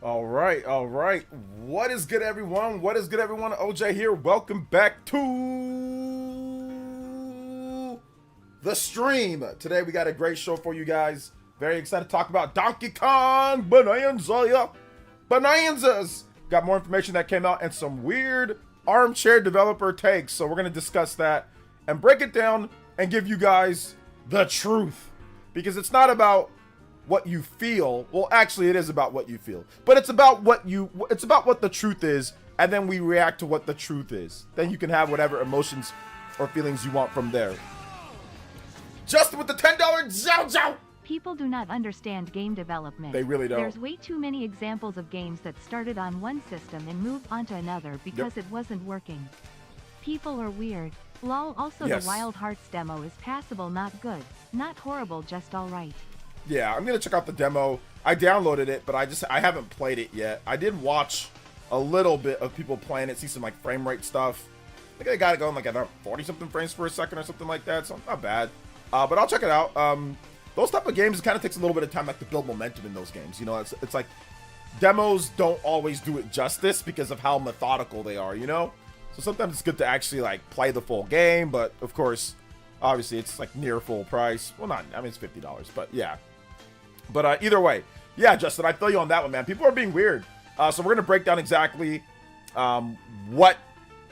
All right, all right. What is good, everyone? What is good, everyone? OJ here. Welcome back to the stream. Today we got a great show for you guys. Very excited to talk about Donkey Kong Bananza. Yeah. Bananzas. Got more information that came out and some weird armchair developer takes. So we're going to discuss that and break it down and give you guys the truth. Because it's not about what you feel. Well, actually it is about what you feel, but it's about what the truth is, and then we react to what the truth is. Then you can have whatever emotions or feelings you want from there. Justin with the $10 Zhao Zhao. People do not understand game development. They really don't. There's way too many examples of games that started on one system and moved onto another because it wasn't working. People are weird. Lol. Also, Yes. The Wild Hearts demo is passable, not good, not horrible, just alright. Yeah, I'm gonna check out the demo. I downloaded it, but I haven't played it yet. I did watch a little bit of people playing it, see some like frame rate stuff. I think I got it going like at 40 something frames per second or something like that, so not bad. But I'll check it out. Those type of games, it kind of takes a little bit of time like to build momentum in those games. You know, it's like demos don't always do it justice because of how methodical they are, you know? So sometimes it's good to actually like play the full game, but of course, obviously it's like near full price. Well, not, I mean, it's $50, but yeah. But either way, yeah, Justin, I feel you on that one, man. People are being weird. So we're going to break down exactly what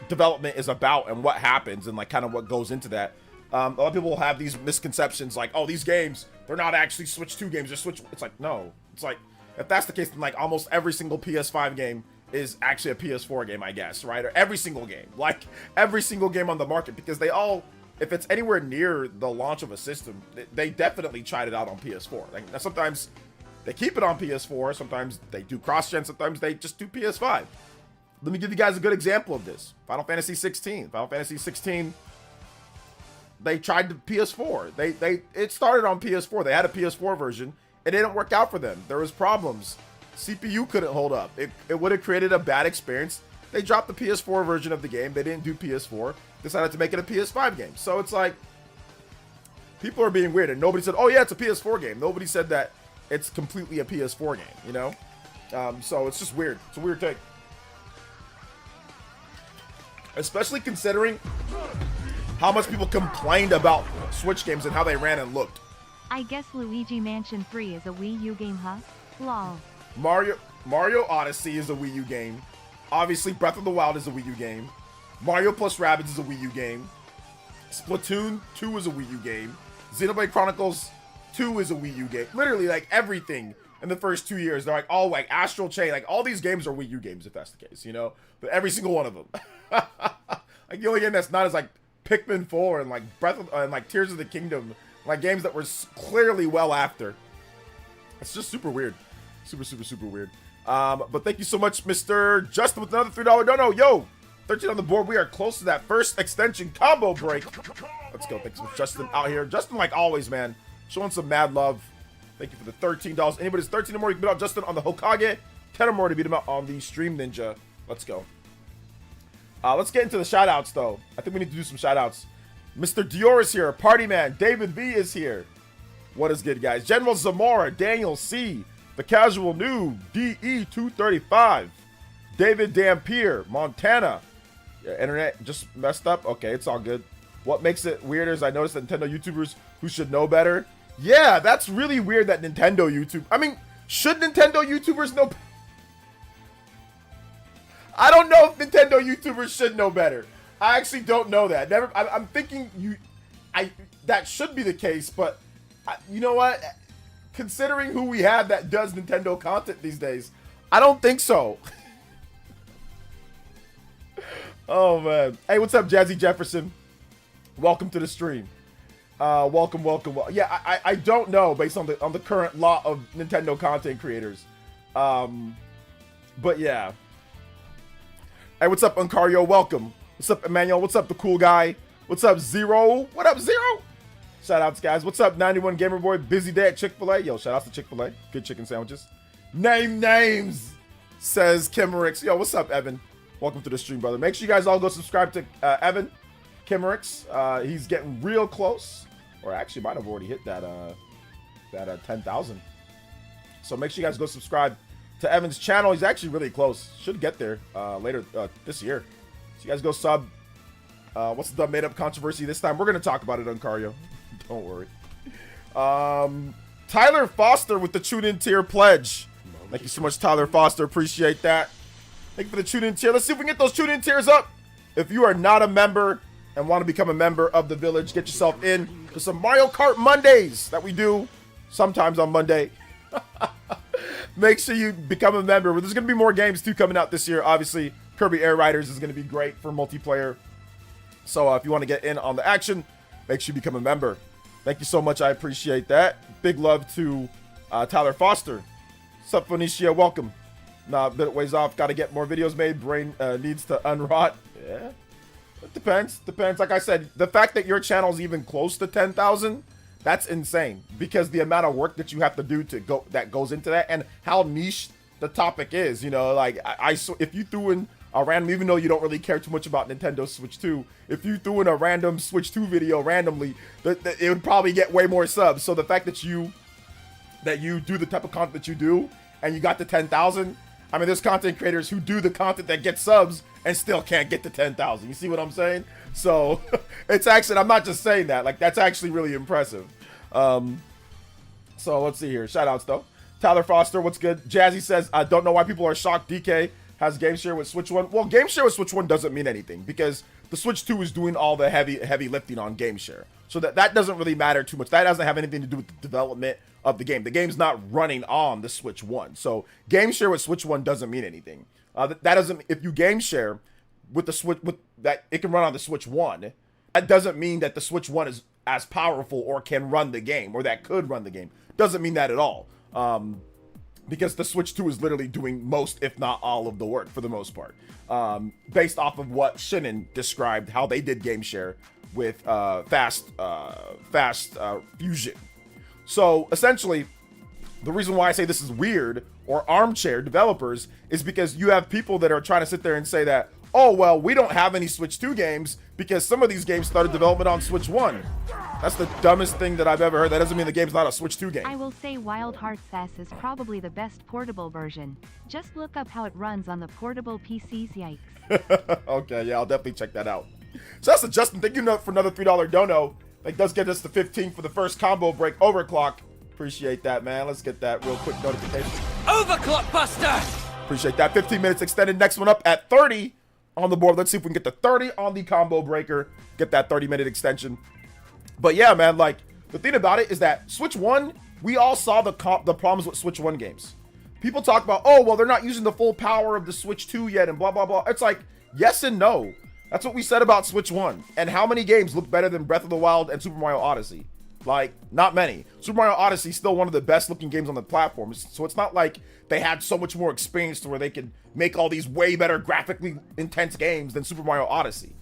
development is about and what happens and like kind of what goes into that. A lot of people will have these misconceptions like, oh, these games, they're not actually Switch 2 games, they're Switch. It's like, no. It's like, if that's the case, then like almost every single PS5 game is actually a PS4 game, I guess, right? Or every single game. Like every single game on the market, because they all, if it's anywhere near the launch of a system, they definitely tried it out on PS4. Like, sometimes they keep it on PS4, sometimes they do cross-gen, sometimes they just do PS5. Let me give you guys a good example of this. Final Fantasy 16. Final Fantasy 16, they tried the PS4. It started on PS4. They had a PS4 version. It didn't work out for them. There was problems. CPU couldn't hold up. It would have created a bad experience. They dropped the PS4 version of the game. They didn't do PS4. Decided to make it a PS5 game. So it's like, people are being weird, and nobody said, oh yeah, it's a PS4 game. Nobody said that it's completely a PS4 game, you know? So it's just weird. It's a weird take. Especially considering how much people complained about Switch games and how they ran and looked. I guess Luigi Mansion 3 is a Wii U game, huh? Lol. Mario Odyssey is a Wii U game. Obviously, Breath of the Wild is a Wii U game. Mario plus Rabbids is a Wii U game. Splatoon 2 is a Wii U game. Xenoblade Chronicles 2 is a Wii U game. Literally, like, everything in the first 2 years. They're like, oh, like, Astral Chain. Like, all these games are Wii U games, if that's the case, you know? But every single one of them. Like, the only game that's not is, like, Pikmin 4 and, like, and, like, Tears of the Kingdom. Like, games that were clearly well after. It's just super weird. Super, super, super weird. But thank you so much, Mr. Justin, with another $3 dono. Yo! 13 on the board. We are close to that first extension combo break. Let's go. Thanks so much, Justin, out here. Justin, like always, man, showing some mad love. Thank you for the $13. Anybody's 13 or more, you can beat out Justin on the Hokage. 10 or more to beat him out on the Stream Ninja. Let's go. Let's get into the shout-outs, though. I think we need to do some shout-outs. Mr. Dior is here. Party Man. David V is here. What is good, guys? General Zamora. Daniel C. The Casual Noob. DE235. David Dampier. Montana. Yeah, internet just messed up. Okay, it's all good. What makes it weirder is I noticed that Nintendo YouTubers who should know better. Yeah, that's really weird that Nintendo YouTube. I mean, should Nintendo YouTubers know? I don't know if Nintendo YouTubers should know better. I actually don't know that. Never. I'm thinking that should be the case, but you know what? Considering who we have that does Nintendo content these days, I don't think so. Oh man. Hey, what's up, Jazzy Jefferson? Welcome to the stream. Welcome. Yeah, I don't know based on the current lot of Nintendo content creators. But yeah. Hey, what's up, Uncario? Welcome. What's up, Emmanuel? What's up, the cool guy? What's up, Zero? What up, Zero? Shout outs, guys. What's up, 91 Gamer Boy? Busy day at Chick-fil-A. Yo, shout outs to Chick-fil-A. Good chicken sandwiches. Name names, says Kimmerix. Yo, what's up, Evan? Welcome to the stream, brother. Make sure you guys all go subscribe to Evan Kimmerix. He's getting real close. Or actually might have already hit that 10,000. So make sure you guys go subscribe to Evan's channel. He's actually really close. Should get there later this year. So you guys go sub. What's the made up controversy this time? We're going to talk about it on Cario. Don't worry. Tyler Foster with the Tune In tier pledge. Thank you so much, Tyler Foster. Appreciate that. Thank you for the Tune In tier. Let's see if we can get those Tune In tiers up. If you are not a member and want to become a member of the village, get yourself in to some Mario Kart Mondays that we do sometimes on Monday. Make sure you become a member. There's going to be more games too coming out this year. Obviously, Kirby Air Riders is going to be great for multiplayer. So if you want to get in on the action, make sure you become a member. Thank you so much. I appreciate that. Big love to Tyler Foster. What's up, Phoenicia? Welcome. Nah, a bit ways off. Got to get more videos made. Brain needs to unrot. Yeah. It depends. Depends. Like I said, the fact that your channel is even close to 10,000, that's insane. Because the amount of work that you have to do to go that goes into that, and how niche the topic is. You know, like if you threw in a random, even though you don't really care too much about Nintendo Switch 2, if you threw in a random Switch 2 video randomly, it would probably get way more subs. So the fact that you do the type of content that you do, and you got to 10,000. I mean, there's content creators who do the content that gets subs and still can't get to 10,000. You see what I'm saying? So it's actually, I'm not just saying that. Like, that's actually really impressive. So let's see here. Shout outs though. Tyler Foster, what's good? Jazzy says, I don't know why people are shocked DK has game share with Switch 1. Well, game share with Switch 1 doesn't mean anything because the Switch 2 is doing all the heavy lifting on game share. So that doesn't really matter too much. That doesn't have anything to do with the development of the game. The game's not running on the Switch 1. So game share with Switch 1 doesn't mean anything. That doesn't, if you game share with the Switch, with that it can run on the Switch 1, that doesn't mean that the Switch 1 is as powerful or can run the game or that could run the game. Doesn't mean that at all. Because the Switch 2 is literally doing most, if not all, of the work for the most part. Based off of what Shinnon described, how they did game share with Fast Fusion. So essentially, the reason why I say this is weird, or armchair developers, is because you have people that are trying to sit there and say that, oh, well, we don't have any Switch 2 games because some of these games started development on Switch 1. That's the dumbest thing that I've ever heard. That doesn't mean the game's not a Switch 2 game. I will say Wild Hearts S is probably the best portable version. Just look up how it runs on the portable PCs, yikes. Okay, yeah, I'll definitely check that out. So that's a Justin. Thank you for another $3 dono. That does get us to 15 for the first combo break overclock. Appreciate that, man. Let's get that real quick notification. Overclock Buster! Appreciate that. 15 minutes extended. Next one up at 30 on the board. Let's see if we can get to 30 on the combo breaker. Get that 30-minute extension. But yeah, man, like, the thing about it is that Switch 1, we all saw the problems with Switch 1 games. People talk about, oh, well, they're not using the full power of the Switch 2 yet and blah, blah, blah. It's like, yes and no. That's what we said about Switch 1. And how many games look better than Breath of the Wild and Super Mario Odyssey? Like, not many. Super Mario Odyssey is still one of the best looking games on the platform. So it's not like they had so much more experience to where they could make all these way better graphically intense games than Super Mario Odyssey.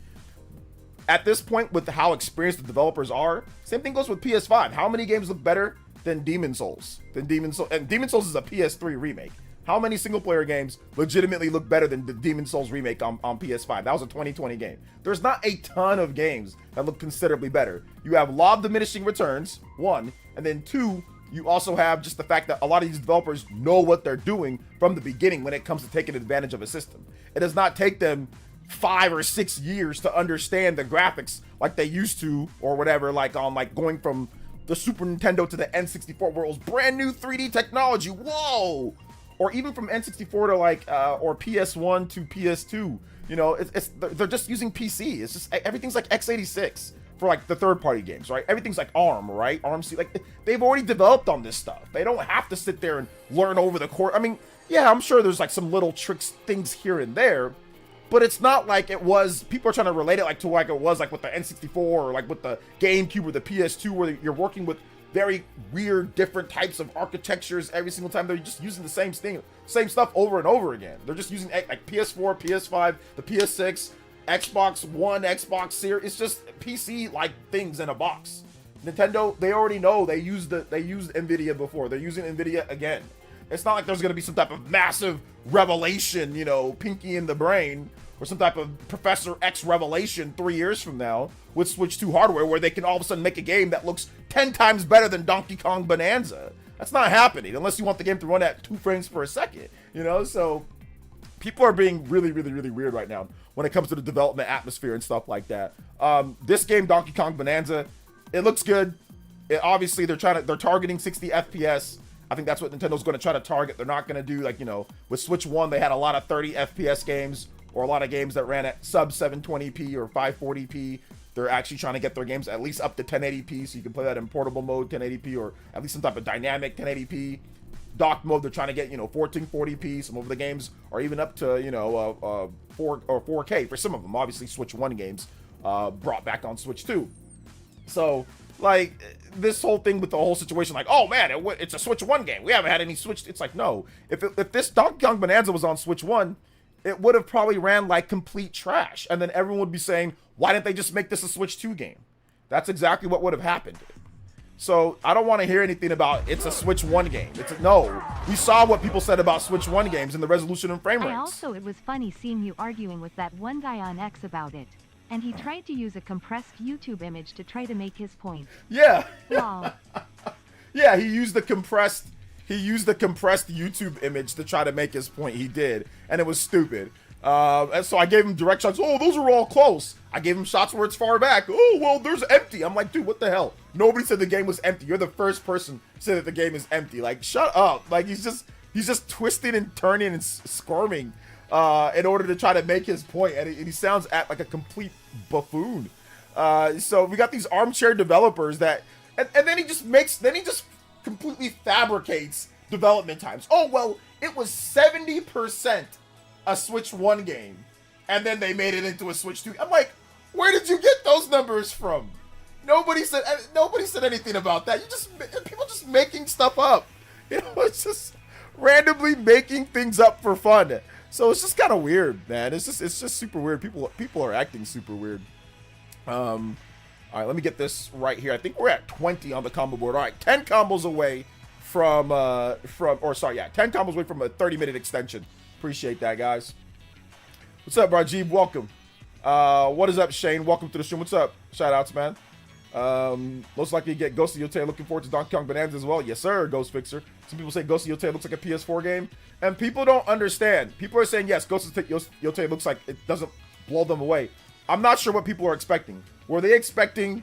At this point, with how experienced the developers are, same thing goes with PS5. How many games look better than Demon Souls? And Demon Souls is a PS3 remake. How many single-player games legitimately look better than the Demon Souls remake on PS5? That was a 2020 game. There's not a ton of games that look considerably better. You have law of diminishing returns, one, and then two, you also have just the fact that a lot of these developers know what they're doing from the beginning when it comes to taking advantage of a system. It does not take them 5 or 6 years to understand the graphics like they used to, or whatever, like on like going from the Super Nintendo to the N64 world's brand new 3D technology. Whoa! Or even from N64 to like or PS1 to PS2. You know, they're just using PC. It's just everything's like x86 for like the third-party games, right? Everything's like ARM, right? ARMC, like they've already developed on this stuff. They don't have to sit there and learn over the course. I mean, yeah, I'm sure there's like some little tricks, things here and there, but it's not like it was. People are trying to relate it like to like it was like with the N64 or like with the GameCube or the PS2, where you're working with very weird, different types of architectures every single time. They're just using the same stuff over and over again. They're just using like PS4, PS5, the PS6, Xbox One, Xbox Series. It's just PC-like things in a box. Nintendo, they already know. They used Nvidia before. They're using Nvidia again. It's not like there's gonna be some type of massive revelation, you know, Pinky in the brain, or some type of Professor X revelation 3 years from now with Switch 2 hardware where they can all of a sudden make a game that looks 10 times better than Donkey Kong Bonanza. That's not happening unless you want the game to run at 2 frames per second. You know, so people are being really, really, really weird right now when it comes to the development atmosphere and stuff like that. This game, Donkey Kong Bonanza, it looks good. Obviously, they're targeting 60 FPS. I think that's what Nintendo's going to try to target. They're not going to do, like, you know, with Switch 1, they had a lot of 30 FPS games or a lot of games that ran at sub 720p or 540p. They're actually trying to get their games at least up to 1080p, so you can play that in portable mode 1080p or at least some type of dynamic 1080p. Dock mode, they're trying to get, you know, 1440p. Some of the games are even up to, you know, 4K for some of them. Obviously, Switch 1 games brought back on Switch 2. So, like, this whole thing with the whole situation, like, oh man, it's a Switch 1 game. We haven't had any Switch. It's like, no. If this Donkey Kong Bonanza was on Switch 1, it would have probably ran like complete trash. And then everyone would be saying, why didn't they just make this a Switch 2 game? That's exactly what would have happened. So I don't want to hear anything about it's a Switch 1 game. No. We saw what people said about Switch 1 games and the resolution and frame rates. It was funny seeing you arguing with that one guy on X about it. And he tried to use a compressed YouTube image to try to make his point. Yeah. Wow. Yeah, he used the compressed YouTube image to try to make his point. He did, and it was stupid. And so I gave him direct shots. Oh, those are all close. I gave him shots where it's far back. Oh, well, there's empty. I'm like, dude, what the hell? Nobody said the game was empty. You're the first person to say that the game is empty. Like, shut up. Like, he's just twisting and turning and squirming in order to try to make his point, and he sounds like a complete buffoon. So we got these armchair developers that, and then he just completely fabricates development times. Oh, well, it was 70% a Switch 1 game, and then they made it into a Switch 2. I'm like, where did you get those numbers from? Nobody said anything about that. People just making stuff up. You know, it's just randomly making things up for fun. So it's just kind of weird, man. It's just super weird. People are acting super weird. All right, let me get this right here. I think we're at 20 on the combo board. All right, 10 combos away from 10 combos away from a 30-minute extension. Appreciate that, guys. What's up, Rajib? Welcome. What is up, Shane? Welcome to the stream. What's up? Shout outs, man. Most likely get Ghost of Yotei. Looking forward to Donkey Kong Bonanza as well. Yes, sir, Ghost Fixer. Some people say Ghost of Yotei looks like a PS4 game, and people don't understand. People are saying, yes, Ghost of Yotei looks like it doesn't blow them away. I'm not sure what people are expecting. Were they expecting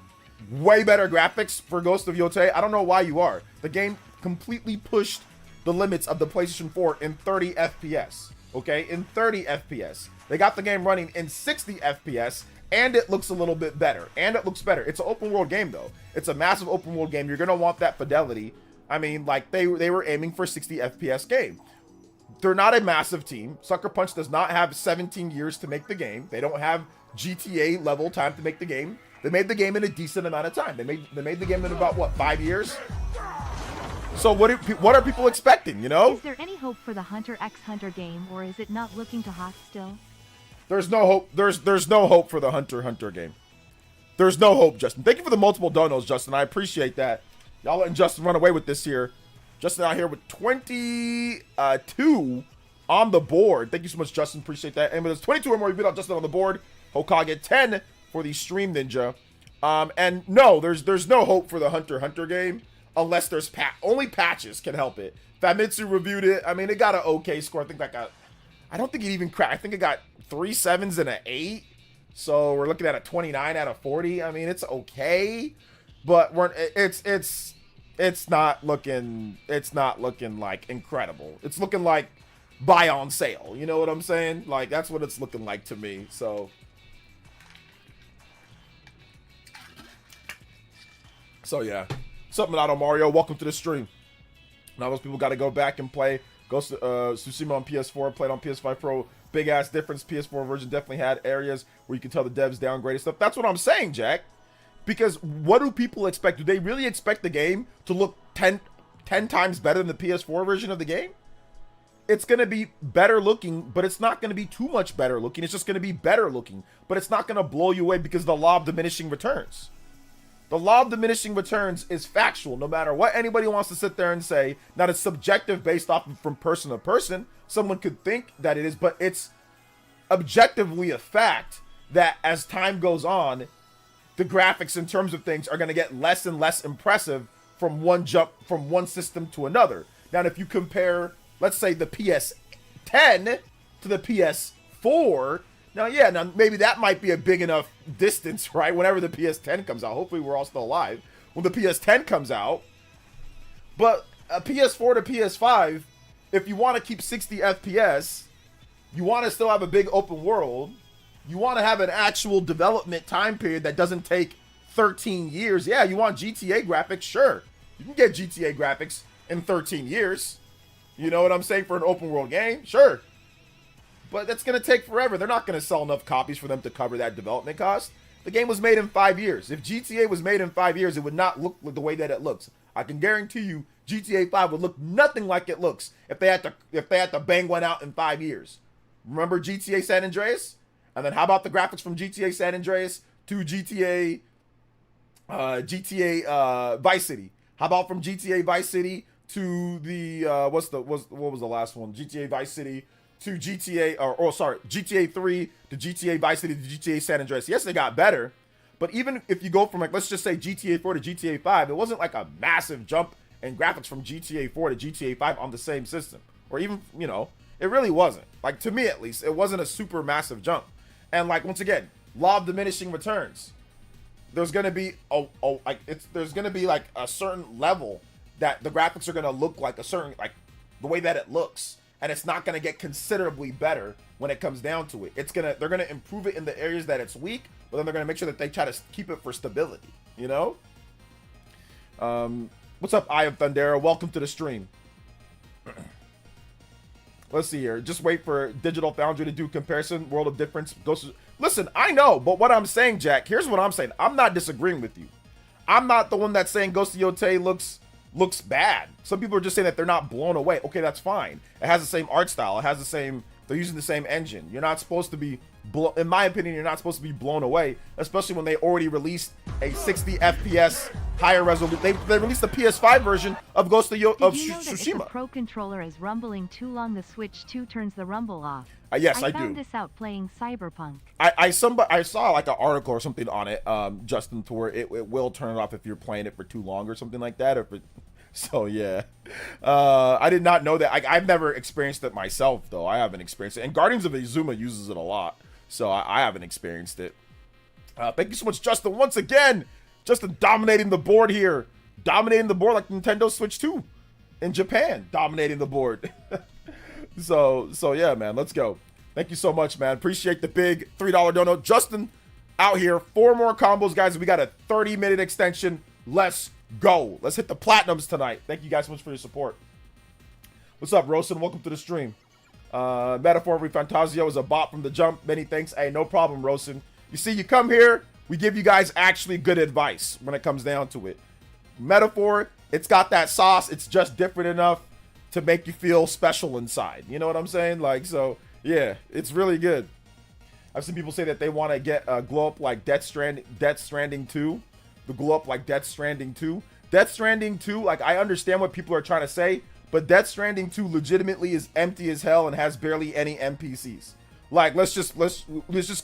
way better graphics for Ghost of Yotei? I don't know why you are. The game completely pushed the limits of the PlayStation 4 in 30 FPS. Okay, in 30 FPS. They got the game running in 60 FPS, and it looks a little bit better. And it looks better. It's an open world game, though. It's a massive open world game. You're going to want that fidelity. I mean, like, they were aiming for 60 FPS game. They're not a massive team. Sucker Punch does not have 17 years to make the game. They don't have GTA level time to make the game. They made the game in a decent amount of time. They made the game in about, what, 5 years? So what are people expecting, you know? Is there any hope for the Hunter x Hunter game, or is it not looking too hot still? There's no hope. There's no hope for the Hunter game. There's no hope, Justin. Thank you for the multiple donos, Justin. I appreciate that. Y'all letting Justin run away with this here. Justin out here with 22 on the board. Thank you so much, Justin. Appreciate that. And with there's 22 or more, you beat out Justin on the board. Hokage 10 for the Stream Ninja. And no, there's no hope for the Hunter game unless there's only patches can help it. Famitsu reviewed it. I mean, it got an okay score. I don't think it even cracked. I think it got 3 7s and an 8. So we're looking at a 29 out of 40. I mean, it's okay, but it's not looking like incredible. It's looking like buy on sale. You know what I'm saying? Like, that's what it's looking like to me. So yeah. Something out of Mario. Welcome to the stream. Now those people got to go back and play Ghost of Tsushima on PS4, played on PS5 Pro. Big ass difference. PS4 version definitely had areas where you can tell the devs downgraded stuff. That's what I'm saying, Jack. Because what do people expect? Do they really expect the game to look 10 times better than the PS4 version of the game? It's going to be better looking, but it's not going to be too much better looking. It's just going to be better looking, but it's not going to blow you away because of the law of diminishing returns. The law of diminishing returns is factual, no matter what anybody wants to sit there and say. Now, it's subjective based off from person to person. Someone could think that it is, but it's objectively a fact that as time goes on, the graphics in terms of things are going to get less and less impressive from one system to another. Now, if you compare, let's say the PS10 to the PS4. Now maybe that might be a big enough distance, right? Whenever the PS10 comes out. Hopefully we're all still alive when the PS10 comes out. But a PS4 to PS5, if you want to keep 60 FPS, you want to still have a big open world, you want to have an actual development time period that doesn't take 13 years. Yeah, you want GTA graphics? Sure. You can get GTA graphics in 13 years. You know what I'm saying? For an open world game? Sure. But that's going to take forever. They're not going to sell enough copies for them to cover that development cost. The game was made in 5 years. If GTA was made in 5 years, it would not look the way that it looks. I can guarantee you GTA 5 would look nothing like it looks if they had to bang one out in 5 years. Remember GTA San Andreas? And then how about the graphics from GTA San Andreas to GTA Vice City? How about from GTA Vice City to the what was the last one? GTA Vice City to GTA 3 to GTA Vice City to GTA San Andreas. Yes, they got better, but even if you go from, like, let's just say GTA 4 to GTA 5, it wasn't like a massive jump in graphics from GTA 4 to GTA 5 on the same system. Or even, you know, it really wasn't. Like, to me at least, it wasn't a super massive jump. And, like, once again, law of diminishing returns. There's gonna be there's gonna be like a certain level that the graphics are gonna look like a certain, like, the way that it looks, and it's not gonna get considerably better when it comes down to it. They're gonna improve it in the areas that it's weak, but then they're gonna make sure that they try to keep it for stability. You know. What's up, Eye of Thundera? Welcome to the stream. Let's see here. Just wait for Digital Foundry to do comparison. World of Difference. Listen, I know, but what I'm saying, Jack, here's what I'm saying. I'm not disagreeing with you. I'm not the one that's saying Ghost of Yotei looks bad. Some people are just saying that they're not blown away. Okay, that's fine. It has the same art style. It has the same, they're using the same engine. You're not supposed to be, in my opinion, you're not supposed to be blown away, especially when they already released a 60 FPS higher resolution. They released the PS5 version of Ghost of Did you know that Tsushima. if the Pro Controller is rumbling too long, the Switch 2 turns the rumble off? Yes, I found do. this out playing Cyberpunk. I saw like an article or something on it, Justin, to where it will turn it off if you're playing it for too long or something like that. So yeah, I did not know that. I've never experienced it myself, though. I haven't experienced it, and Guardians of Izuma uses it a lot, so I haven't experienced it. Thank you so much, Justin, once again. Justin dominating the board here, dominating the board like Nintendo Switch 2 in Japan, dominating the board. So yeah, man, let's go. Thank you so much, man. Appreciate the big $3 dono. Justin out here. 4 more combos, guys. We got a 30-minute extension. Let's go. Let's hit the platinums tonight. Thank you guys so much for your support. What's up, Rosen? Welcome to the stream. Metaphor Fantasio is a bot from the jump. Many thanks. Hey, no problem, Rosen. You see, you come here, we give you guys actually good advice when it comes down to it. Metaphor, it's got that sauce. It's just different enough to make you feel special inside. You know what I'm saying? Like, so, yeah, it's really good. I've seen people say that they want to get a glow up like Death Stranding 2. The glow up like Death Stranding 2. Death Stranding 2, like, I understand what people are trying to say, but Death Stranding 2 legitimately is empty as hell and has barely any NPCs. Like, let's just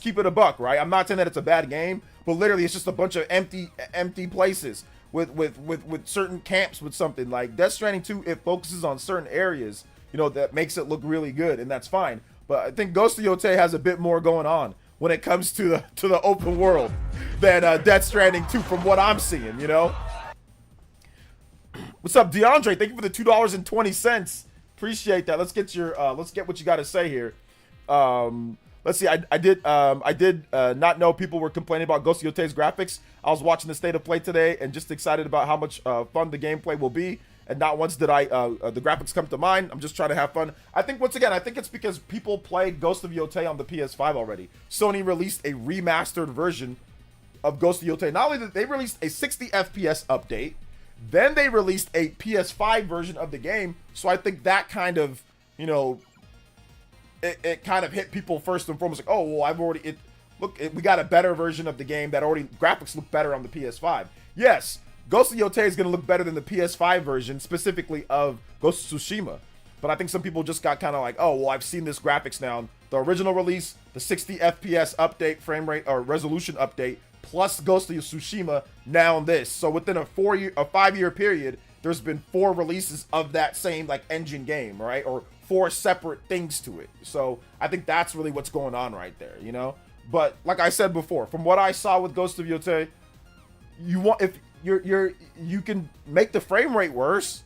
keep it a buck, right? I'm not saying that it's a bad game, but literally it's just a bunch of empty places with certain camps with something. Like Death Stranding 2, it focuses on certain areas, you know, that makes it look really good, and that's fine. But I think Ghost of Yotei has a bit more going on when it comes to the open world than Death Stranding 2, from what I'm seeing, you know. What's up, DeAndre? Thank you for the $2.20. Appreciate that. Let's get what you got to say here. Let's see. I did not know people were complaining about Ghost of Yotei's graphics. I was watching the state of play today and just excited about how much fun the gameplay will be. And not once did the graphics come to mind. I'm just trying to have fun. I think, once again, it's because people played Ghost of Yotei on the PS5 already. Sony released a remastered version of Ghost of Yotei. Not only did they release a 60 FPS update, then they released a PS5 version of the game. So I think that kind of, you know, it kind of hit people first and foremost. Like, oh, well, we got a better version of the game that already, graphics look better on the PS5. Yes, Ghost of Yotei is going to look better than the PS5 version, specifically of Ghost of Tsushima. But I think some people just got kind of like, oh, well, I've seen this graphics now. The original release, the 60 FPS update, frame rate, or resolution update, plus Ghost of Tsushima, now this. So within a 5-year period, there's been 4 releases of that same like engine game, right? Or 4 separate things to it. So I think that's really what's going on right there, you know? But like I said before, from what I saw with Ghost of Yotei, if you can make the frame rate worse.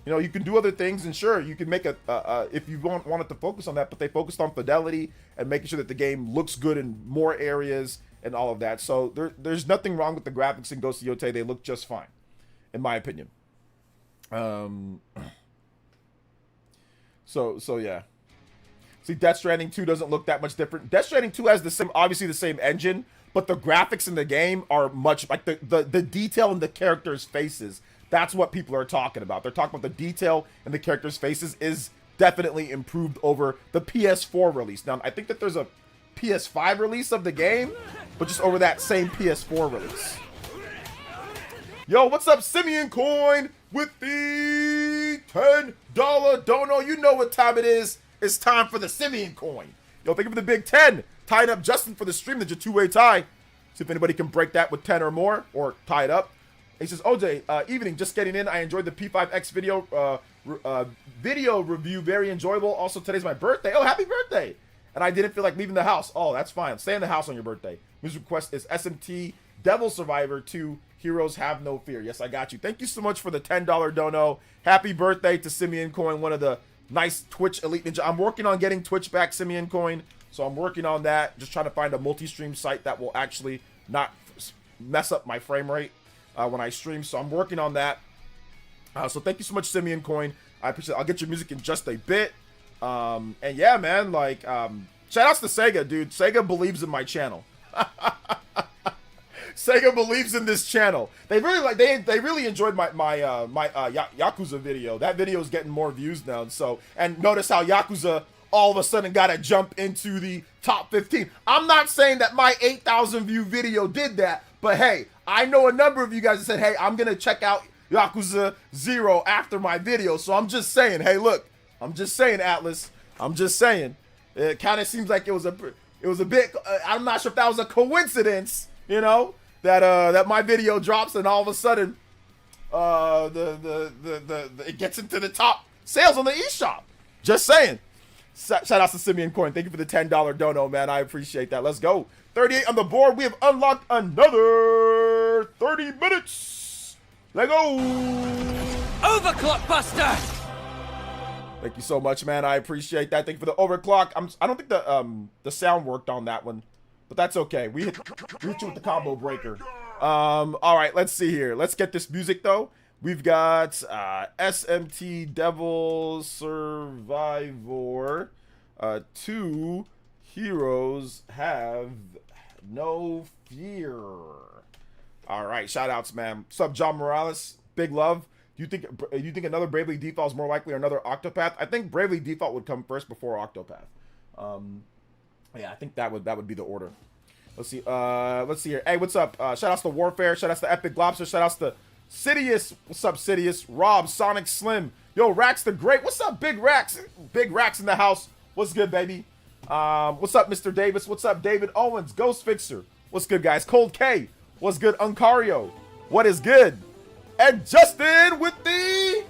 You know, you can do other things, and sure, you can make if you want it to focus on that, but they focused on fidelity and making sure that the game looks good in more areas and all of that. So there's nothing wrong with the graphics in Ghost of Yotei. They look just fine, in my opinion. So yeah. See, Death Stranding 2 doesn't look that much different. Death Stranding 2 has obviously the same engine, but the graphics in the game are much like the detail in the characters' faces. That's what people are talking about. They're talking about the detail in the characters' faces is definitely improved over the PS4 release. Now, I think that there's a PS5 release of the game, but just over that same PS4 release. Yo, what's up, Simeon Coin with the $10 dono? You know what time it is. It's time for the Simeon Coin. Yo, thank you for the big 10. Tying up Justin for the stream. That's a two-way tie. See if anybody can break that with 10 or more, or tie it up. He says, OJ, evening, just getting in. I enjoyed the P5X video review. Very enjoyable. Also, today's my birthday. Oh, happy birthday. And I didn't feel like leaving the house. Oh, that's fine. Stay in the house on your birthday. Music request is SMT Devil Survivor 2 Heroes Have No Fear. Yes, I got you. Thank you so much for the $10 dono. Happy birthday to Simeon Coin, one of the nice Twitch Elite Ninja. I'm working on getting Twitch back, Simeon Coin. So I'm working on that. Just trying to find a multi-stream site that will actually not mess up my frame rate when I stream. So I'm working on that. So thank you so much, Simeon Coin. I appreciate it. I'll get your music in just a bit. And yeah, man, like, shout outs to Sega, dude. Sega believes in my channel. Sega believes in this channel. They really they really enjoyed my Yakuza video. That video is getting more views now. So, and notice how Yakuza all of a sudden got to jump into the top 15. I'm not saying that my 8,000 view video did that, but hey, I know a number of you guys that said, hey, I'm gonna check out Yakuza 0 after my video. So I'm just saying, hey, look, I'm just saying, Atlas. I'm just saying. It kind of seems like it was a bit. I'm not sure if that was a coincidence, you know, that my video drops and all of a sudden, it gets into the top sales on the eShop. Just saying. Shout out to Simeon Coin. Thank you for the $10 dono, man. I appreciate that. Let's go. 38 on the board. We have unlocked another 30 minutes. Let go. Overclock Buster. Thank you so much, man. I appreciate that. Thank you for the overclock. I don't think the sound worked on that one, but that's okay. We hit you with the combo breaker. All right, let's see here. Let's get this music though. We've got SMT Devil Survivor 2 Heroes Have No Fear. All right, shout outs, man. What's up, John Morales? Big love. Do you think another Bravely Default is more likely or another Octopath? I think Bravely Default would come first before Octopath. Yeah, I think that would be the order. Let's see. Let's see here. Hey, what's up? Shout outs to Warfare. Shout outs to Epic Globster. Shout outs to Sidious. What's up, Sidious? Rob, Sonic Slim. Yo, Rax the Great. What's up, Big Rax? Big Rax in the house. What's good, baby? What's up, Mr. Davis? What's up, David Owens? Ghost Fixer. What's good, guys? Cold K. What's good, Uncario? What is good? And Justin with the...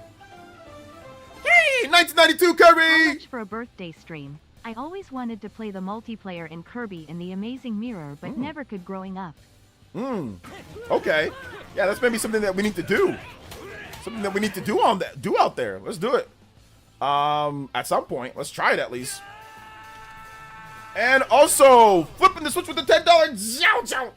Hey, 1992 Kirby! How much for a birthday stream? I always wanted to play the multiplayer in Kirby in the Amazing Mirror, but never could growing up. Okay. Yeah, that's maybe something that we need to do. Something that we need to do out there. Let's do it. At some point. Let's try it at least. And also, flipping the switch with the $10. Zow.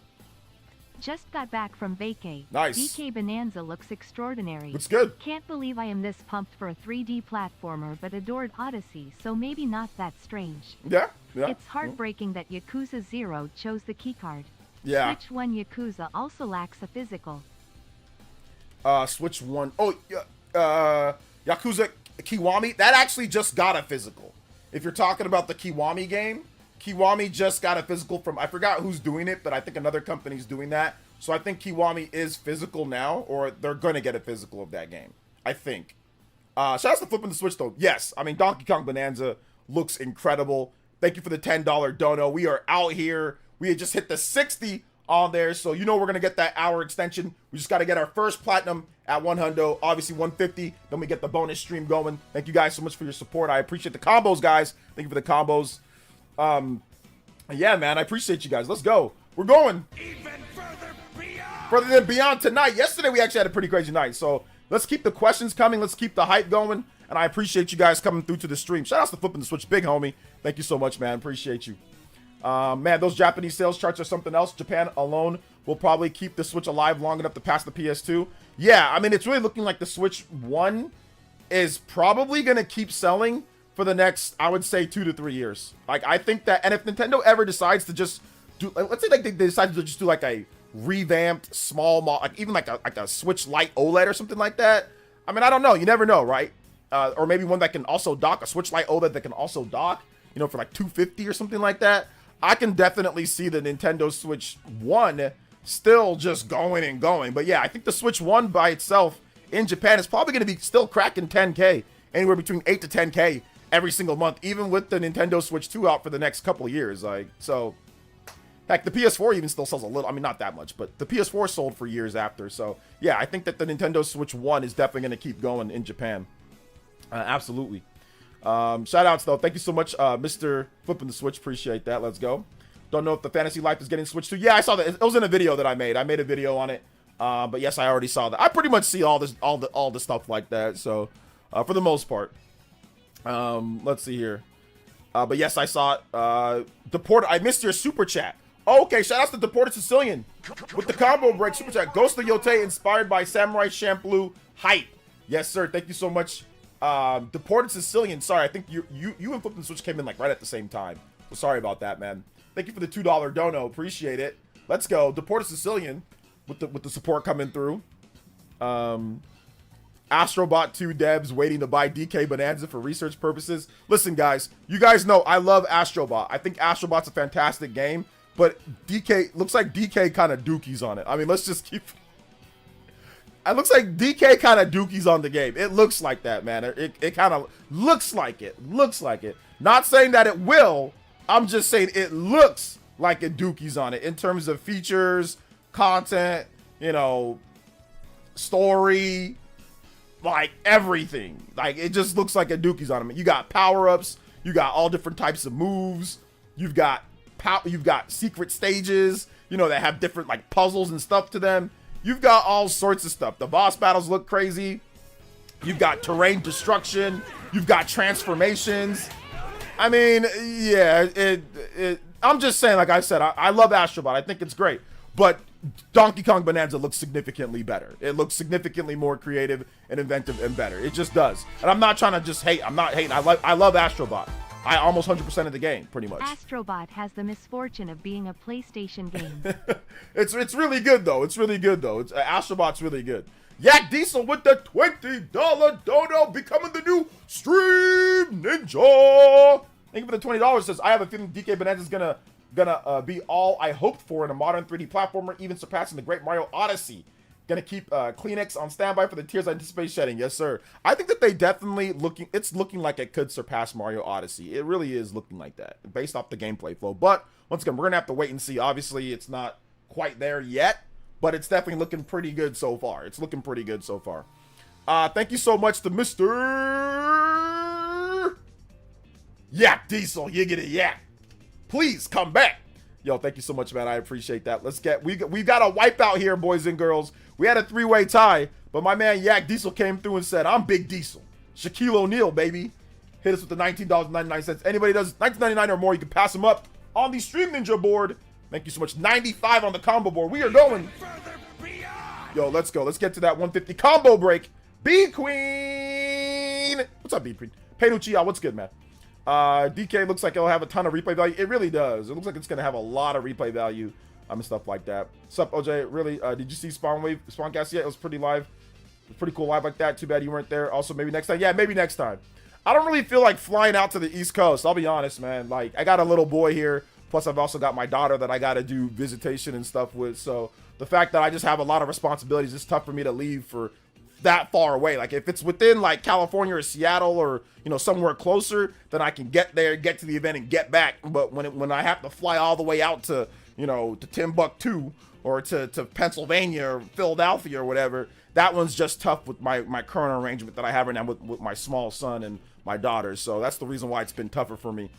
Just got back from vacay. Nice. DK Bananza looks extraordinary. Looks good. Can't believe I am this pumped for a 3D platformer, but adored Odyssey, so maybe not that strange. Yeah. It's heartbreaking that Yakuza 0 chose the keycard. Yeah. Switch 1 Yakuza also lacks a physical. Switch 1. Oh, Yakuza Kiwami. That actually just got a physical. If you're talking about the Kiwami game, Kiwami just got a physical from, I forgot who's doing it, but I think another company's doing that. So I think Kiwami is physical now, or they're going to get a physical of that game. I think. Shout out to flipping the switch, though. Yes, I mean, Donkey Kong Bonanza looks incredible. Thank you for the $10 dono. We are out here. We had just hit the 60 on there. So you know we're gonna get that hour extension. We just got to get our first platinum at 100, obviously 150. Then we get the bonus stream going. Thank you guys so much for your support. I appreciate the combos, guys. Thank you for the combos. Yeah, man, I appreciate you guys. Let's go. We're going Even further than beyond tonight. Yesterday we actually had a pretty crazy night. So let's keep the questions coming. Let's keep the hype going. And I appreciate you guys coming through to the stream. Shout out to Flipping the Switch, big homie. Thank you so much, man. Appreciate you. Man, those Japanese sales charts are something else. Japan alone will probably keep the Switch alive long enough to pass the PS2. Yeah, I mean, it's really looking like the Switch 1 is probably going to keep selling for the next, I would say, 2 to 3 years. Like, I think that, and if Nintendo ever decides to just do, let's say like they decide to just do like a revamped small, like even like a Switch Lite OLED or something like that. I mean, I don't know. You never know, right? Or maybe one that can also dock, a Switch Lite OLED that can also dock, you know, for like $250 or something like that. I can definitely see the Nintendo Switch 1 still just going and going. But yeah, I think the Switch 1 by itself in Japan is probably going to be still cracking 10K, anywhere between 8 to 10K every single month, even with the Nintendo Switch 2 out for the next couple of years. Like, so heck, the PS4 even still sells a little. I mean, not that much, but the PS4 sold for years after. So yeah, I think that the Nintendo Switch 1 is definitely going to keep going in Japan. Absolutely. Shout outs though. Thank you so much, Mr. Flipping the Switch. Appreciate that. Let's go. Don't know if the Fantasy Life is getting switched to. Yeah, I saw that. It was in a video that I made. I made a video on it. But yes, I already saw that. I pretty much see all the stuff like that. So, for the most part, let's see here. But yes, I saw it. Deported. I missed your super chat. Oh, okay, shout out to Deported Sicilian with the combo break super chat. Ghost of Yotei inspired by Samurai Champloo hype. Yes, sir. Thank you so much. Deported Sicilian. Sorry, I think you and Flipping the Switch came in like right at the same time. So sorry about that, man. Thank you for the $2 dono. Appreciate it. Let's go. Deported Sicilian with the support coming through. Astrobot 2 devs waiting to buy DK Bananza for research purposes. Listen, guys, you guys know I love Astrobot. I think Astrobot's a fantastic game, but DK looks like DK kind of dookies on it. I mean, let's just keep. It looks like DK kind of dookies on the game. It looks like that, man. It kind of looks like it. Looks like it. Not saying that it will. I'm just saying it looks like it dookies on it in terms of features, content, you know, story, like everything. Like it just looks like a dookies on it. You got power-ups, you got all different types of moves, you've got secret stages, you know, that have different like puzzles and stuff to them. You've got all sorts of stuff. The boss battles look crazy. You've got terrain destruction, you've got transformations. I mean, yeah, I'm just saying, like I said, I love Astrobot. I think it's great. But Donkey Kong Bonanza looks significantly better. It looks significantly more creative and inventive and better. It just does. And I'm not trying to just hate. I'm not hating. I love Astrobot. I almost 100% of the game, pretty much. Astrobot has the misfortune of being a PlayStation game. It's really good, though. It's really good, though. Astrobot's really good. Yak Diesel with the $20 dono, becoming the new Stream Ninja. Thank you for the $20. Says, I have a feeling DK Bonanza is gonna be all I hoped for in a modern 3D platformer, even surpassing the Great Mario Odyssey. Gonna keep Kleenex on standby for the tears I anticipate shedding. Yes, sir. I think that they definitely it's looking like it could surpass Mario Odyssey. It really is looking like that, based off the gameplay flow. But once again, we're gonna have to wait and see. Obviously, it's not quite there yet, but it's definitely looking pretty good so far. It's looking pretty good so far. Thank you so much to Mr. Yak Diesel. You get it, Yak. Please come back. Yo, thank you so much, man. I appreciate that. We got a wipeout here, boys and girls. We had a 3-way tie, but my man Yak Diesel came through and said, I'm Big Diesel. Shaquille O'Neal, baby. Hit us with the $19.99. Anybody does $19.99 or more, you can pass them up on the Stream Ninja board. Thank you so much. 95 on the combo board. We are going. Yo, let's go. Let's get to that 150 combo break. B Queen. What's up, B Queen? Penuccia, what's good, man? DK looks like it'll have a ton of replay value. It really does. It looks like it's going to have a lot of replay value and stuff like that. Sup, OJ? Really? Did you see Spawncast yet? It was pretty live. It was pretty cool live like that. Too bad you weren't there. Also, maybe next time. Yeah, maybe next time. I don't really feel like flying out to the East Coast. I'll be honest, man. Like, I got a little boy here. Plus, I've also got my daughter that I got to do visitation and stuff with. So, the fact that I just have a lot of responsibilities, it's tough for me to leave for that far away. Like, if it's within, like, California or Seattle or, you know, somewhere closer, then I can get there, get to the event, and get back. But when I have to fly all the way out to you know, to Timbuktu or to Pennsylvania or Philadelphia or whatever. That one's just tough with my current arrangement that I have right now with my small son and my daughters. So that's the reason why it's been tougher for me.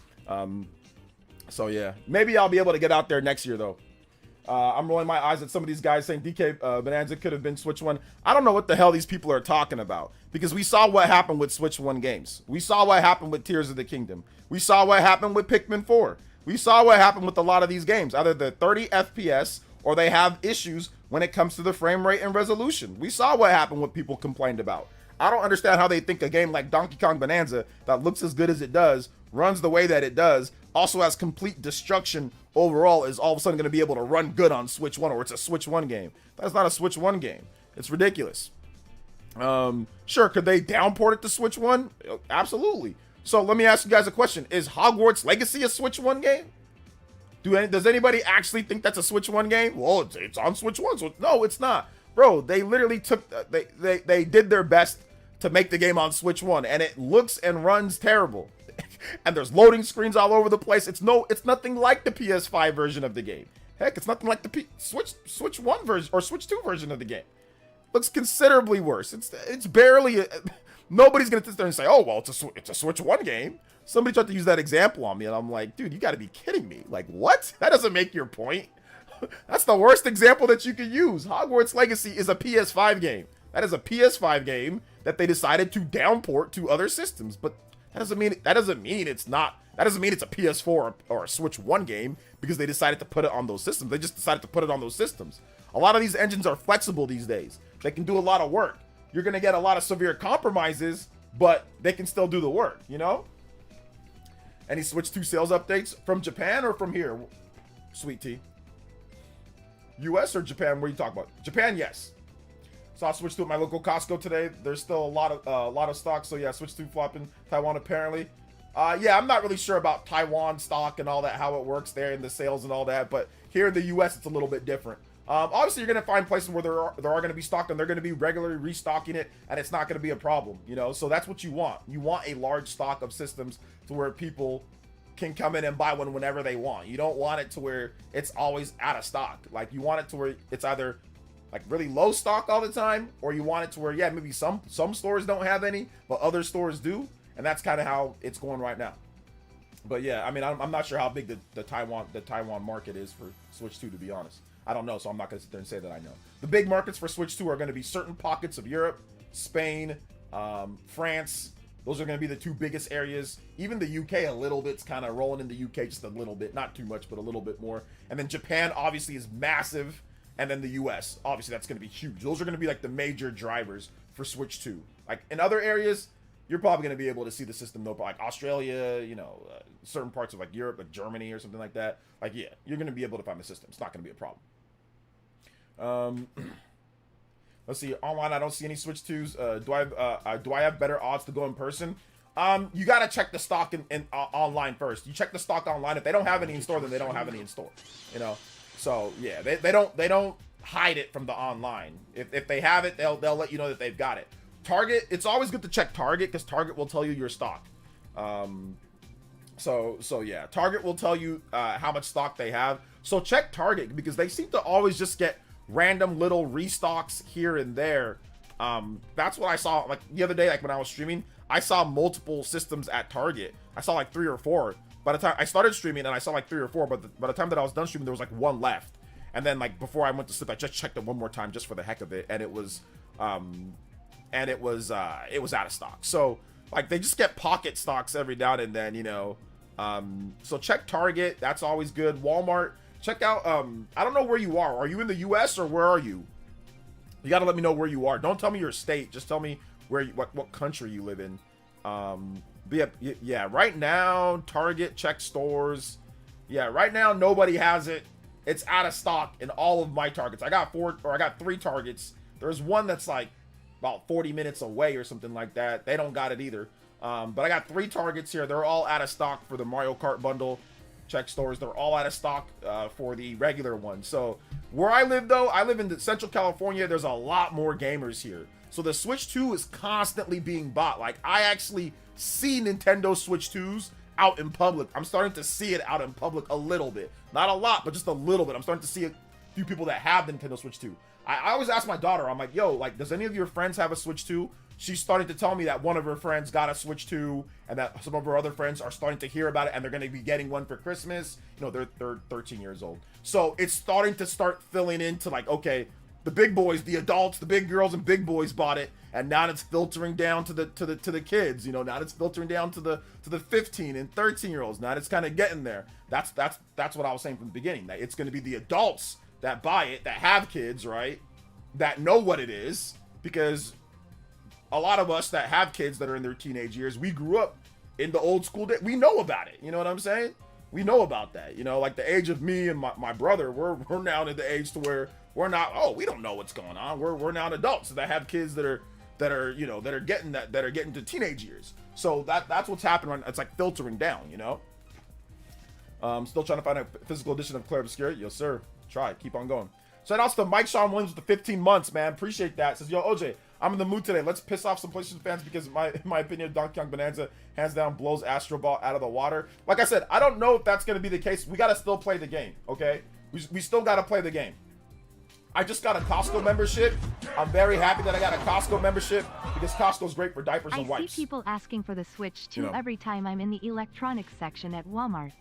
So yeah, maybe I'll be able to get out there next year though. I'm rolling my eyes at some of these guys saying DK Bananza could have been Switch 1. I don't know what the hell these people are talking about, because we saw what happened with Switch 1 games. We saw what happened with Tears of the Kingdom. We saw what happened with Pikmin 4. We saw what happened with a lot of these games. Either they're 30 FPS or they have issues when it comes to the frame rate and resolution. We saw what happened, what people complained about. I don't understand how they think a game like Donkey Kong Bonanza that looks as good as it does, runs the way that it does, also has complete destruction overall, is all of a sudden going to be able to run good on Switch 1, or it's a Switch 1 game. That's not a Switch 1 game. It's ridiculous. Sure, could they downport it to Switch 1? Absolutely. So let me ask you guys a question. Is Hogwarts Legacy a Switch 1 game? Does anybody actually think that's a Switch 1 game? Well, it's on Switch 1, so no, it's not. Bro, they literally took, they did their best to make the game on Switch 1, and it looks and runs terrible. And there's loading screens all over the place. It's nothing like the PS5 version of the game. Heck, it's nothing like the Switch 1 version or Switch 2 version of the game. Looks considerably worse. It's barely nobody's gonna sit there and say, oh well, it's a Switch 1 game. Somebody tried to use that example on me, and I'm like, dude, you got to be kidding me. Like, what? That doesn't make your point. That's the worst example that you could use. Hogwarts Legacy is a PS5 game. That is a PS5 game that they decided to downport to other systems, but that doesn't mean it's a PS4 or a Switch 1 game because they decided to put it on those systems. They just decided to put it on those systems. A lot of these engines are flexible these days. They can do a lot of work. You're going to get a lot of severe compromises, but they can still do the work, you know? Any Switch 2 sales updates from Japan or from here? Sweet Tea. US or Japan? What are you talking about? Japan, yes. Saw Switch 2 at my local Costco today. There's still a lot of stock. So yeah, Switch 2 flopping. Taiwan apparently. Yeah, I'm not really sure about Taiwan stock and all that, how it works there in the sales and all that. But here in the US, it's a little bit different. Obviously, you're gonna find places where there are gonna be stock and they're gonna be regularly restocking it, and it's not gonna be a problem. You know, so that's what you want. You want a large stock of systems to where people can come in and buy one whenever they want. You don't want it to where it's always out of stock. Like, you want it to where it's either like really low stock all the time, or you want it to where, yeah, maybe some stores don't have any, but other stores do, and that's kind of how it's going right now. But yeah, I mean, I'm not sure how big the Taiwan market is for Switch 2, to be honest. I don't know, so I'm not gonna sit there and say that I know. The big markets for Switch 2 are going to be certain pockets of Europe, Spain, France. Those are going to be the two biggest areas. Even the UK a little bit's kind of rolling in the UK just a little bit, not too much, but a little bit more. And then Japan obviously is massive. And then the US, obviously that's going to be huge. Those are going to be like the major drivers for Switch 2. Like in other areas, you're probably going to be able to see the system though, like Australia, you know, certain parts of like Europe, like Germany or something like that. Like, yeah, you're going to be able to find the system. It's not going to be a problem. Let's see. Online, I don't see any Switch 2s. Do I have better odds to go in person? You got to check the stock in online first. You check the stock online. If they don't have any in store, then they don't have any in store. You know. So yeah, they don't hide it from the online. If they have it, they'll let you know that they've got it. Target, it's always good to check Target because Target will tell you your stock. So yeah, Target will tell you how much stock they have. So check Target because they seem to always just get random little restocks here and there. That's what I saw like the other day, like when I was streaming. I saw multiple systems at Target. I saw like 3 or 4. By the time I started streaming, and I saw like 3 or 4, but by the time that I was done streaming, there was like 1 left. And then like before I went to sleep, I just checked it one more time just for the heck of it, and it was out of stock. So like they just get pocket stocks every now and then, you know. So check Target. That's always good. Walmart. Check out. I don't know where you are. Are you in the U.S. or where are you? You got to let me know where you are. Don't tell me your state. Just tell me where what country you live in. But yeah, right now, Target, check stores. Yeah, right now, nobody has it. It's out of stock in all of my Targets. I got 3 Targets. There's one that's like about 40 minutes away or something like that. They don't got it either. But I got 3 Targets here. They're all out of stock for the Mario Kart bundle. Check stores. They're all out of stock for the regular one. So where I live, though, I live in Central California. There's a lot more gamers here. So the Switch 2 is constantly being bought. Like, I actually see Nintendo Switch 2s out in public. I'm starting to see it out in public a little bit. Not a lot, but just a little bit. I'm starting to see a few people that have the Nintendo Switch 2. I always ask my daughter, I'm like, yo, like, does any of your friends have a Switch 2? She's starting to tell me that one of her friends got a Switch 2 and that some of her other friends are starting to hear about it and they're going to be getting one for Christmas. You know, they're 13 years old. So it's starting to start filling into like, okay, the big boys, the adults, the big girls and big boys bought it, and now it's filtering down to the kids. You know, now it's filtering down to the 15 and 13-year-olds. Now it's kind of getting there. That's what I was saying from the beginning. That it's going to be the adults that buy it, that have kids, right? That know what it is, because a lot of us that have kids that are in their teenage years, we grew up in the old school day. We know about it. You know what I'm saying? We know about that. You know, like the age of me and my brother, we're now in the age to where we're not, we don't know what's going on. We're now adults that have kids that are getting to teenage years. So that's what's happening. It's like filtering down, you know? Still trying to find a physical edition of Claire Obscure. Yes, sir. Try. Keep on going. Shout outs to Mike Sean Williams with the 15 months, man. Appreciate that. Says, yo, OJ, I'm in the mood today. Let's piss off some PlayStation fans because in my opinion, Donkey Kong Bonanza hands down blows Astro Ball out of the water. Like I said, I don't know if that's going to be the case. We got to still play the game, okay? We still got to play the game. I just got a Costco membership. I'm very happy that I got a Costco membership because Costco's great for diapers and wipes. I see people asking for the Switch 2 every time I'm in the electronics section at Walmart.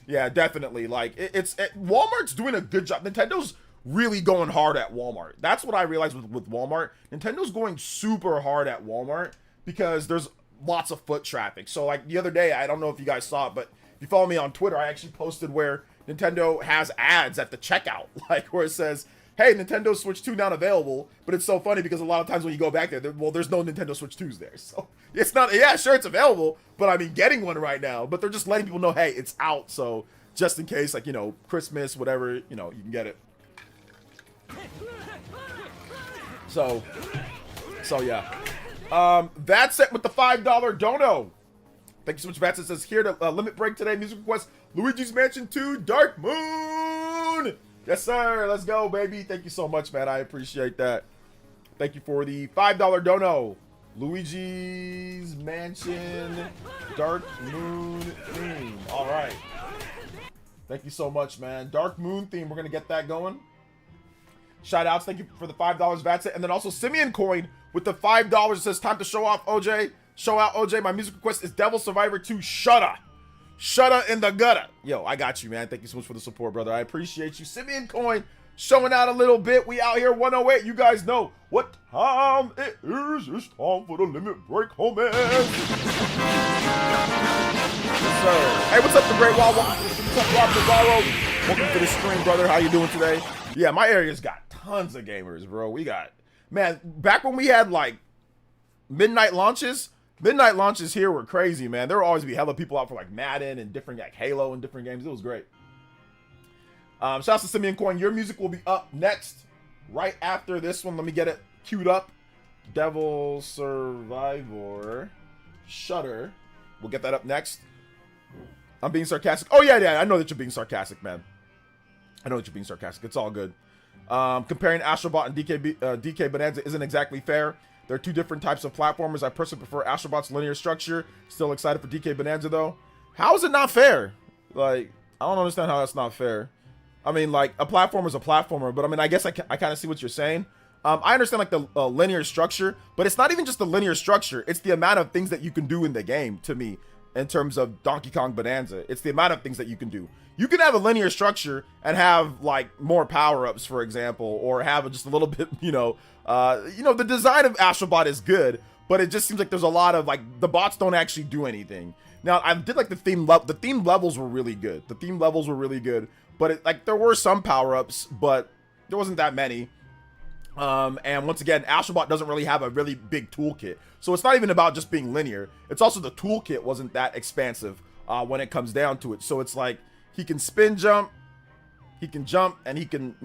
Yeah, definitely. Like, Walmart's doing a good job. Nintendo's really going hard at Walmart. That's what I realized with Walmart. Nintendo's going super hard at Walmart because there's lots of foot traffic. So, like, the other day, I don't know if you guys saw it, but if you follow me on Twitter, I actually posted where Nintendo has ads at the checkout, like where it says, hey, Nintendo Switch 2 not available. But it's so funny because a lot of times when you go back there, there's no Nintendo Switch 2s there. So it's not, yeah, sure, it's available, but I mean, getting one right now. But they're just letting people know, hey, it's out. So just in case, like, you know, Christmas, whatever, you know, you can get it. So yeah. That's it with the $5 dono. Thank you so much, Vats. It says here to limit break today. Music request: Luigi's Mansion 2 Dark Moon. Yes, sir. Let's go, baby. Thank you so much, man. I appreciate that. Thank you for the $5 dono. Luigi's Mansion Dark Moon theme. All right. Thank you so much, man. Dark Moon theme. We're going to get that going. Shout outs. Thank you for the $5, Vats. And then also Simeon Coin with the $5. It says time to show off, OJ. Show out, OJ. My music request is Devil Survivor 2 Shudda. Shudda in the gutter. Yo, I got you, man. Thank you so much for the support, brother. I appreciate you. Simeon Coin showing out a little bit. We out here 108. You guys know what time it is. It's time for the limit break, homies. Yes, sir. Hey, what's up, the Great Wall? What's up, Rob Navarro? Welcome to the stream, brother. How you doing today? Yeah, my area's got tons of gamers, bro. We got, man, back when we had like midnight launches here were crazy, man. There would always be hella people out for like Madden and different, like Halo and different games. It was great. Shout out to Simeon Coin. Your music will be up next, right after this one. Let me get it queued up. Devil Survivor Shudder. We'll get that up next. I'm being sarcastic. Oh, yeah. I know that you're being sarcastic, man. I know that you're being sarcastic. It's all good. Comparing Astrobot and DK Bonanza isn't exactly fair. They're two different types of platformers. I personally prefer Astrobot's linear structure. Still excited for DK Bonanza, though. How is it not fair? Like, I don't understand how that's not fair. I mean, like, a platformer is a platformer, but I mean, I guess I kind of see what you're saying. I understand, like, the linear structure, but it's not even just the linear structure. It's the amount of things that you can do in the game, to me, in terms of Donkey Kong Bonanza. It's the amount of things that you can do. You can have a linear structure and have, like, more power-ups, for example, or have just a little bit, the design of Astrobot is good, but it just seems like there's a lot of, like, the bots don't actually do anything. Now, I did like the theme levels were really good. The theme levels were really good, but there were some power-ups, but there wasn't that many. And once again, Astrobot doesn't really have a really big toolkit. So it's not even about just being linear. It's also the toolkit wasn't that expansive when it comes down to it. So it's like he can spin jump, he can jump, and he can,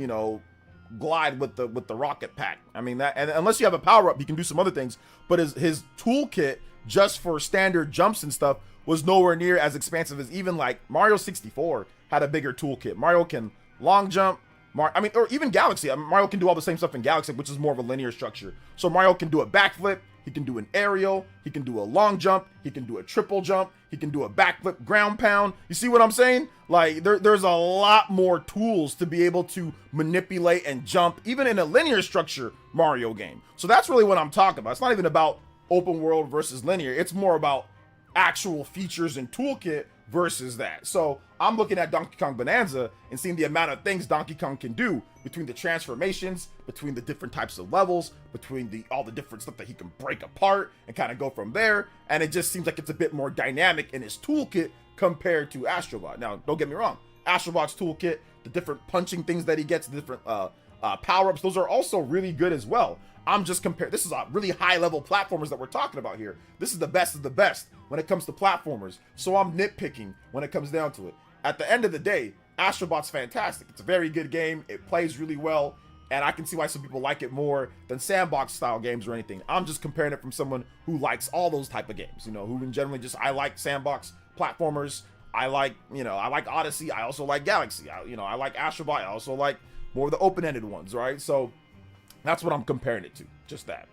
glide with the rocket pack. I mean, that, and unless you have a power-up, he can do some other things. But his toolkit just for standard jumps and stuff was nowhere near as expansive as even like Mario 64 had a bigger toolkit. Mario can long jump, or even Galaxy. Mario can do all the same stuff in Galaxy, which is more of a linear structure. So Mario can do a backflip, he can do an aerial, he can do a long jump, he can do a triple jump, he can do a backflip ground pound. You see what I'm saying? Like, there's a lot more tools to be able to manipulate and jump, even in a linear structure Mario game. So that's really what I'm talking about. It's not even about open world versus linear. It's more about actual features and toolkit versus that. So I'm looking at Donkey Kong Bonanza and seeing the amount of things Donkey Kong can do between the transformations, between the different types of levels, between all the different stuff that he can break apart and kind of go from there. And it just seems like it's a bit more dynamic in his toolkit compared to Astrobot. Now, don't get me wrong, Astrobot's toolkit, the different punching things that he gets, the different power-ups, those are also really good as well. I'm just comparing, this is a really high level platformers that we're talking about here. This is the best of the best when it comes to platformers. So I'm nitpicking when it comes down to it. At the end of the day, Astrobot's fantastic. It's a very good game. It plays really well. And I can see why some people like it more than sandbox style games or anything. I'm just comparing it from someone who likes all those type of games, you know, who in generally just, I like sandbox platformers. I like, you know, I like Odyssey. I also like Galaxy. I like Astrobot. I also like more of the open-ended ones, right? So that's what I'm comparing it to, just that.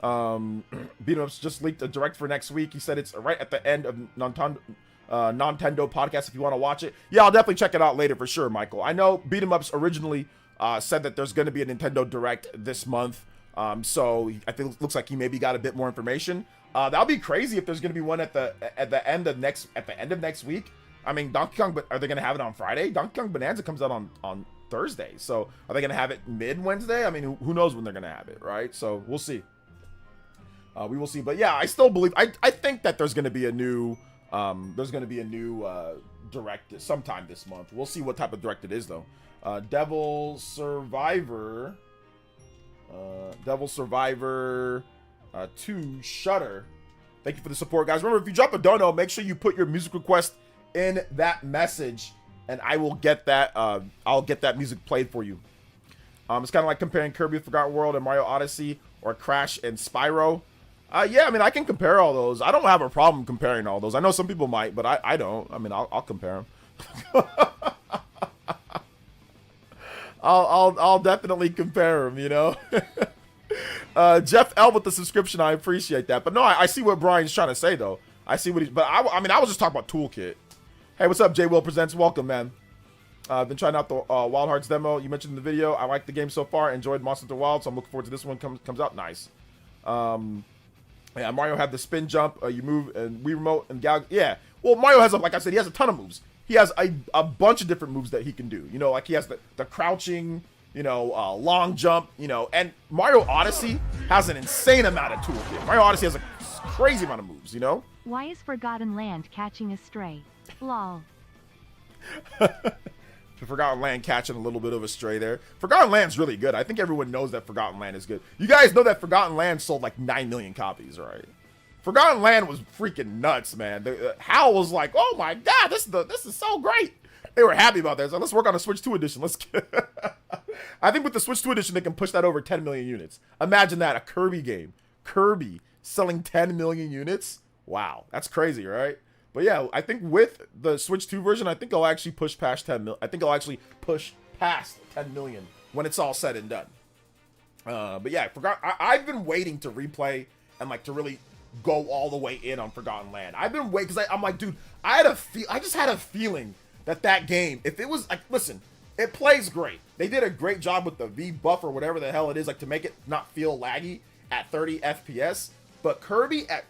Beat'em just leaked a direct for next week. He said it's right at the end of Nintendo podcast if you want to watch it. Yeah, I'll definitely check it out later for sure, Michael. I know Beat'em Ups originally said that there's going to be a Nintendo Direct this month. So I think it looks like he maybe got a bit more information. That'll be crazy if there's going to be one at the end of next week. I mean, Donkey Kong, but are they going to have it on Friday? Donkey Kong Bonanza comes out on Thursday. So are they going to have it mid-Wednesday? I mean, who knows when they're going to have it, right? So we'll see. We will see. But yeah, I still believe, I think that there's going to be a new direct sometime this month. We'll see what type of direct it is though. Devil Survivor 2 Shutter. Thank you for the support, guys. Remember, if you drop a dono, make sure you put your music request in that message, and I will get that. I'll get that music played for you. It's kind of like comparing Kirby Forgotten World and Mario Odyssey, or Crash and Spyro. Yeah, I mean, I can compare all those. I don't have a problem comparing all those. I know some people might, but I don't. I mean, I'll compare them. I'll definitely compare them, you know. Jeff L with the subscription, I appreciate that. But no, I see what Brian's trying to say though. I see what he's. But I mean, I was just talking about toolkit. Hey, what's up, J Will Presents? Welcome, man. I've been trying out the Wild Hearts demo you mentioned in the video. I like the game so far. Enjoyed Monster Hunter Wild, so I'm looking forward to this one comes out. Nice. Yeah, Mario had the spin jump. You move and Wii Remote and Galaxy. Yeah. Well, Mario has, like I said, he has a ton of moves. He has a bunch of different moves that he can do. You know, like he has the crouching, you know, long jump, you know. And Mario Odyssey has an insane amount of toolkit. Mario Odyssey has a crazy amount of moves, you know. Why is Forgotten Land catching a stray? Lol. The Forgotten Land catching a little bit of a stray there. Forgotten Land's really good. I think everyone knows that Forgotten Land is good. You guys know that Forgotten Land sold like 9 million copies, right? Forgotten Land was freaking nuts, man. Hal was like, "Oh my god, this is so great." They were happy about that. So let's work on a Switch 2 edition. I think with the Switch 2 edition, they can push that over 10 million units. Imagine that, a Kirby game. Kirby selling 10 million units. Wow, that's crazy, right? But yeah, I think with the Switch 2 version, I think I'll actually push past 10 million. I think I'll actually push past 10 million when it's all said and done. But yeah, I've been waiting to replay and like to really go all the way in on Forgotten Land. I've been waiting because I'm like, dude, I just had a feeling that game, if it was like, listen, it plays great. They did a great job with the V buff or whatever the hell it is, like to make it not feel laggy at 30 FPS. But Kirby and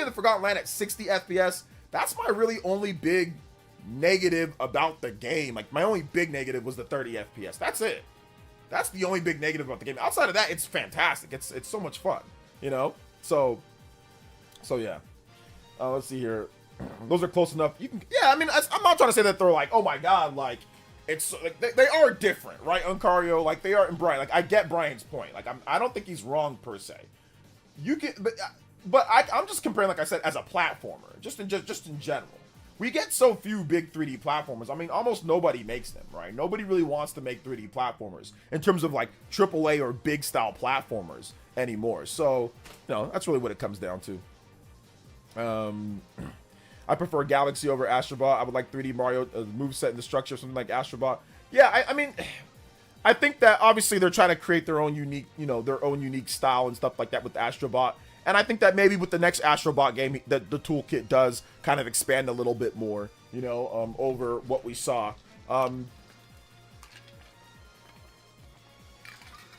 the Forgotten Land at 60 FPS. That's my really only big negative about the game. Like, my only big negative was the 30 FPS. That's it. That's the only big negative about the game. Outside of that, it's fantastic. It's so much fun, you know? So yeah. Let's see here. Those are close enough. You can, yeah, I mean, I'm not trying to say that they're like, oh my god, like, it's, like, they are different, right, Uncario? Like, they are, and Brian, like, I get Brian's point. Like, I don't think he's wrong, per se. You can, but I'm just comparing, like I said, as a platformer, just in general. We get so few big 3D platformers. I mean, almost nobody makes them, right? Nobody really wants to make 3D platformers in terms of like AAA or big style platformers anymore. So, you know, that's really what it comes down to. I prefer Galaxy over Astrobot. I would like 3D Mario moveset and the structure, something like Astrobot. Yeah, I mean, I think that obviously they're trying to create their own unique, you know, their own unique style and stuff like that with Astrobot. And I think that maybe with the next Astrobot game, the toolkit does kind of expand a little bit more, you know, over what we saw.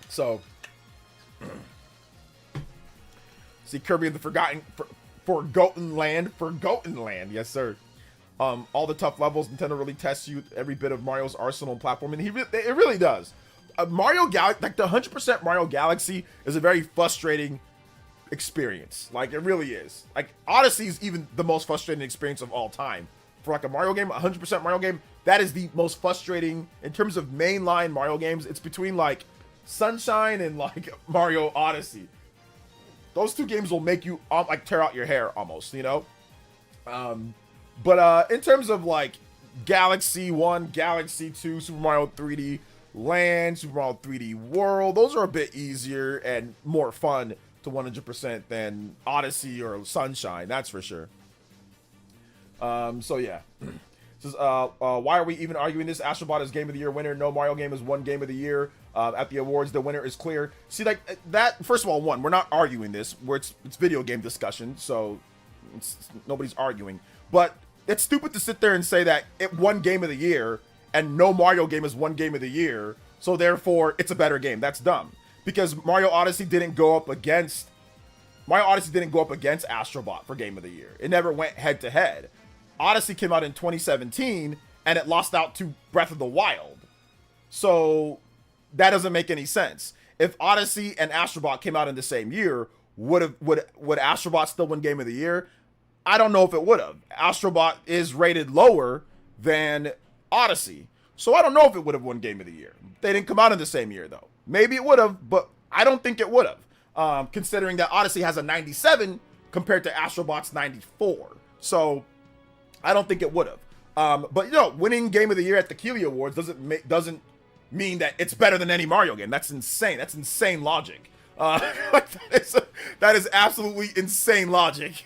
So, see Kirby in the Forgotten Land, yes sir. All the tough levels, Nintendo really tests you every bit of Mario's arsenal and platform, and it really does. Mario Galaxy, like the 100% Mario Galaxy, is a very frustrating experience. Like it really is. Like Odyssey is even the most frustrating experience of all time. For like a Mario game, 100% Mario game, that is the most frustrating in terms of mainline Mario games. It's between like Sunshine and like Mario Odyssey. Those two games will make you like tear out your hair almost, you know. But in terms of like Galaxy 1, Galaxy 2, Super Mario 3D Land, Super Mario 3D World, those are a bit easier and more fun to 100% than Odyssey or Sunshine, that's for sure. So yeah. This is, why are we even arguing this? Astrobot is Game of the Year winner. No Mario game is one Game of the Year. At the awards, the winner is clear. See, like that. First of all, we're not arguing this. It's video game discussion, so nobody's arguing. But it's stupid to sit there and say that it won Game of the Year and no Mario game is one Game of the Year, so therefore it's a better game. That's dumb, because Mario Odyssey didn't go up against Astrobot for Game of the Year. It never went head to head. Odyssey came out in 2017 and it lost out to Breath of the Wild. So that doesn't make any sense. If Odyssey and Astrobot came out in the same year, would Astrobot still win Game of the Year? I don't know if it would have. Astrobot is rated lower than Odyssey, so I don't know if it would have won Game of the Year. They didn't come out in the same year though. Maybe it would have, but I don't think it would have. Considering that Odyssey has a 97 compared to Astrobot's 94. So I don't think it would have. But you know, winning Game of the Year at the Keighley Awards doesn't mean that it's better than any Mario game. That's insane. That's insane logic. That is absolutely insane logic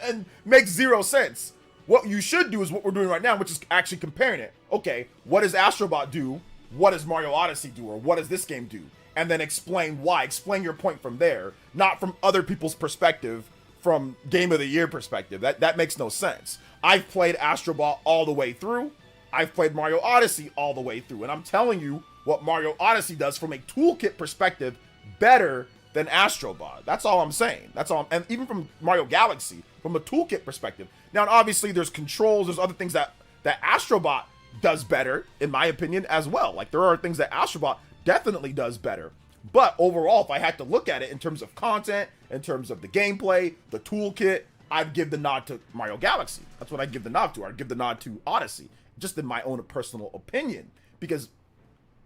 and makes zero sense. What you should do is what we're doing right now, which is actually comparing it. Okay, what does Astrobot do? What does Mario Odyssey do? Or what does this game do? And then explain why. Explain your point from there, not from other people's perspective, from Game of the Year perspective. That makes no sense. I've played Astrobot all the way through. I've played Mario Odyssey all the way through. And I'm telling you what Mario Odyssey does from a toolkit perspective better than Astrobot. That's all I'm saying. That's all. And even from Mario Galaxy, from a toolkit perspective. Now, obviously, there's controls. There's other things that Astrobot does better, in my opinion, as well. Like, there are things that Astrobot definitely does better. But overall, if I had to look at it in terms of content, in terms of the gameplay, the toolkit, I'd give the nod to Mario Galaxy. That's what I'd give the nod to. I'd give the nod to Odyssey, just in my own personal opinion, because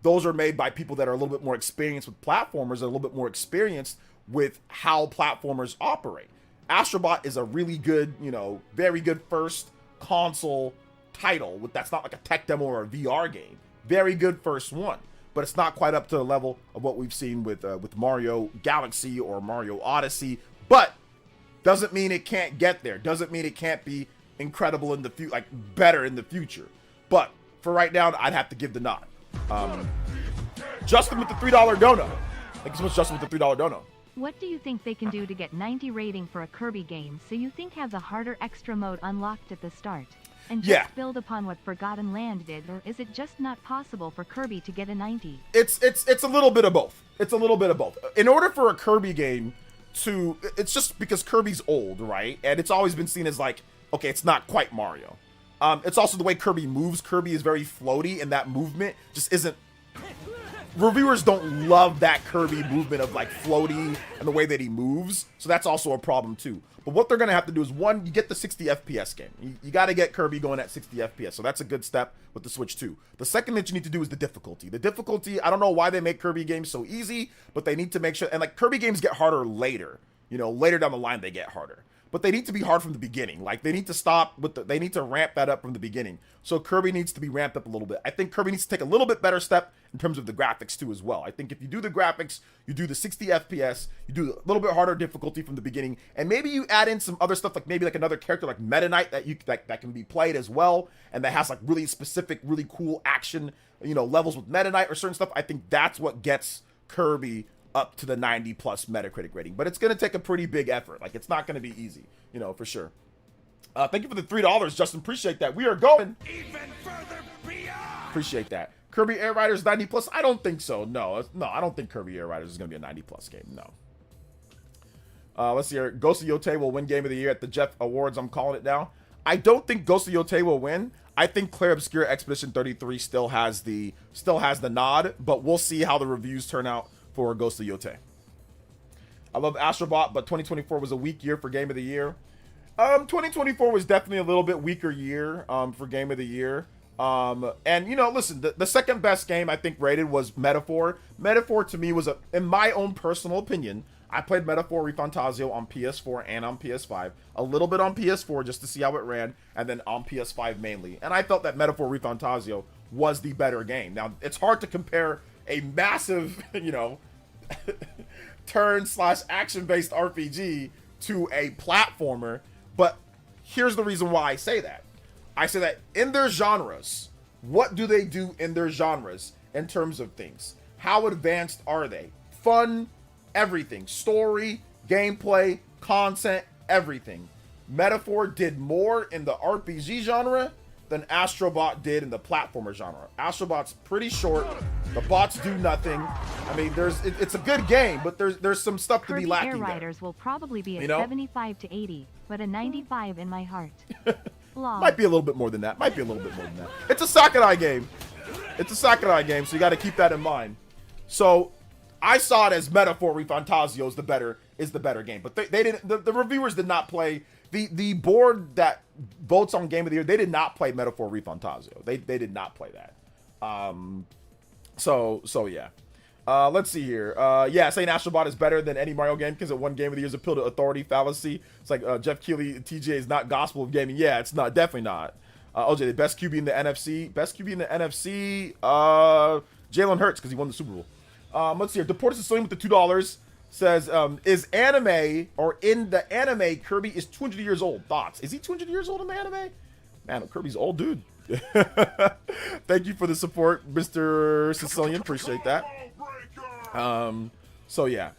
those are made by people that are a little bit more experienced with platformers, and a little bit more experienced with how platformers operate. Astrobot is a really good, you know, very good first console title. That's not like a tech demo or a VR game. Very good first one, but it's not quite up to the level of what we've seen with Mario Galaxy or Mario Odyssey. But doesn't mean it can't get there. Doesn't mean it can't be incredible in the future, like better in the future. But for right now, I'd have to give the nod. Justin with the $3 dono. Thank you so much, Justin with the $3 dono. What do you think they can do to get 90 rating for a Kirby game, so you think have the harder extra mode unlocked at the start? And just build upon what Forgotten Land did, or is it just not possible for Kirby to get a 90? It's a little bit of both. It's a little bit of both. In order for a Kirby game to, it's just because Kirby's old, right? And it's always been seen as like, okay, it's not quite Mario. It's also the way Kirby moves. Kirby is very floaty, and that movement just isn't. Reviewers don't love that Kirby movement of like floaty and the way that he moves, so that's also a problem too. But what they're gonna have to do is, one, you get the 60 FPS game. You got to get Kirby going at 60 FPS, so that's a good step with the Switch 2. The second that you need to do is the difficulty. The difficulty, I don't know why they make Kirby games so easy, but they need to make sure, and like Kirby games get harder later. You know, later down the line they get harder. But they need to be hard from the beginning. Like, they need to stop with they need to ramp that up from the beginning. So Kirby needs to be ramped up a little bit. I think Kirby needs to take a little bit better step in terms of the graphics too as well. I think if you do the graphics, you do the 60 FPS, you do a little bit harder difficulty from the beginning, and maybe you add in some other stuff, like maybe like another character like Meta Knight that can be played as well, and that has like really specific, really cool action, you know, levels with Meta Knight or certain stuff. I think that's what gets Kirby up to the 90 plus Metacritic rating. But it's going to take a pretty big effort. Like, it's not going to be easy, you know, for sure. Thank you for the $3, Justin. Appreciate that. We are going Even further beyond. Appreciate that. Kirby Air Riders 90 plus? I don't think so. No, I don't think Kirby Air Riders is going to be a 90 plus game. No. Let's see here. Ghost of Yotei will win Game of the Year at the Jeff Awards. I'm calling it now. I don't think Ghost of Yotei will win. I think Clair Obscure Expedition 33 still has the nod, but we'll see how the reviews turn out for Ghost of Yotei. I love Astrobot, but 2024 was a weak year for Game of the Year. 2024 was definitely a little bit weaker year for Game of the Year. And you know, listen, the second best game I think rated was Metaphor. Metaphor to me was in my own personal opinion, I played Metaphor ReFantazio on PS4 and on PS5. A little bit on PS4 just to see how it ran, and then on PS5 mainly. And I felt that Metaphor ReFantazio was the better game. Now, it's hard to compare a massive, you know, turn/action-based RPG to a platformer, but here's the reason why I say that. I say that in their genres, what do they do in their genres in terms of things? How advanced are they? Fun, everything. Story, gameplay, content, everything. Metaphor did more in the RPG genre than Astrobot did in the platformer genre. Astrobot's pretty short. The bots do nothing. I mean, it's a good game, but there's some stuff to Kirby be lacking Air there. Riders will probably be a You know? 75 to 80, but a 95 in my heart. Might be a little bit more than that. Might be a little bit more than that. It's a Sakurai game. It's a Sakurai game, so you got to keep that in mind. So I saw it as Metaphor ReFantazio is the better game, but they didn't. The reviewers did not play the board that votes on Game of the Year. They did not play Metaphor ReFantazio. They did not play that. So yeah. Let's see here. Yeah, saying Astrobot is better than any Mario game because it won Game of the Year's appeal to authority fallacy. It's like Jeff Keighley, TJ is not gospel of gaming. Yeah, it's not. Definitely not. OJ, the best QB in the NFC. Best QB in the NFC. Jalen Hurts because he won the Super Bowl. Let's see here. Deported Sicilian with the $2 says, is anime or in the anime Kirby is 200 years old? Thoughts? Is he 200 years old in the anime? Man, Kirby's old dude. Thank you for the support, Mr. Sicilian. Appreciate that. So yeah,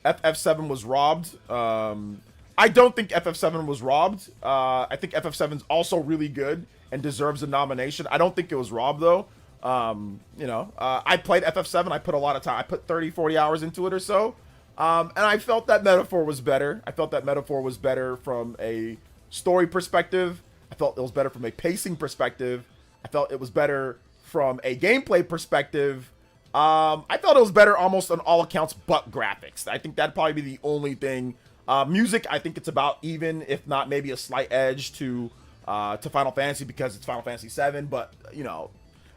FF7 was robbed. I don't think FF7 was robbed. I think FF7's also really good and deserves a nomination. I don't think it was robbed though. You know, I played FF7. I put a lot of time. I put 30, 40 hours into it or so. And I felt that Metaphor was better. I felt that Metaphor was better from a story perspective. I felt it was better from a pacing perspective. I felt it was better from a gameplay perspective. I felt it was better almost on all accounts but graphics. I think that'd probably be the only thing. Music, I think it's about even, if not maybe a slight edge to Final Fantasy because it's Final Fantasy 7. But you know,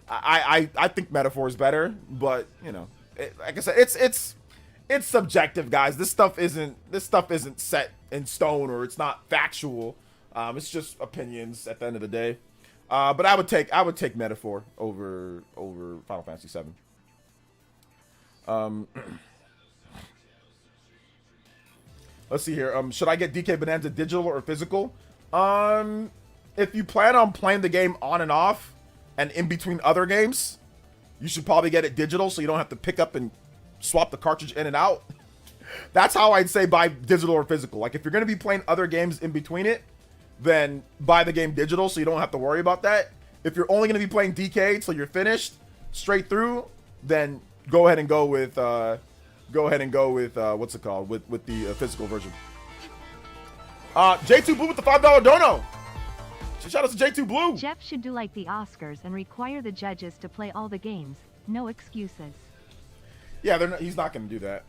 I think Metaphor is better. But you know, like I said, it's subjective, guys. This stuff isn't set in stone or it's not factual. It's just opinions at the end of the day. But I would take Metaphor over Final Fantasy 7. Let's see here. Should I get DK Bananza digital or physical? If you plan on playing the game on and off and in between other games, you should probably get it digital so you don't have to pick up and swap the cartridge in and out. That's how I'd say buy digital or physical. Like if you're going to be playing other games in between it, then buy the game digital so you don't have to worry about that. If you're only going to be playing DK till you're finished straight through, then go ahead and go with what's it called, with the physical version. J2 Blue with the $5 dono. Shout out to J2 Blue. Jeff should do like the Oscars and require the judges to play all the games. No excuses. Yeah, he's not going to do that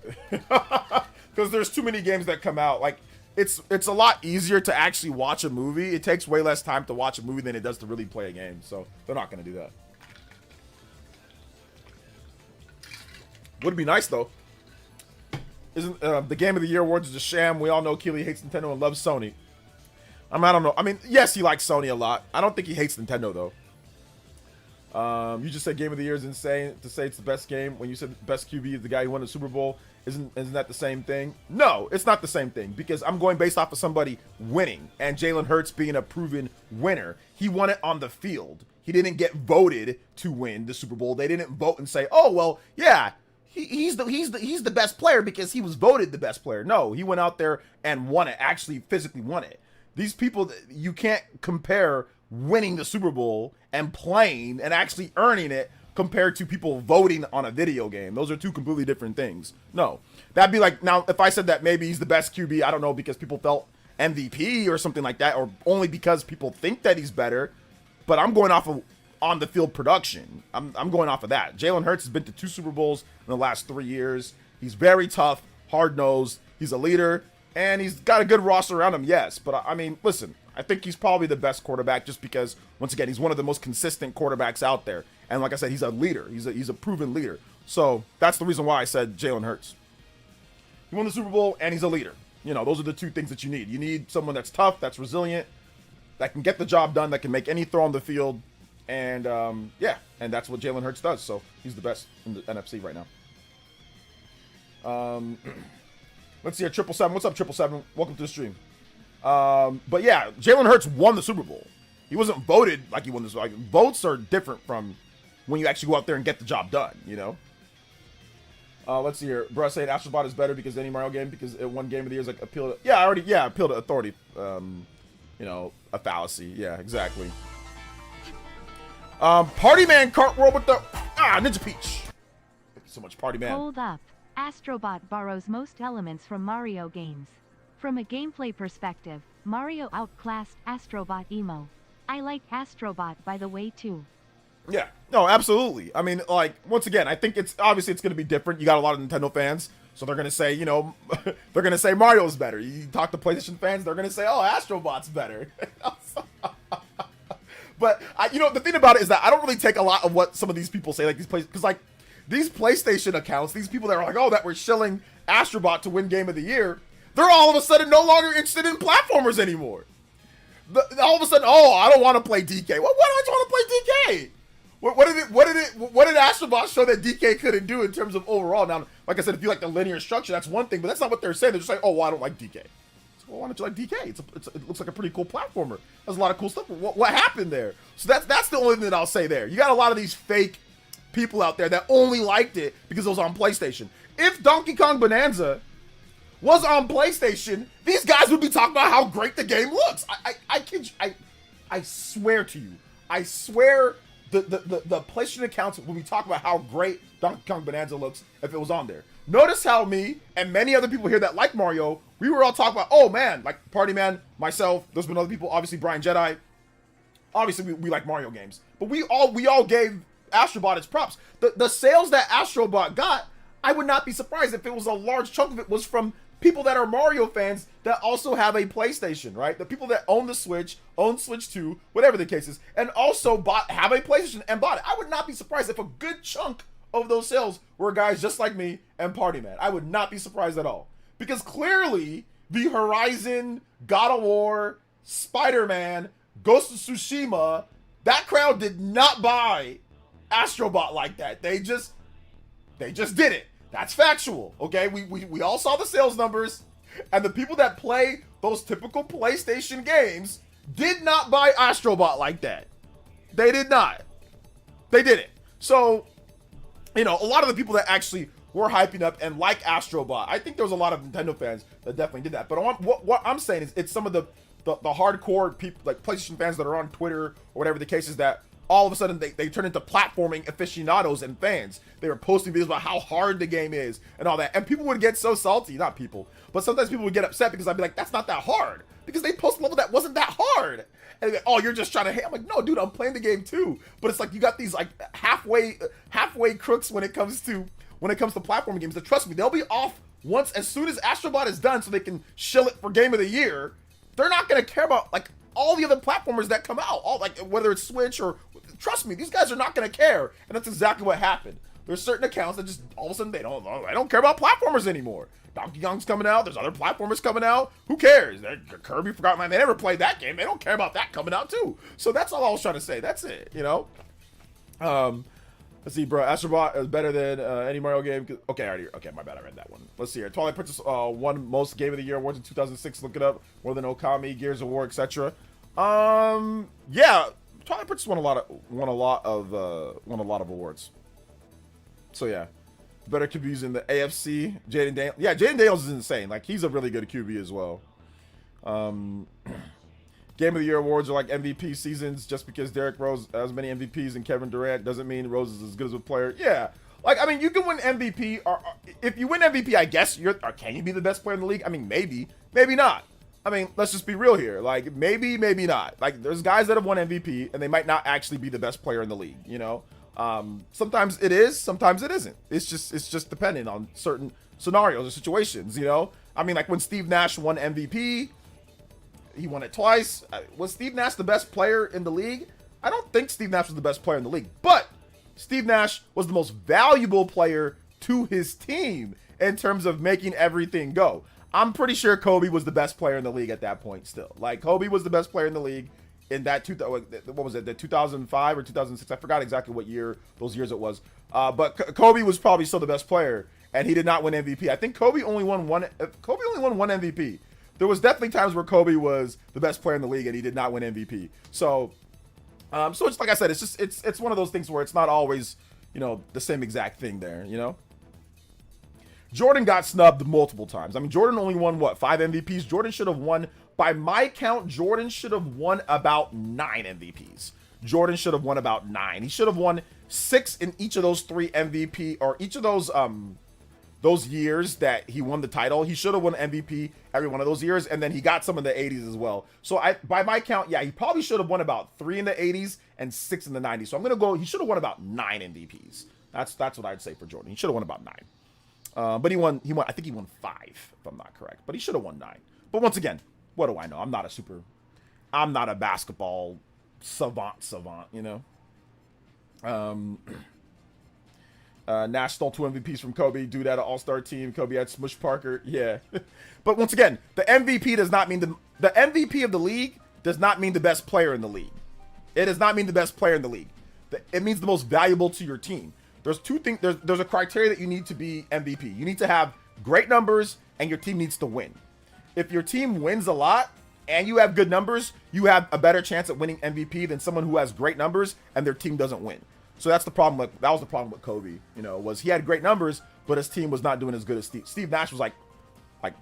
because there's too many games that come out. Like it's a lot easier to actually watch a movie. It takes way less time to watch a movie than it does to really play a game. So they're not going to do that. Would be nice though. Isn't the Game of the Year awards is a sham? We all know Keighley hates Nintendo and loves Sony. I don't know. I mean, yes, he likes Sony a lot. I don't think he hates Nintendo though. You just said Game of the Year is insane to say it's the best game when you said the best QB is the guy who won the Super Bowl. Isn't that the same thing? No, it's not the same thing because I'm going based off of somebody winning and Jalen Hurts being a proven winner. He won it on the field. He didn't get voted to win the Super Bowl. They didn't vote and say, oh, well, yeah, he's the best player because he was voted the best player. No, he went out there and won it. Actually, physically won it. These people, you can't compare winning the Super Bowl and playing and actually earning it compared to people voting on a video game. Those are two completely different things. No, that'd be like, now if I said that maybe he's the best QB, I don't know, because people felt MVP or something like that, or only because people think that he's better. But I'm going off of on the field production. I'm going off of that. Jalen Hurts has been to 2 Super Bowls in the last 3 years. He's very tough, hard-nosed. He's a leader, and he's got a good roster around him, yes. But I mean, listen, I think he's probably the best quarterback just because, once again, he's one of the most consistent quarterbacks out there. And like I said, he's a leader. He's a proven leader. So that's the reason why I said Jalen Hurts. He won the Super Bowl, and he's a leader. You know, those are the 2 things that you need. You need someone that's tough, that's resilient, that can get the job done, that can make any throw on the field. And, yeah, and that's what Jalen Hurts does. So he's the best in the NFC right now. Let's see, 777. What's up, 777? Welcome to the stream. But, yeah, Jalen Hurts won the Super Bowl. He wasn't voted like he won this. Like, votes are different from when you actually go out there and get the job done, you know? Let's see here. Bruh saying Astrobot is better because any Mario game, because it won game of the year is like appeal to, appeal to authority. You know, a fallacy. Yeah, exactly. Party Man Cartwheel with the Ninja Peach. Thank you so much, Party Man. Hold up. Astrobot borrows most elements from Mario games. From a gameplay perspective, Mario outclassed Astrobot Emo. I like Astrobot by the way too. Yeah, no, absolutely. I mean, like, once again, I think it's going to be different. You got a lot of Nintendo fans, so they're going to say, you know, they're going to say Mario's better. You talk to PlayStation fans, they're going to say, oh, Astrobot's better. But, you know, the thing about it is that I don't really take a lot of what some of these people say, like these because like these PlayStation accounts, these people that are like, oh, that we're shilling Astrobot to win Game of the Year, they're all of a sudden no longer interested in platformers anymore. All of a sudden, oh, I don't want to play DK. Well, why don't you want to play DK? What did Astrobot show that DK couldn't do in terms of overall? Now, like I said, if you like the linear structure, that's one thing, but that's not what they're saying. They're just like, oh, well, I don't like DK. Well, why don't you like DK? It looks like a pretty cool platformer. There's a lot of cool stuff. What happened there? So that's the only thing that I'll say there. You got a lot of these fake people out there that only liked it because it was on PlayStation. If Donkey Kong Bonanza was on PlayStation, these guys would be talking about how great the game looks. I swear to you. I swear the PlayStation accounts would be talking about how great Donkey Kong Bonanza looks if it was on there. Notice how me and many other people here that like Mario, we were all talking about, oh man, like Party Man, myself, there's been other people, obviously Brian Jedi. Obviously we like Mario games. But we all gave Astrobot its props. The sales that Astrobot got, I would not be surprised if it was a large chunk of it was from people that are Mario fans that also have a PlayStation, right? The people that own the Switch, own Switch 2, whatever the case is, and also have a PlayStation and bought it. I would not be surprised if a good chunk of those sales were guys just like me and Party Man. I would not be surprised at all. Because clearly, the Horizon, God of War, Spider-Man, Ghost of Tsushima, that crowd did not buy Astrobot like that. They just did it. That's factual, okay? We all saw the sales numbers, and the people that play those typical PlayStation games did not buy Astrobot like that. They did not. They didn't. So, you know, a lot of the people that actually were hyping up and like Astrobot, I think there was a lot of Nintendo fans that definitely did that. But what I'm saying is it's some of the hardcore people, like PlayStation fans that are on Twitter or whatever the case is, that all of a sudden they turn into platforming aficionados and fans. They were posting videos about how hard the game is and all that. And people would get so salty, not people, but sometimes people would get upset because I'd be like, that's not that hard. Because they post a level that wasn't that hard. And they're like, oh, you're just trying to hate. I'm like, no, dude, I'm playing the game too. But it's like you got these like halfway crooks when it comes to platforming games. That, trust me, they'll be off once as soon as Astrobot is done so they can shill it for Game of the Year. They're not gonna care about like all the other platformers that come out, all like whether it's Switch or, trust me, these guys are not gonna care. And that's exactly what happened. There's certain accounts that just all of a sudden they don't care about platformers anymore. Donkey Kong's coming out. There's other platformers coming out. Who cares? Kirby Forgotten Land. They never played that game. They don't care about that coming out too. So that's all I was trying to say. That's it. You know. Let's see, bro. Astrobot is better than any Mario game. Okay, my bad. I read that one. Let's see here. Twilight Princess won most Game of the Year awards in 2006. Look it up. More than Okami, Gears of War, etc. Yeah, Twilight Princess won a lot of awards. So yeah. Better QBs in the AFC. Jaden Daniels. Yeah, Jaden Daniels is insane. Like, he's a really good QB as well. Game of the Year awards are like MVP seasons. Just because Derrick Rose has many MVPs and Kevin Durant doesn't mean Rose is as good as a player. Yeah. Like, I mean, you can win MVP. Or if you win MVP, I guess can you be the best player in the league? I mean, maybe. Maybe not. I mean, let's just be real here. Like, maybe not. Like, there's guys that have won MVP, and they might not actually be the best player in the league, you know? Sometimes it is, sometimes it isn't. It's just dependent on certain scenarios or situations, you know? I mean, like when Steve Nash won MVP, he won it twice. Was Steve Nash the best player in the league? I don't think Steve Nash was the best player in the league, but Steve Nash was the most valuable player to his team in terms of making everything go. I'm pretty sure Kobe was the best player in the league at that point still. Like, Kobe was the best player in the league in that, what was it, the 2005 or 2006? I forgot exactly what year, those years it was. But Kobe was probably still the best player, and he did not win MVP. I think Kobe only won one MVP. There was definitely times where Kobe was the best player in the league, and he did not win MVP. So it's like I said, it's one of those things where it's not always, you know, the same exact thing there, you know? Jordan got snubbed multiple times. I mean, Jordan only won, what, 5 MVPs? Jordan should have won, by my count, Jordan should have won about 9 MVPs. Jordan should have won about 9. He should have won 6 in each of those 3 MVP, or each of those years that he won the title. He should have won MVP every one of those years, and then he got some in the 80s as well. So by my count, yeah, he probably should have won about 3 in the 80s and 6 in the 90s. So I'm going to go, he should have won about 9 MVPs. That's what I'd say for Jordan. He should have won about 9. But he won, I think he won 5, if I'm not correct. But he should have won 9. But once again, what do I know? I'm not a basketball savant, you know? Nash stole 2 MVPs from Kobe. Dude had an all-star team. Kobe had Smush Parker. Yeah. But once again, the MVP does not mean the MVP of the league does not mean the best player in the league. It does not mean the best player in the league. It means the most valuable to your team. There's 2 things. There's a criteria that you need to be MVP. You need to have great numbers, and your team needs to win. If your team wins a lot and you have good numbers, you have a better chance at winning MVP than someone who has great numbers and their team doesn't win. So that's the problem. That was the problem with Kobe. You know, was he had great numbers, but his team was not doing as good as Steve. Steve Nash was like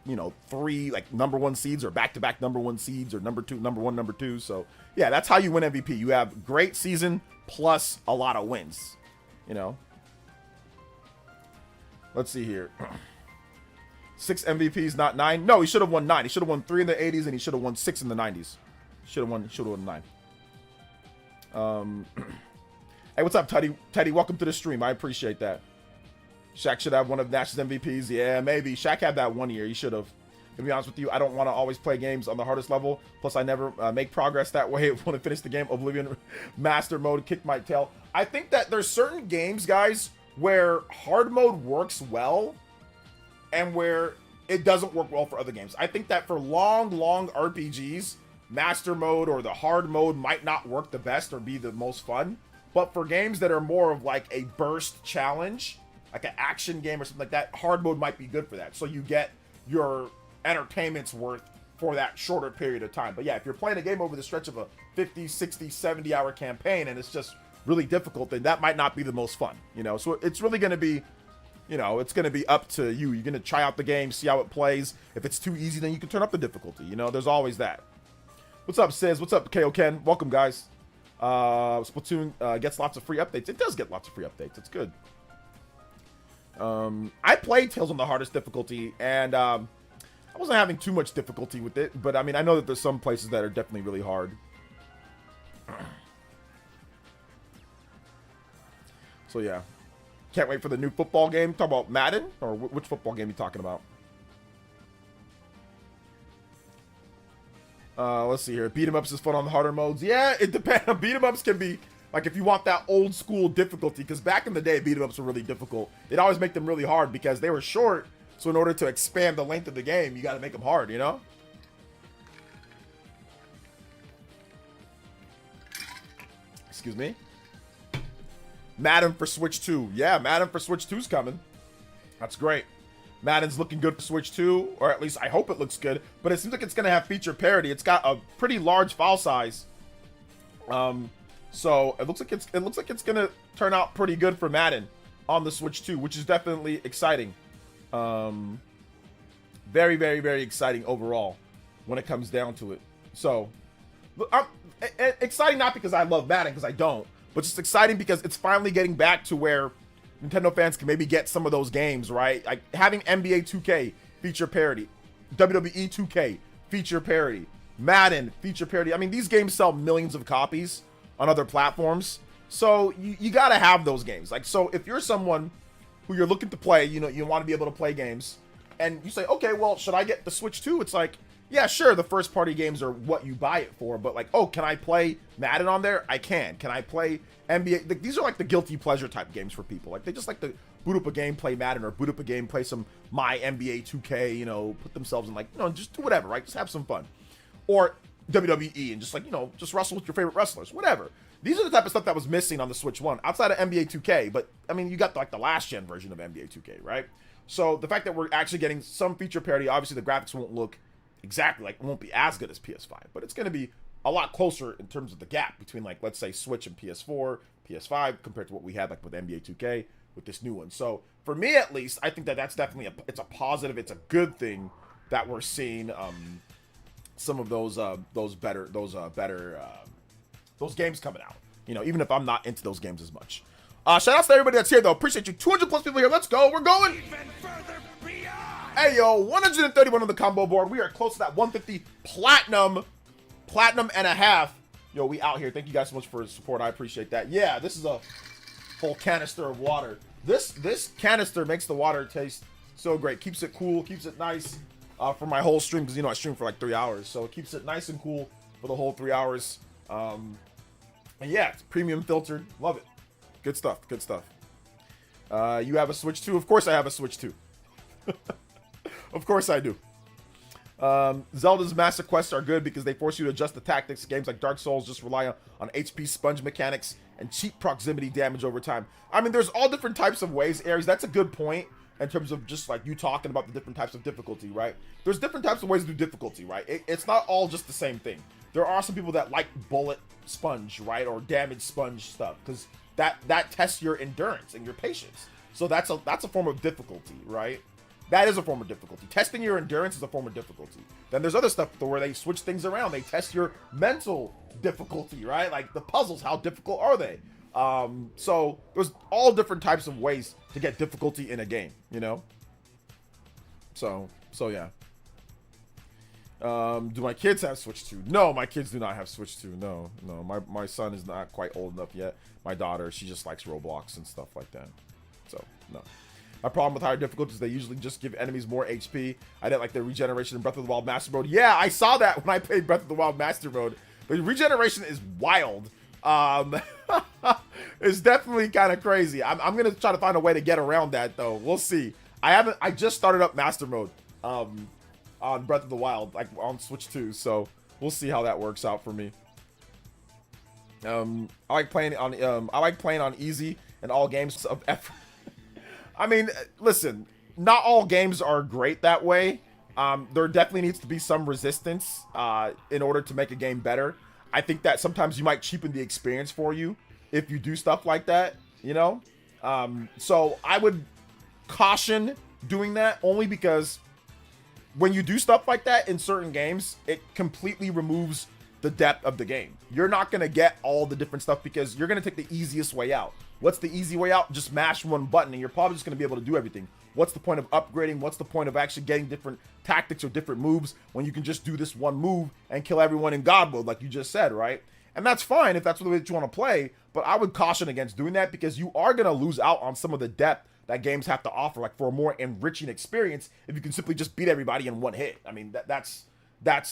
you know, 3 like number 1 seeds or back-to-back number 1 seeds or number 1, number 2. So yeah, that's how you win MVP. You have great season plus a lot of wins. You know. Let's see here. 6 MVPs, not 9. No, he should have won 9. He should have won 3 in the 80s, and he should have won 6 in the 90s. Should have won 9. Hey, what's up, Teddy? Teddy, welcome to the stream. I appreciate that. Shaq should have one of Nash's MVPs. Yeah, maybe. Shaq had that one year. He should have. To be honest with you, I don't want to always play games on the hardest level. Plus, I never make progress that way. I want to finish the game. Oblivion Master Mode, kick my tail. I think that there's certain games, guys, where hard mode works well and where it doesn't work well for other games. I think that for long RPGs, master mode or the hard mode might not work the best or be the most fun. But for games that are more of like a burst challenge, like an action game or something like that, hard mode might be good for that. So you get your entertainment's worth for that shorter period of time. But yeah, if you're playing a game over the stretch of a 50, 60, 70 hour campaign and it's just really difficult, then that might not be the most fun, you know? So it's really going to be, you know, it's going to be up to you. You're going to try out the game, see how it plays. If it's too easy, then you can turn up the difficulty. You know, there's always that. What's up, Sis? What's up, KO Ken? Welcome, guys. Splatoon gets lots of free updates. It does get lots of free updates. It's good. I played Tales on the hardest difficulty, and I wasn't having too much difficulty with it. But, I mean, I know that there's some places that are definitely really hard. So, yeah. Can't wait for the new football game. Talk about Madden? Or which football game are you talking about? Let's see here. Beat 'em ups is fun on the harder modes. Yeah, it depends. Beat 'em ups can be, like, if you want that old school difficulty. Because back in the day, beat 'em ups were really difficult. They'd always make them really hard because they were short. So in order to expand the length of the game, you got to make them hard, you know? Excuse me. Madden for Switch 2. Yeah, Madden for Switch 2's coming. That's great. Madden's looking good for Switch 2, or at least I hope it looks good. But it seems like it's going to have feature parity. It's got a pretty large file size. So it looks like it's going to turn out pretty good for Madden. on the Switch 2, which is definitely exciting. Very, very, very exciting overall when it comes down to it. So, exciting not because I love Madden, because I don't, but just exciting because it's finally getting back to where Nintendo fans can maybe get some of those games, right? Like having NBA 2K feature parity, WWE 2K feature parity, Madden feature parity. I mean, these games sell millions of copies on other platforms. So you got to have those games. Like, so if you're someone who you're looking to play, you know, you want to be able to play games, and you say, okay, well, should I get the Switch 2? It's like, yeah, sure, the first party games are what you buy it for, but like, oh, can I play Madden on there? I can. Can I play NBA? Like, these are like the guilty pleasure type games for people. Like, they just like to boot up a game, play Madden, or boot up a game, play some my NBA 2K, you know, put themselves in like, you know, just do whatever, right? Just have some fun. Or WWE and just like, you know, just wrestle with your favorite wrestlers, whatever. These are the type of stuff that was missing on the Switch 1 outside of NBA 2K, but I mean, you got like the last gen version of NBA 2K, right? So the fact that we're actually getting some feature parity, obviously the graphics won't look exactly like, it won't be as good as PS5, but it's going to be a lot closer in terms of the gap between like, let's say Switch and PS4, PS5 compared to what we had like with NBA 2K with this new one. So for me, at least, I think that that's definitely it's a positive. It's a good thing that we're seeing some of those games coming out. You know, even if I'm not into those games as much. Shout out to everybody that's here though. Appreciate you. 200 plus people here. Let's go. We're going. Even further beyond. Hey yo, 131 on the combo board. We are close to that 150 platinum and a half. Yo, we out here. Thank you guys so much for the support. I appreciate that. Yeah, this is a full canister of water. This canister makes the water taste so great. Keeps it cool, keeps it nice for my whole stream, because you know I stream for like 3 hours, so it keeps it nice and cool for the whole 3 hours. And yeah, it's premium filtered. Love it. Good stuff. Good stuff. You have a Switch 2? Of course I have a Switch 2. Of course I do. Zelda's Master Quests are good because they force you to adjust the tactics. Games like Dark Souls just rely on HP sponge mechanics and cheap proximity damage over time. I mean, there's all different types of ways, Aries. That's a good point in terms of just like you talking about the different types of difficulty, right? There's different types of ways to do difficulty, right? It's not all just the same thing. There are some people that like bullet sponge, right? Or damage sponge stuff, because that tests your endurance and your patience. So that's a form of difficulty, right? That is a form of difficulty. Testing your endurance is a form of difficulty. Then there's other stuff where they switch things around. They test your mental difficulty, right? Like the puzzles, how difficult are they? So there's all different types of ways to get difficulty in a game, you know? So yeah. Do my kids have Switch 2? No, my kids do not have Switch 2. No. My son is not quite old enough yet. My daughter, she just likes Roblox and stuff like that. So, no. My problem with higher difficulties, they usually just give enemies more HP. I didn't like the regeneration in Breath of the Wild Master Mode. Yeah, I saw that when I played Breath of the Wild Master Mode. The regeneration is wild. It's definitely kind of crazy. I'm going to try to find a way to get around that, though. We'll see. I just started up Master Mode on Breath of the Wild, like on Switch 2, so we'll see how that works out for me. I like playing on easy and all games of effort. I mean, listen, not all games are great that way. There definitely needs to be some resistance in order to make a game better. I think that sometimes you might cheapen the experience for you if you do stuff like that, you know? So I would caution doing that, only because when you do stuff like that in certain games, it completely removes the depth of the game. You're not going to get all the different stuff because you're going to take the easiest way out. What's the easy way out? Just mash one button and you're probably just going to be able to do everything. What's the point of upgrading? What's the point of actually getting different tactics or different moves when you can just do this one move and kill everyone in God mode, like you just said, right? And that's fine if that's the way that you want to play, but I would caution against doing that because you are going to lose out on some of the depth that games have to offer, like for a more enriching experience, if you can simply just beat everybody in one hit. I mean, that's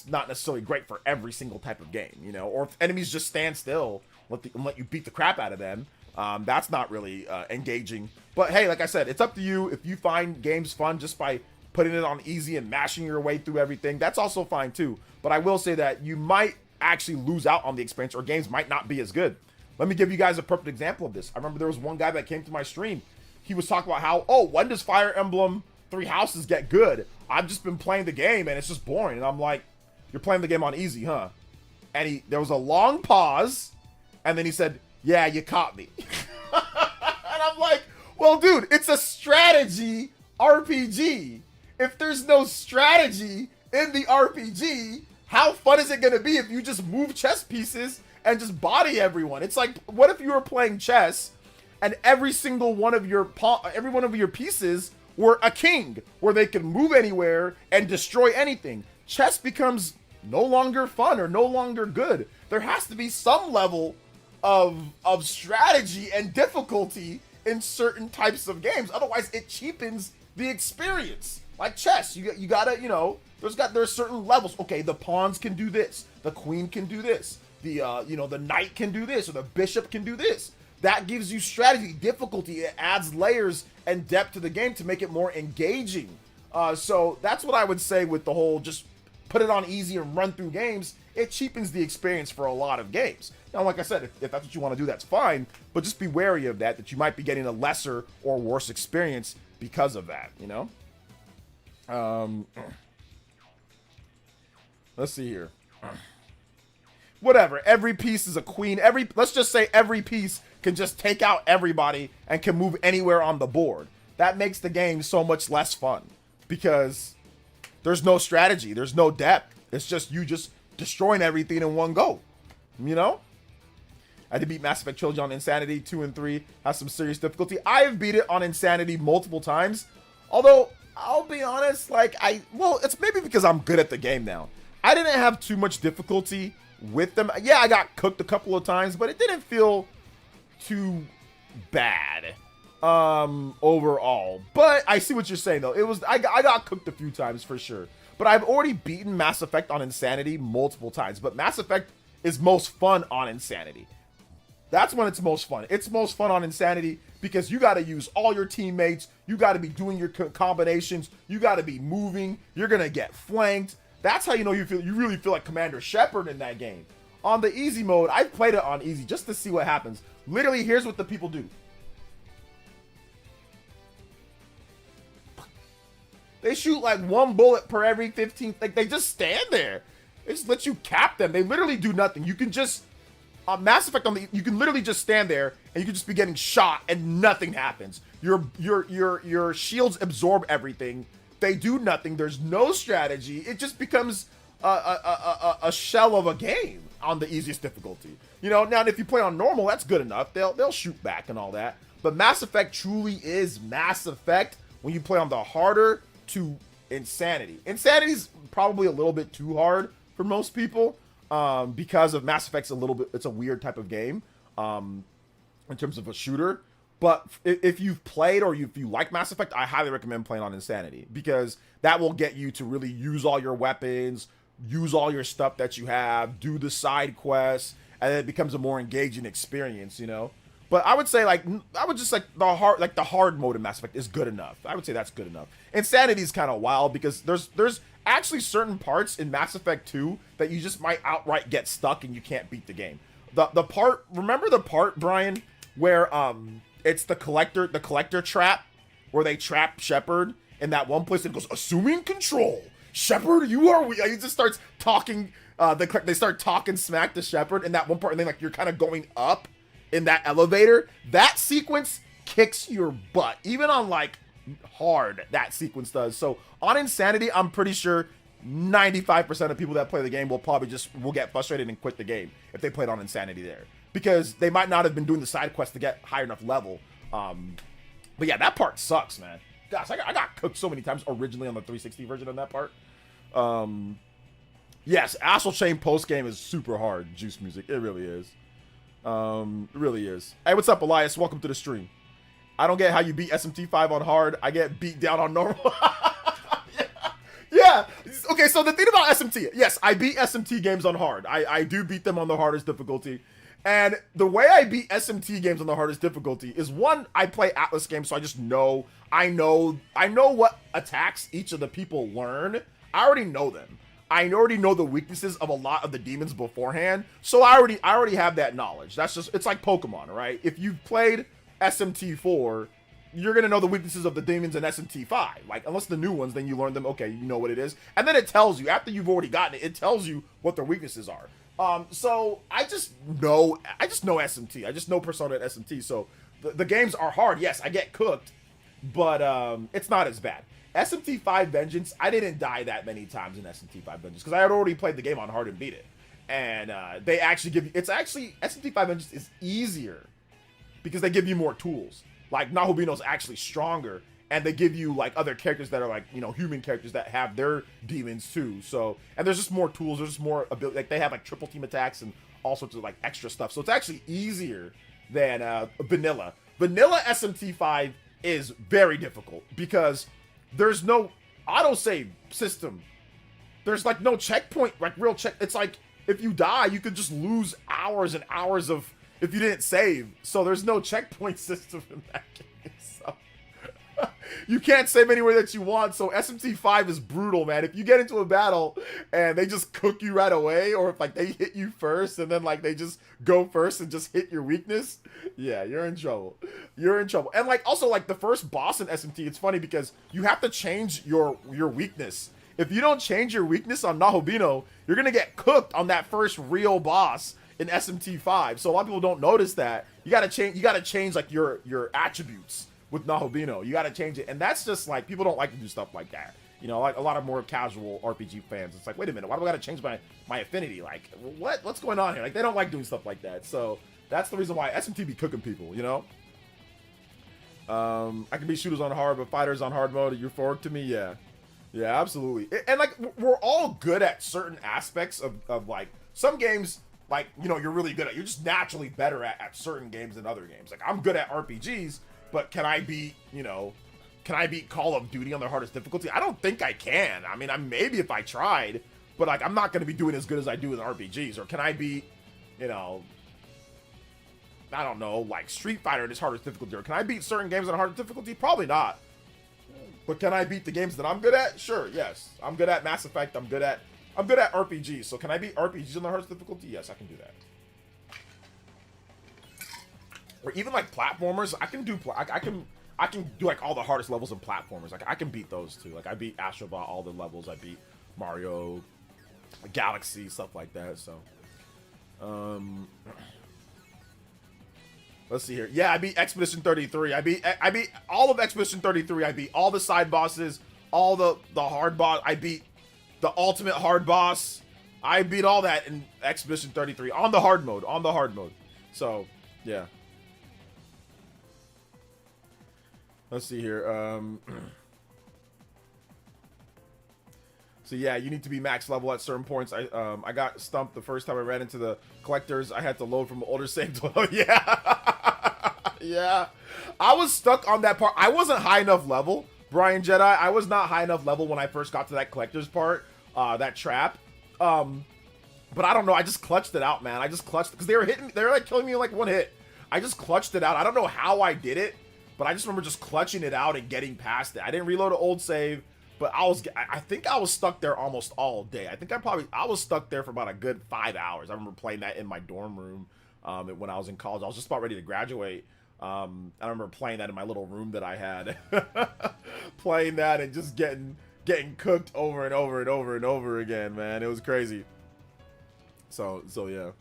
not necessarily great for every single type of game, you know? Or if enemies just stand still and let you beat the crap out of them, that's not really engaging. But hey, like I said, it's up to you. If you find games fun just by putting it on easy and mashing your way through everything, that's also fine too. But I will say that you might actually lose out on the experience, or games might not be as good. Let me give you guys a perfect example of this. I remember there was one guy that came to my stream. He was talking about how, oh, when does Fire Emblem Three Houses get good? I've just been playing the game and it's just boring. And I'm like, you're playing the game on easy, huh? And there was a long pause, and then he said, yeah, you caught me. And I'm like, Well, dude, it's a strategy RPG. If there's no strategy in the RPG, how fun is it going to be if you just move chess pieces and just body everyone? It's like, what if you were playing chess and every one of your pieces were a king, where they could move anywhere and destroy anything? Chess becomes no longer fun or no longer good. There has to be some level of strategy and difficulty in certain types of games. Otherwise, it cheapens the experience. Like chess, you gotta, you know, there's certain levels. Okay, the pawns can do this, the queen can do this, the the knight can do this, or the bishop can do this. That gives you strategy, difficulty. It adds layers and depth to the game to make it more engaging. So that's what I would say with the whole just put it on easy and run through games. It cheapens the experience for a lot of games. Now, like I said, if that's what you want to do, that's fine. But just be wary of that you might be getting a lesser or worse experience because of that, you know? Let's see here. Whatever. Every piece is a queen. Let's just say every piece can just take out everybody and can move anywhere on the board. That makes the game so much less fun because there's no strategy. There's no depth. It's just you just destroying everything in one go, you know? I did beat Mass Effect Trilogy on Insanity. 2 and 3 has some serious difficulty. I have beat it on Insanity multiple times. Although, I'll be honest, well, it's maybe because I'm good at the game now. I didn't have too much difficulty with them. Yeah, I got cooked a couple of times, but it didn't feel too bad overall. But I see what you're saying, though. I got cooked a few times for sure. But I've already beaten Mass Effect on Insanity multiple times. But Mass Effect is most fun on Insanity. That's when it's most fun. It's most fun on Insanity because you got to use all your teammates. You got to be doing your combinations. You got to be moving. You're going to get flanked. That's how you know you really feel like Commander Shepard in that game. On the easy mode, I've played it on easy just to see what happens. Literally, here's what the people do. They shoot like one bullet per every 15. Like, they just stand there. They just let you cap them. They literally do nothing. You can just... Mass Effect you can literally just stand there and you can just be getting shot and nothing happens. Your shields absorb everything. They do nothing. There's no strategy. It just becomes a shell of a game on the easiest difficulty. You know, now if you play on normal, that's good enough. They'll shoot back and all that. But Mass Effect truly is Mass Effect when you play on the harder to Insanity. Insanity's probably a little bit too hard for most people. Because of Mass Effect's it's a weird type of game, in terms of a shooter. But if you've played or if you like Mass Effect, I highly recommend playing on Insanity because that will get you to really use all your weapons, use all your stuff that you have, do the side quests, and then it becomes a more engaging experience, you know? But I would say the hard mode in Mass Effect is good enough. I would say that's good enough. Insanity is kind of wild because there's actually certain parts in Mass Effect 2 that you just might outright get stuck and you can't beat the game. Remember the part, Brian, where it's the collector trap where they trap Shepard in that one place and it goes, assuming control. Shepard, you are weak. He just starts talking, they start talking smack to Shepard in that one part and then like you're kind of going up in that elevator. That sequence kicks your butt. Even on like hard, that sequence does. So on Insanity, I'm pretty sure 95% of people that play the game will get frustrated and quit the game if they played on Insanity there. Because they might not have been doing the side quest to get high enough level. But yeah, that part sucks, man. Gosh, I got cooked so many times originally on the 360 version of that part. Yes, Astral Chain post-game is super hard, Juice Music. It really is. It really is. Hey, what's up, Elias? Welcome to the stream. I don't get how you beat SMT5 on hard. I get beat down on normal. Yeah. Okay, so the thing about SMT, yes, I beat SMT games on hard. I do beat them on the hardest difficulty. And the way I beat SMT games on the hardest difficulty is one, I play Atlas games, so I know what attacks each of the people learn. I already know them. I already know the weaknesses of a lot of the demons beforehand. So I already have that knowledge. It's like Pokemon, right? If you've played SMT4, you're going to know the weaknesses of the demons in SMT5. Like, unless the new ones, then you learn them. Okay, you know what it is. And then it tells you, after you've already gotten it, it tells you what their weaknesses are. So I just know SMT. I just know Persona and SMT. So the games are hard. Yes, I get cooked, but it's not as bad. SMT5 Vengeance, I didn't die that many times in SMT5 Vengeance because I had already played the game on hard and beat it. And they actually give you, it's actually, SMT5 Vengeance is easier because they give you more tools. Like Nahobino's actually stronger, and they give you like other characters that are like, you know, human characters that have their demons too. So, and there's just more tools, there's just more ability, like they have like triple team attacks and all sorts of like extra stuff. So it's actually easier than vanilla. Vanilla SMT5 is very difficult because there's no autosave system. There's like no checkpoint, like real check. It's like if you die, you could just lose hours and hours of if you didn't save. So there's no checkpoint system in that game. So you can't save anywhere that you want. So SMT5 is brutal, man. If you get into a battle and they just cook you right away, or if like they hit you first and then like they just go first and just hit your weakness, yeah, you're in trouble. You're in trouble. And like also like the first boss in SMT, it's funny because you have to change your weakness. If you don't change your weakness on Nahobino, you're gonna get cooked on that first real boss in SMT5. So a lot of people don't notice that. You gotta change like your attributes with Nahobino. You gotta change it. And that's just like, people don't like to do stuff like that. You know, like a lot of more casual RPG fans, it's like, wait a minute, why do I gotta change my affinity? Like, what's going on here? Like, they don't like doing stuff like that. So that's the reason why SMT be cooking people, you know? I can beat shooters on hard, but fighters on hard mode, you're forward to me? Yeah. Yeah, absolutely. And like, we're all good at certain aspects of like, some games, like, you know, you're really good at. You're just naturally better at certain games than other games. Like, I'm good at RPGs, but can I beat, you know, can I beat Call of Duty on their hardest difficulty? I don't think I can. I mean, maybe if I tried, but like, I'm not going to be doing as good as I do with RPGs. Or can I beat, you know, I don't know, like Street Fighter at its hardest difficulty? Or can I beat certain games on hardest difficulty? Probably not. But can I beat the games that I'm good at? Sure, yes. I'm good at Mass Effect. I'm good at RPGs. So can I beat RPGs on the hardest difficulty? Yes, I can do that. Or even like platformers, I can do like all the hardest levels in platformers. Like I can beat those too. Like I beat Astrobot all the levels. I beat Mario, Galaxy, stuff like that. So, let's see here. Yeah, I beat Expedition 33. I beat all of Expedition 33. I beat all the side bosses, all the hard boss. I beat the ultimate hard boss. I beat all that in Expedition 33 on the hard mode. So, yeah. Let's see here. So yeah, you need to be max level at certain points. I got stumped the first time I ran into the collectors. I had to load from an older save to yeah. Yeah. I was stuck on that part. I wasn't high enough level, Brian Jedi. I was not high enough level when I first got to that collector's part, that trap. But I don't know. I just clutched it out, man. I just clutched because they were like killing me in like one hit. I just clutched it out. I don't know how I did it, but I just remember just clutching it out and getting past it. I didn't reload an old save, but I think I was stuck there almost all day. I think I was stuck there for about a good 5 hours. I remember playing that in my dorm room when I was in college. I was just about ready to graduate. I remember playing that in my little room that I had. Playing that and just getting cooked over and over and over and over again, man. It was crazy. So yeah.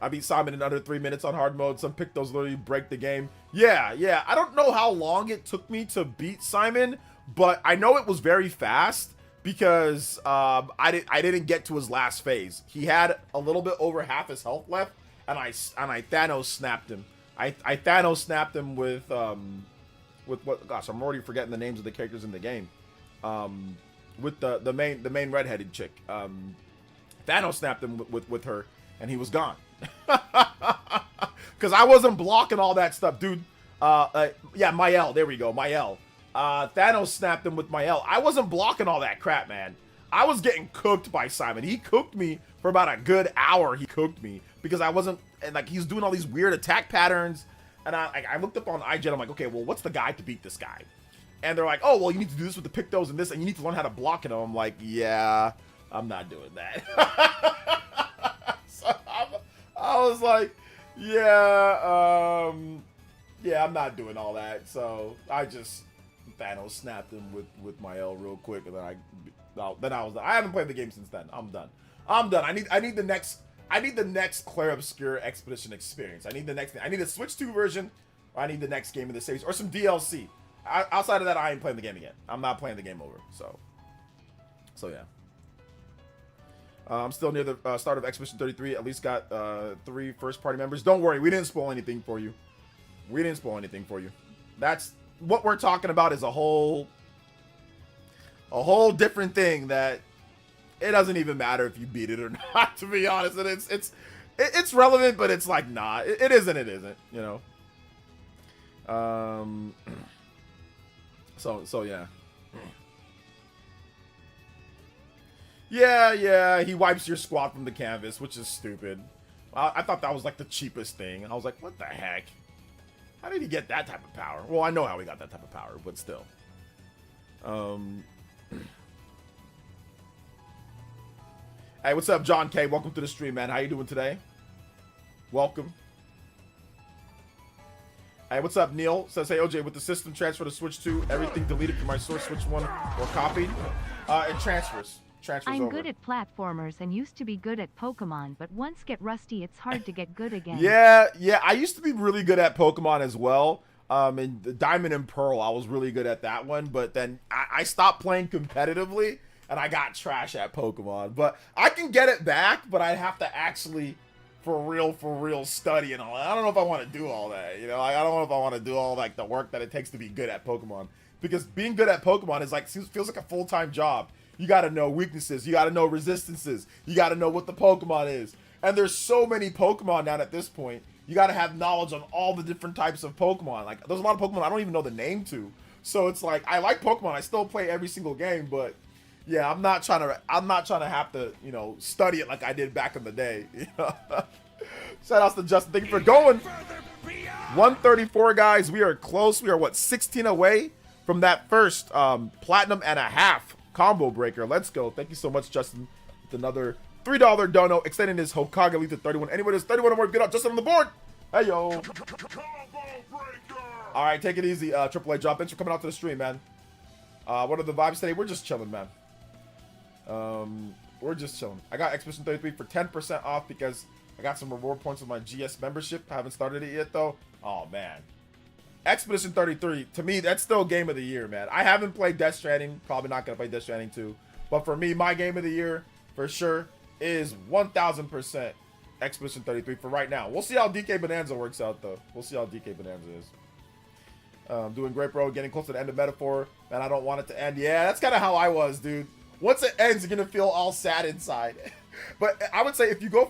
I beat Simon in under 3 minutes on hard mode. Some pick those literally break the game. Yeah. I don't know how long it took me to beat Simon, but I know it was very fast because I didn't get to his last phase. He had a little bit over half his health left, and I Thanos snapped him. I Thanos snapped him with what? Gosh, I'm already forgetting the names of the characters in the game. With the main redheaded chick. Thanos snapped him with her, and he was gone. Because I wasn't blocking all that stuff, dude. Yeah, Mael. There we go, Mael. Thanos snapped him with Mael. I wasn't blocking all that crap, man. I was getting cooked by Simon. He cooked me for about a good hour. He cooked me because I wasn't, and like he's doing all these weird attack patterns. And I looked up on IGN. I'm like, okay, well, what's the guide to beat this guy? And they're like, oh, well, you need to do this with the Pictos and this, and you need to learn how to block it. And I'm like, yeah, I'm not doing that. So I was like, yeah, I'm not doing all that. So I just Thanos snapped him with my L real quick, and then I was done. I haven't played the game since then. I'm done. I need the next Clair Obscur Expedition experience. I need the next thing. I need a Switch 2 version Or I need the next game in the series. Or some DLC. Outside of that, I ain't playing the game again. I'm not playing the game over. So yeah. I'm still near the start of Expedition 33. At least got 3 first-party members. Don't worry, we didn't spoil anything for you. We didn't spoil anything for you. That's what we're talking about is a whole different thing that it doesn't even matter if you beat it or not, to be honest. And it's relevant, but it's like, nah, it isn't, you know? So yeah. Yeah, he wipes your squad from the canvas, which is stupid. I thought that was like the cheapest thing. I was like, what the heck? How did he get that type of power? Well, I know how he got that type of power, but still. Hey, what's up, John K? Welcome to the stream, man. How you doing today? Welcome. Hey, what's up, Neil? Says, hey, OJ, with the system transfer to Switch 2, everything deleted from my source Switch 1 or copied? It transfers. I'm good at platformers and used to be good at Pokemon, but once get rusty, it's hard to get good again. Yeah, I used to be really good at Pokemon as well. In the Diamond and Pearl, I was really good at that one, but then I stopped playing competitively, and I got trash at Pokemon. But I can get it back, but I'd have to actually, for real, study and all that. I don't know if I want to do all that, you know? I don't know if I want to do all, like, the work that it takes to be good at Pokemon. Because being good at Pokemon is, like, feels like a full-time job. You gotta know weaknesses. You gotta know resistances. You gotta know what the Pokemon is. And there's so many Pokemon now at this point. You gotta have knowledge on all the different types of Pokemon. Like, there's a lot of Pokemon I don't even know the name to. So it's like, I like Pokemon. I still play every single game, but yeah, I'm not trying to have to, you know, study it like I did back in the day. You know? Shout outs to Justin. Thank you for going. 134, guys. We are close. We are, what, 16 away from that first platinum and a half combo breaker. Let's go. Thank you so much, Justin, with another $3 dono, extending his Hokage lead to 31. Anyway, there's 31 or more. Get up, Justin on the board. Hey, yo. All right, take it easy, AAA Drop. Thanks for coming out to the stream, man. What are the vibes today? We're just chilling, man. We're just chilling. I got Expedition 33 for 10% off because I got some reward points with my GS membership. I haven't started it yet, though. Oh, man. Expedition 33, to me, that's still game of the year, man. I haven't played Death Stranding. Probably not going to play Death Stranding 2. But for me, my game of the year, for sure, is 1,000% Expedition 33 for right now. We'll see how DK Bananza works out, though. We'll see how DK Bananza is. Doing great, bro. Getting close to the end of Metaphor. Man, I don't want it to end. Yeah, that's kind of how I was, dude. Once it ends, you're going to feel all sad inside. But I would say if you go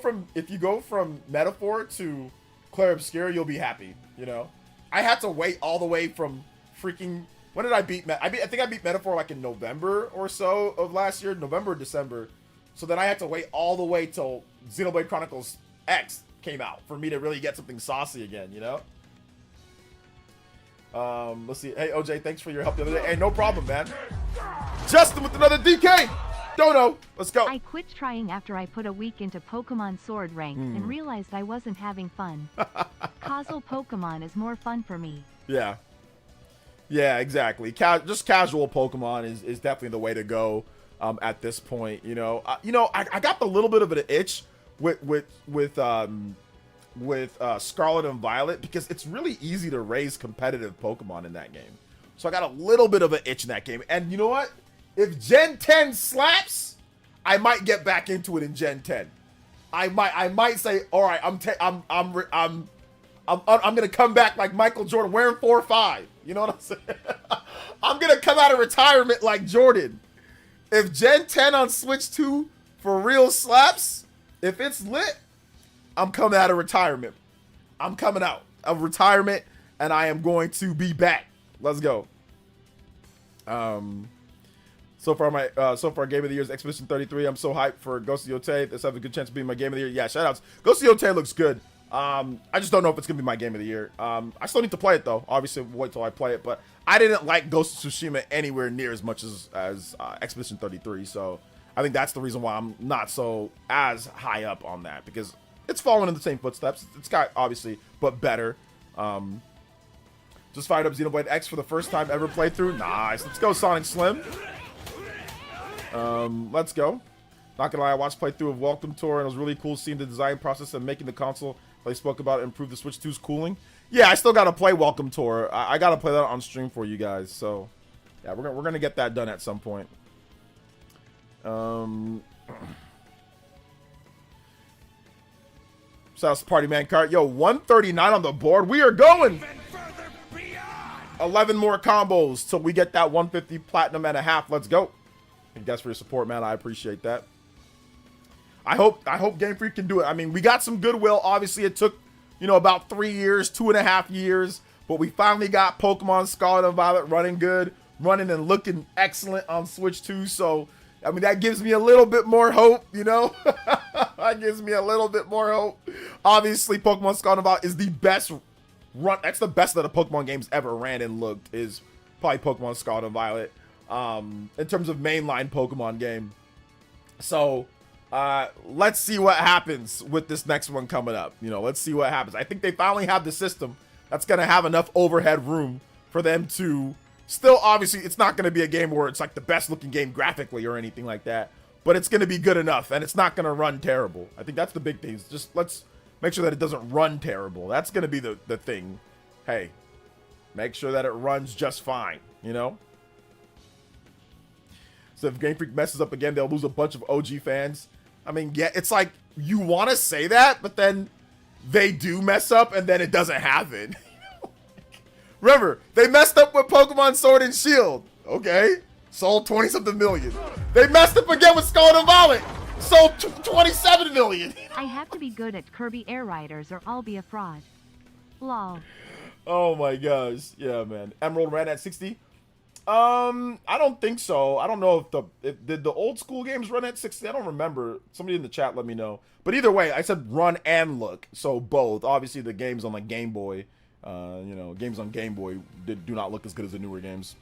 from Metaphor to Clair Obscur, you'll be happy, you know? I had to wait all the way from freaking... When did I beat... I think I beat Metaphor like in November or so of last year. November or December. So then I had to wait all the way till Xenoblade Chronicles X came out for me to really get something saucy again, you know? Let's see. Hey, OJ, thanks for your help the other day. Hey, no problem, man. Justin with another DK! Dono! Let's go! I quit trying after I put a week into Pokemon Sword Rank and realized I wasn't having fun. Casual Pokemon is more fun for me. Yeah. Yeah, exactly. Just casual Pokemon is definitely the way to go at this point, you know. I got the little bit of an itch with Scarlet and Violet because it's really easy to raise competitive Pokemon in that game. So I got a little bit of an itch in that game. And you know what? If Gen 10 slaps, I might get back into it in Gen 10. I might say, all right, I'm gonna come back like Michael Jordan, wearing 4 or 5. You know what I'm saying? I'm gonna come out of retirement like Jordan. If Gen 10 on Switch 2 for real slaps, if it's lit, I'm coming out of retirement. I'm coming out of retirement, and I am going to be back. Let's go. So far game of the year is Expedition 33. I'm so hyped for Ghost of Yotei. This has a good chance of being my game of the year. Yeah, shoutouts. Ghost of Yotei looks good. I just don't know if it's gonna be my game of the year. I still need to play it though. Obviously, we'll wait till I play it. But I didn't like Ghost of Tsushima anywhere near as much as Expedition 33. So I think that's the reason why I'm not so as high up on that, because it's following in the same footsteps. It's got obviously, but better. Just fired up Xenoblade X for the first time ever playthrough. Nice. Let's go, Sonic Slim. Let's go. Not gonna lie, I watched playthrough of Welcome Tour, and it was really cool seeing the design process and making the console they spoke about improve the Switch 2's cooling. Yeah, I still gotta play Welcome Tour. I gotta play that on stream for you guys. So, yeah, we're gonna get that done at some point. South Party Man card. Yo, 139 on the board. We are going. Even further beyond. 11 more combos till we get that 150 platinum and a half. Let's go. Thank you guys for your support, man. I appreciate that. I hope Game Freak can do it. I mean, we got some goodwill. Obviously, it took, you know, about 3 years, 2.5 years, but we finally got Pokemon Scarlet and Violet running good, running and looking excellent on Switch 2. So, I mean, that gives me a little bit more hope, you know? That gives me a little bit more hope. Obviously, Pokemon Scarlet and Violet is the best run. That's the best that the Pokemon games ever ran and looked, is probably Pokemon Scarlet and Violet, in terms of mainline Pokemon game. So, let's see what happens with this next one coming up. You know, let's see what happens. I think they finally have the system that's going to have enough overhead room for them to still, obviously, it's not going to be a game where it's like the best looking game graphically or anything like that, but it's going to be good enough and it's not going to run terrible. I think that's the big thing. Just let's make sure that it doesn't run terrible. That's going to be the thing. Hey, make sure that it runs just fine, you know? So if Game Freak messes up again, they'll lose a bunch of OG fans. I mean, yeah, it's like you want to say that, but then they do mess up and then it doesn't happen. Remember, they messed up with Pokemon Sword and Shield. Okay, sold 20-something million. They messed up again with Scarlet and Violet. Sold 27 million. I have to be good at Kirby Air Riders or I'll be a fraud. Lol. Oh my gosh. Yeah, man. Emerald ran at 60. I don't think so. I don't know if did the old school games run at 60. I don't remember. Somebody in the chat let me know. But either way, I said run and look. So both. Obviously the games on like Game Boy, you know, games on Game Boy do not look as good as the newer games.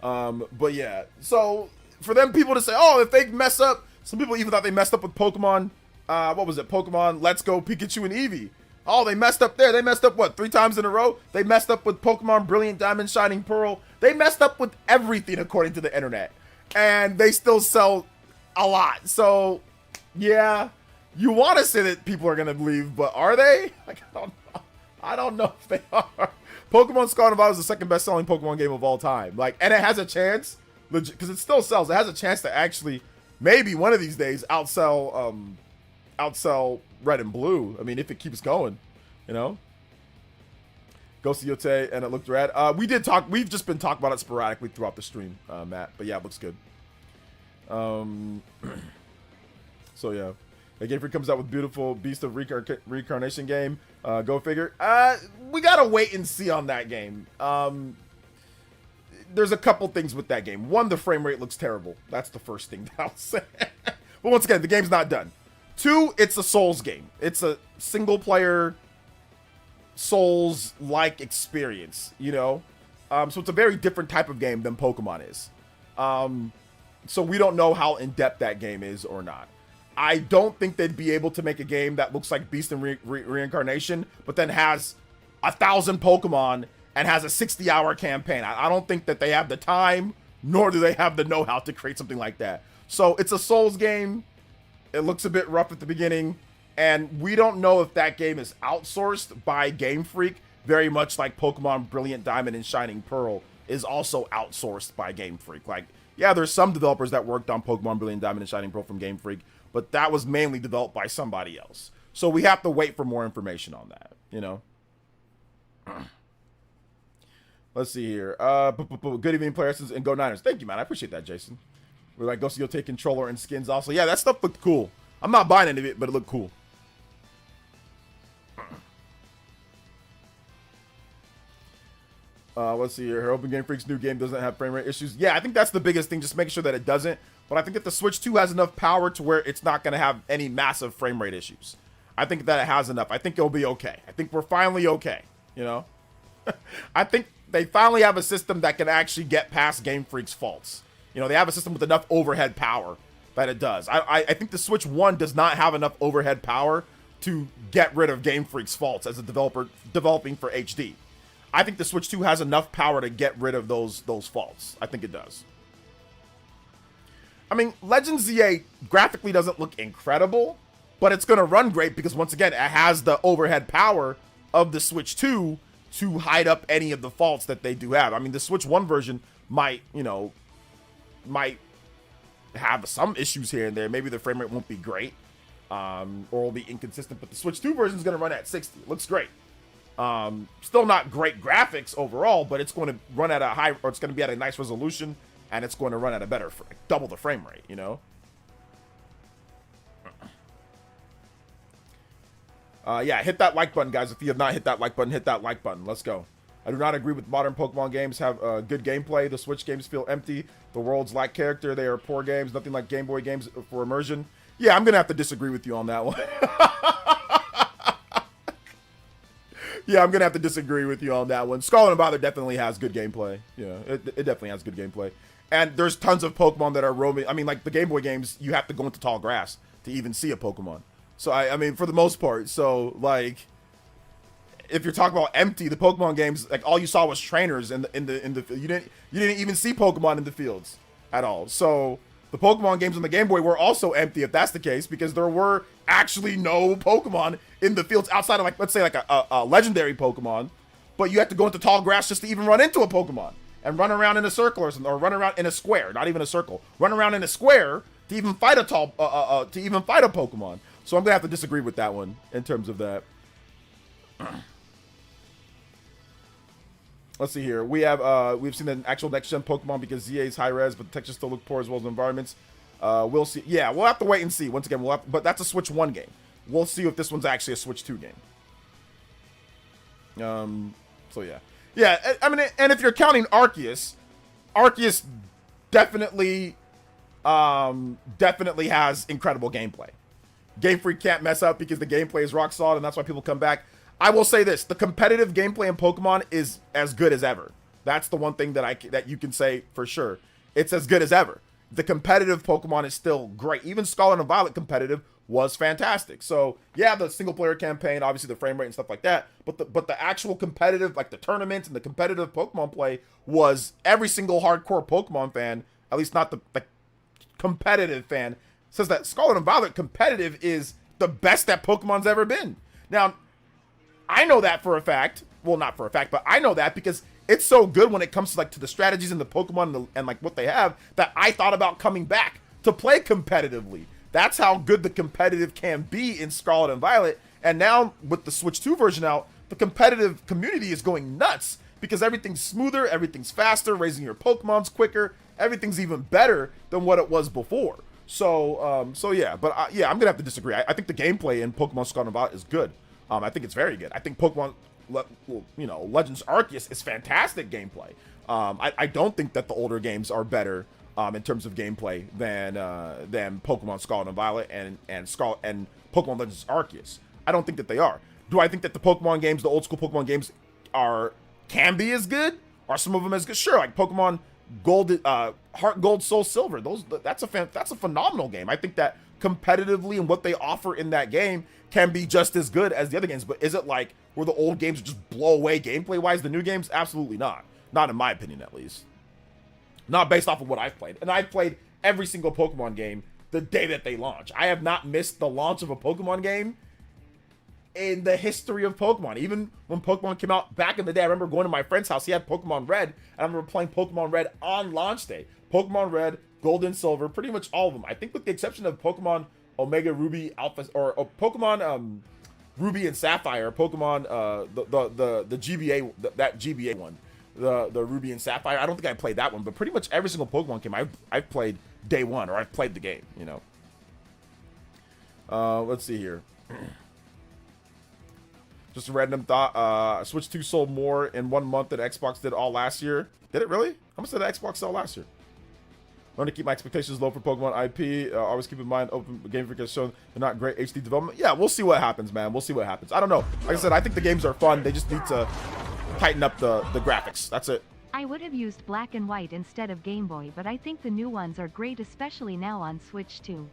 But yeah. So for them people to say, "Oh, if they mess up," some people even thought they messed up with Pokemon, what was it? Pokemon Let's Go Pikachu and Eevee. Oh, they messed up there. They messed up, what, 3 times in a row? They messed up with Pokemon Brilliant Diamond, Shining Pearl. They messed up with everything, according to the internet. And they still sell a lot. So, yeah, you want to say that people are going to leave, but are they? Like, I don't know. I don't know if they are. Pokemon Scarlet and Violet is the second best-selling Pokemon game of all time. Like, and it has a chance, because it still sells. It has a chance to actually, maybe one of these days, outsell Red and Blue. I mean, if it keeps going, you know. Ghost of Yotei, and it looked rad. We've just been talking about it sporadically throughout the stream, Matt. But yeah, it looks good. So yeah, the Game Freak comes out with beautiful Beast of Reincarnation game. Go figure. We gotta wait and see on that game. There's a couple things with that game. One, the frame rate looks terrible. That's the first thing that I'll say. But once again, the game's not done. 2, it's a Souls game. It's a single-player Souls-like experience, you know? So it's a very different type of game than Pokemon is. So we don't know how in-depth that game is or not. I don't think they'd be able to make a game that looks like Beast and Reincarnation, but then has 1,000 Pokemon and has a 60-hour campaign. I don't think that they have the time, nor do they have the know-how to create something like that. So it's a Souls game. It looks a bit rough at the beginning, and we don't know if that game is outsourced by Game Freak, very much like Pokemon Brilliant Diamond and Shining Pearl is also outsourced by Game Freak. Like, yeah, there's some developers that worked on Pokemon Brilliant Diamond and Shining Pearl from Game Freak, but that was mainly developed by somebody else. So we have to wait for more information on that, you know? Let's see here. Good evening, players, and Go Niners. Thank you, man. I appreciate that, Jason. We're like, Ghost of Yotei controller and skins also. Yeah, that stuff looked cool. I'm not buying any of it, but it looked cool. Let's see here. Open Game Freak's new game doesn't have frame rate issues. Yeah, I think that's the biggest thing. Just making sure that it doesn't. But I think that the Switch 2 has enough power to where it's not going to have any massive frame rate issues. I think that it has enough. I think it'll be okay. I think we're finally okay, you know? I think they finally have a system that can actually get past Game Freak's faults. You know, they have a system with enough overhead power that it does. I think the Switch 1 does not have enough overhead power to get rid of Game Freak's faults as a developer developing for HD. I think the Switch 2 has enough power to get rid of those faults. I think it does. I mean, Legends ZA graphically doesn't look incredible, but it's going to run great because, once again, it has the overhead power of the Switch 2 to hide up any of the faults that they do have. I mean, the Switch 1 version might have some issues here and there. Maybe the frame rate won't be great, or will be inconsistent, but the Switch 2 version is going to run at 60. It looks great. Still not great graphics overall, but it's going to run at a high, or it's going to be at a nice resolution, and it's going to run at a better, double the frame rate, you know? Yeah, hit that like button, guys. If you have not hit that like button, hit that like button. Let's go. I do not agree with modern Pokemon games have good gameplay. The Switch games feel empty. The worlds lack character. They are poor games. Nothing like Game Boy games for immersion. Yeah, I'm going to have to disagree with you on that one. Yeah, I'm going to have to disagree with you on that one. Scarlet and Violet definitely has good gameplay. Yeah, it definitely has good gameplay. And there's tons of Pokemon that are roaming. I mean, like the Game Boy games, you have to go into tall grass to even see a Pokemon. So, I mean, for the most part. So, like, if you're talking about empty, the Pokemon games, like, all you saw was trainers in the field. You didn't even see Pokemon in the fields at all. So, the Pokemon games on the Game Boy were also empty, if that's the case, because there were actually no Pokemon in the fields outside of, like, let's say, like, a legendary Pokemon. But you have to go into tall grass just to even run into a Pokemon. And run around in a circle or something, or run around in a square, not even a circle. Run around in a square to even fight a Pokemon. So I'm gonna have to disagree with that one in terms of that. Let's see here. We've seen an actual next gen Pokemon because ZA is high res, but the textures still look poor as well as the environments. We'll see. Yeah, we'll have to wait and see. Once again, but that's a Switch 1 game. We'll see if this one's actually a Switch 2 game. So yeah. Yeah, I mean, and if you're counting Arceus definitely has incredible gameplay. Game Freak can't mess up because the gameplay is rock solid, and that's why people come back. I will say this: the competitive gameplay in Pokemon is as good as ever. That's the one thing that you can say for sure. It's as good as ever. The competitive Pokemon is still great. Even Scarlet and Violet competitive was fantastic. So yeah, the single player campaign, obviously the frame rate and stuff like that, but the actual competitive, like the tournaments and the competitive Pokemon play, was every single hardcore Pokemon fan, at least not the competitive fan, says that Scarlet and Violet competitive is the best that Pokemon's ever been. Now, I know that for a fact. Well, not for a fact, but I know that because it's so good when it comes to, like, to the strategies and the Pokemon and like what they have, that I thought about coming back to play competitively. That's how good the competitive can be in Scarlet and Violet. And now with the Switch 2 version out, the competitive community is going nuts because everything's smoother, everything's faster, raising your Pokemon's quicker, everything's even better than what it was before. So yeah, but yeah, I'm gonna have to disagree. I think the gameplay in Pokemon Scarlet and Violet is good. I think it's very good. I think Pokemon, Legends Arceus is fantastic gameplay. I don't think that the older games are better in terms of gameplay than Pokemon Scarlet and Violet and Pokemon Legends Arceus. I don't think that they are. Do I think that the Pokemon games, the old school Pokemon games, can be as good? Are some of them as good? Sure, like Pokemon Gold, Heart Gold, Soul Silver. That's a phenomenal game. I think that competitively and what they offer in that game can be just as good as the other games. But is it like where the old games just blow away gameplay wise the new games? Absolutely not. Not in my opinion, at least. Not based off of what I've played. And I've played every single Pokemon game the day that they launch. I have not missed the launch of a Pokemon game in the history of Pokemon. Even when Pokemon came out back in the day, I remember going to my friend's house. He had Pokemon Red, and I remember playing Pokemon Red on launch day. Pokemon Red, Gold and Silver, pretty much all of them. I think with the exception of Pokemon Omega Ruby Alpha, or Pokemon Ruby and Sapphire, Pokemon the GBA, that GBA one, the Ruby and Sapphire. I don't think I played that one, but pretty much every single Pokemon game I've played day one, or I've played the game, you know. Let's see here. Just a random thought. Switch 2 sold more in 1 month than Xbox did all last year. Did it really? How much did Xbox sell last year? I want to keep my expectations low for Pokemon IP. Always keep in mind, Open Game Freak has shown they're not great HD development. Yeah, we'll see what happens, man. We'll see what happens. I don't know. Like I said, I think the games are fun. They just need to tighten up the graphics. That's it. I would have used black and white instead of Game Boy, but I think the new ones are great, especially now on Switch 2.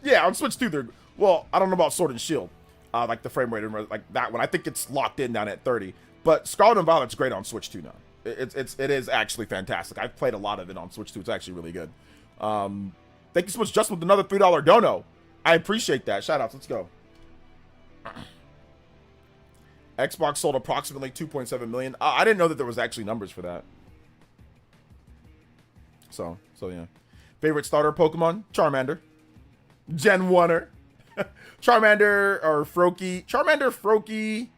Yeah, on Switch 2, they're... Well, I don't know about Sword and Shield. Like the frame rate, like that one. I think it's locked in down at 30. But Scarlet and Violet's great on Switch 2 now. It is actually fantastic. I've played a lot of it on Switch 2. It's actually really good. Thank you so much, Justin, with another $3 dono. I appreciate that. Shout outs. Let's go. Xbox sold approximately 2.7 million. I didn't know that there was actually numbers for that. So yeah. Favorite starter Pokemon? Charmander. Gen 1er. Charmander or Froakie. Charmander, Froakie.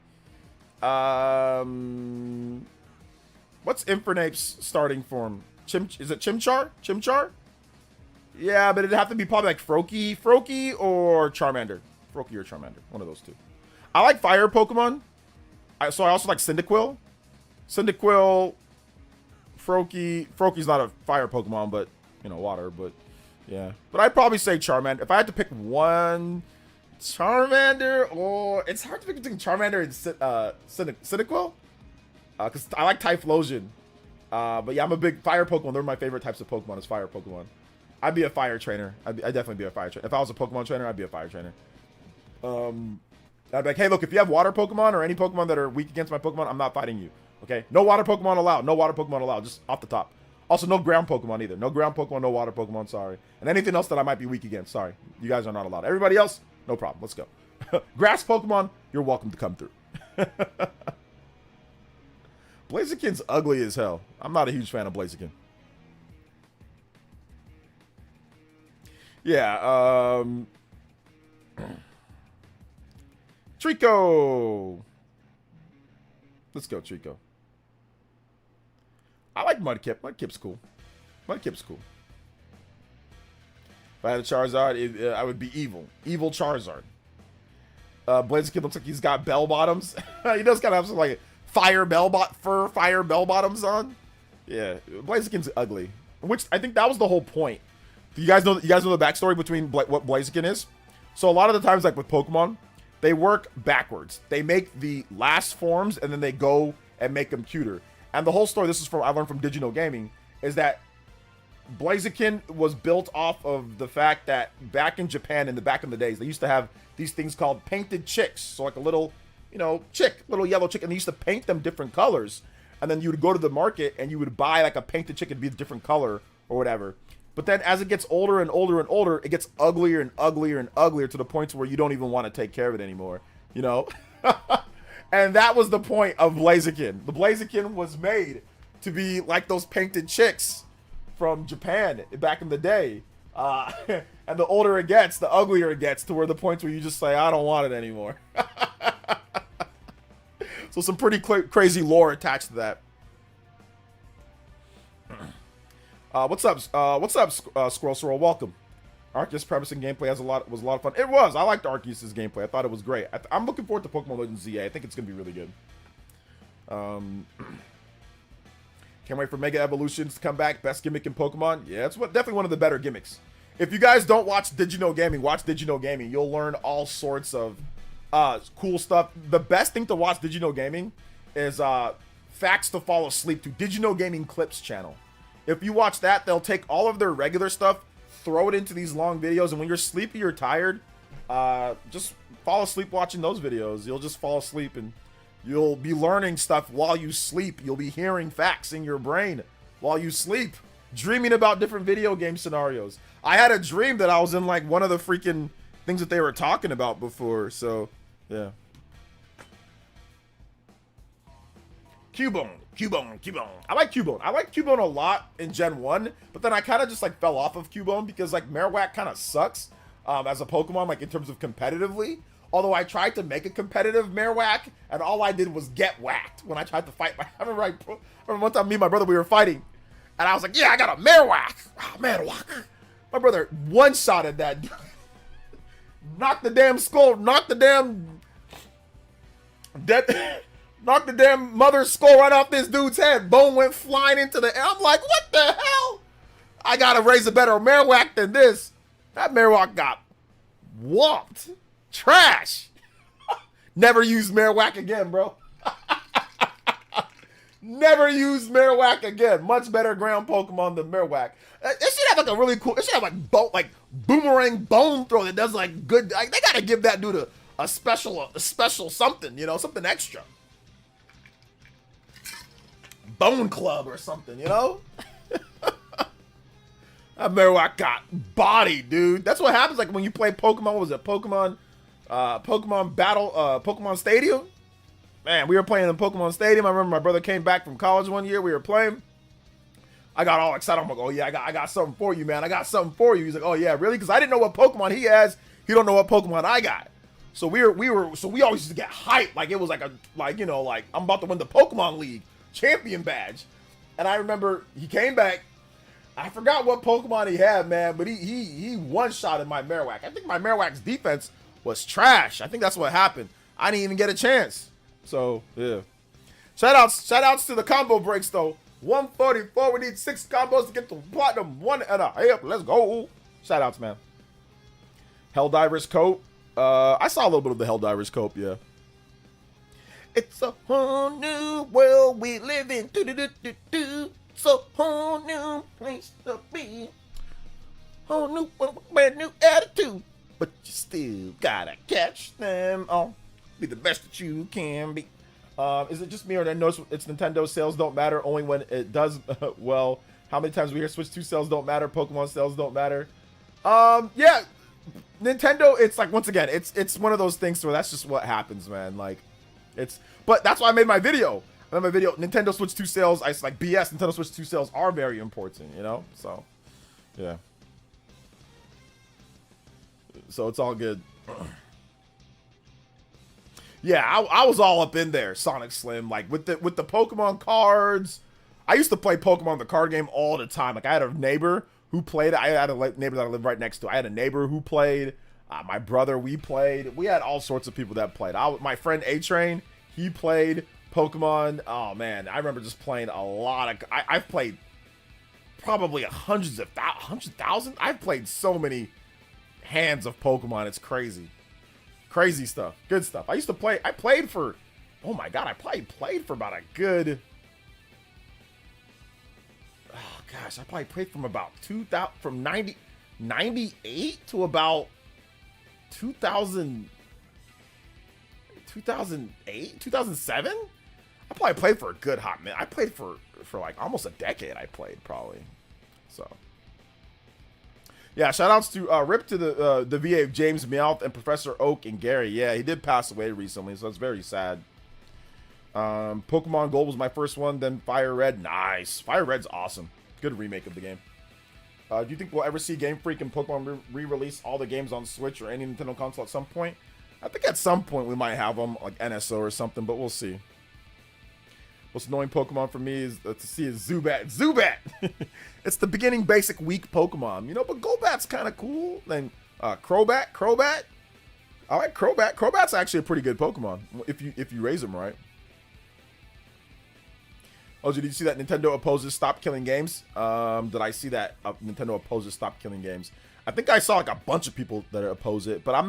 What's Infernape's starting form? Is it Chimchar? Chimchar? Yeah, but it'd have to be probably like Froakie or Charmander. Froakie or Charmander. One of those two. I like fire Pokemon. So I also like Cyndaquil. Cyndaquil, Froakie. Froakie's not a fire Pokemon, but, you know, water. But, yeah. But I'd probably say Charmander. If I had to pick one, Charmander or... It's hard to pick between Charmander and Cyndaquil. Because I like Typhlosion. But yeah, I'm a big fire Pokemon. They're my favorite types of Pokemon is fire Pokemon. I'd be a fire trainer. I'd definitely be a fire trainer. If I was a Pokemon trainer, I'd be a fire trainer. I'd be like, hey, look, if you have water Pokemon or any Pokemon that are weak against my Pokemon, I'm not fighting you. Okay? No water Pokemon allowed. No water Pokemon allowed. Just off the top. Also, no ground Pokemon either. No ground Pokemon, no water Pokemon. Sorry. And anything else that I might be weak against. Sorry. You guys are not allowed. Everybody else, no problem. Let's go. Grass Pokemon, you're welcome to come through. Blaziken's ugly as hell. I'm not a huge fan of Blaziken. Yeah, Trico. Let's go, Trico. I like Mudkip. Mudkip's cool. Mudkip's cool. If I had a Charizard, I would be evil. Evil Charizard. Blaziken looks like he's got bell bottoms. He does kind of have some like fire bell bottoms on. Yeah, Blaziken's ugly. Which I think that was the whole point. You guys know the backstory between what Blaziken is? So a lot of the times, like with Pokemon, they work backwards. They make the last forms and then they go and make them cuter. And the whole story, this is from I learned from Digital Gaming, is that Blaziken was built off of the fact that back in Japan in the days, they used to have these things called painted chicks. So like a little, you know, little yellow chick, and they used to paint them different colors. And then you would go to the market and you would buy like a painted chick and be a different color or whatever. But then as it gets older and older and older, it gets uglier and uglier and uglier to the point where you don't even want to take care of it anymore, you know? And that was the point of Blaziken. The Blaziken was made to be like those painted chicks from Japan back in the day. And the older it gets, the uglier it gets to where the points where you just say, I don't want it anymore. So some pretty crazy lore attached to that. What's up, Squirrel Swirl? Welcome. Arceus premising gameplay was a lot of fun. It was. I liked Arceus' gameplay. I thought it was great. I'm looking forward to Pokemon Legends ZA. I think it's gonna be really good. Can't wait for Mega Evolutions to come back. Best gimmick in Pokemon. Yeah, it's definitely one of the better gimmicks. If you guys don't watch Digino Gaming, watch Digino Gaming. You'll learn all sorts of cool stuff. The best thing to watch Digino Gaming is Facts to Fall Asleep to Digino Gaming Clips channel. If you watch that, they'll take all of their regular stuff, throw it into these long videos, and when you're sleepy or tired, just fall asleep watching those videos. You'll just fall asleep and you'll be learning stuff while you sleep. You'll be hearing facts in your brain while you sleep, dreaming about different video game scenarios. I had a dream that I was in like one of the freaking things that they were talking about before, so yeah. Cubone. I like Cubone. I like Cubone a lot in Gen 1, but then I kind of just like fell off of Cubone because like Marowak kind of sucks as a Pokemon, like in terms of competitively. Although I tried to make a competitive Marowak, and all I did was get whacked when I tried to fight. I remember one time me and my brother, we were fighting, and I was like, yeah, I got a Marowak. Oh, Marowak. My brother one-shotted that dude. Knocked the damn skull, knocked the damn mother's skull right off this dude's head. Bone went flying into the air. I'm like, what the hell? I gotta raise a better Marowak than this. That Marowak got whomped. Trash. Never use Marowak again, bro. Never use Marowak again. Much better ground Pokemon than Marowak. It should have like a really cool. It should have like boomerang bone throw that does like good. Like, they gotta give that dude a special something, you know, something extra. Bone Club or something, you know? That Marowak got body, dude. That's what happens like when you play Pokemon. What was it? Pokemon Battle, Pokemon Stadium? man, we were playing in Pokemon Stadium. I remember my brother came back from college one year. We were playing. I got all excited. I'm like, oh yeah, I got something for you, man. I got something for you. He's like, oh yeah, really? Because I didn't know what Pokemon he has. He don't know what Pokemon I got. So we always used to get hyped. Like it was like I'm about to win the Pokemon League champion badge. And I remember he came back. I forgot what Pokemon he had, man, but he one-shotted my Marowak. I think my Marowak's defense was trash. I think that's what happened. I didn't even get a chance. So yeah. Shout outs to the combo breaks though. 144. We need 6 combos to get to platinum 1 and a half. Let's go. Shout outs, man. Helldiver's Coat. I saw a little bit of the Helldiver's Coat, yeah. It's a whole new world we live in. It's a whole new place to be. Whole new, brand new attitude. But you still gotta catch them all. Be the best that you can be. Is it just me or did I notice it's Nintendo sales don't matter only when it does well? How many times we hear Switch 2 sales don't matter, Pokemon sales don't matter? Yeah, Nintendo, it's like, once again, it's one of those things where that's just what happens, man. Like, but that's why I made my video. Nintendo Switch 2 sales, I like BS, Nintendo Switch 2 sales are very important, you know? So, yeah. So it's all good. Yeah, I was all up in there, Sonic Slim, like with the Pokemon cards. I used to play Pokemon the card game all the time. Like I had a neighbor who played. I had a neighbor that I lived right next to. I had a neighbor who played. My brother, we played. We had all sorts of people that played. My friend A-Train, he played Pokemon. Oh man, I remember just playing a lot of. I've played probably hundreds of thousands. I've played so many hands of Pokemon. It's crazy. Crazy stuff. Good stuff. I used to play. I played for. Oh my god! I played for about a good. Oh gosh! I probably played from about 2000, from 98 to about 2000. 2008, 2007. I probably played for a good hot minute. I played for like almost a decade. I played probably. So. Yeah, shout outs to rip to the VA of James Meowth and Professor Oak and Gary. Yeah, he did pass away recently, so it's very sad. Pokemon Gold was my first one, then Fire Red. Nice. Fire Red's awesome. Good remake of the game. Do you think we'll ever see Game Freak and Pokemon re-release all the games on Switch or any Nintendo console at some point? I think at some point we might have them, like NSO or something, but we'll see. What's annoying Pokemon for me is to see is Zubat. Zubat! It's the beginning basic weak Pokemon, you know, but Golbat's kind of cool. Then Crobat. I like Crobat. Crobat's actually a pretty good Pokemon if you raise him right. Oh, did you see that Nintendo opposes stop killing games? Did I see that Nintendo opposes stop killing games? I think I saw like a bunch of people that oppose it, but I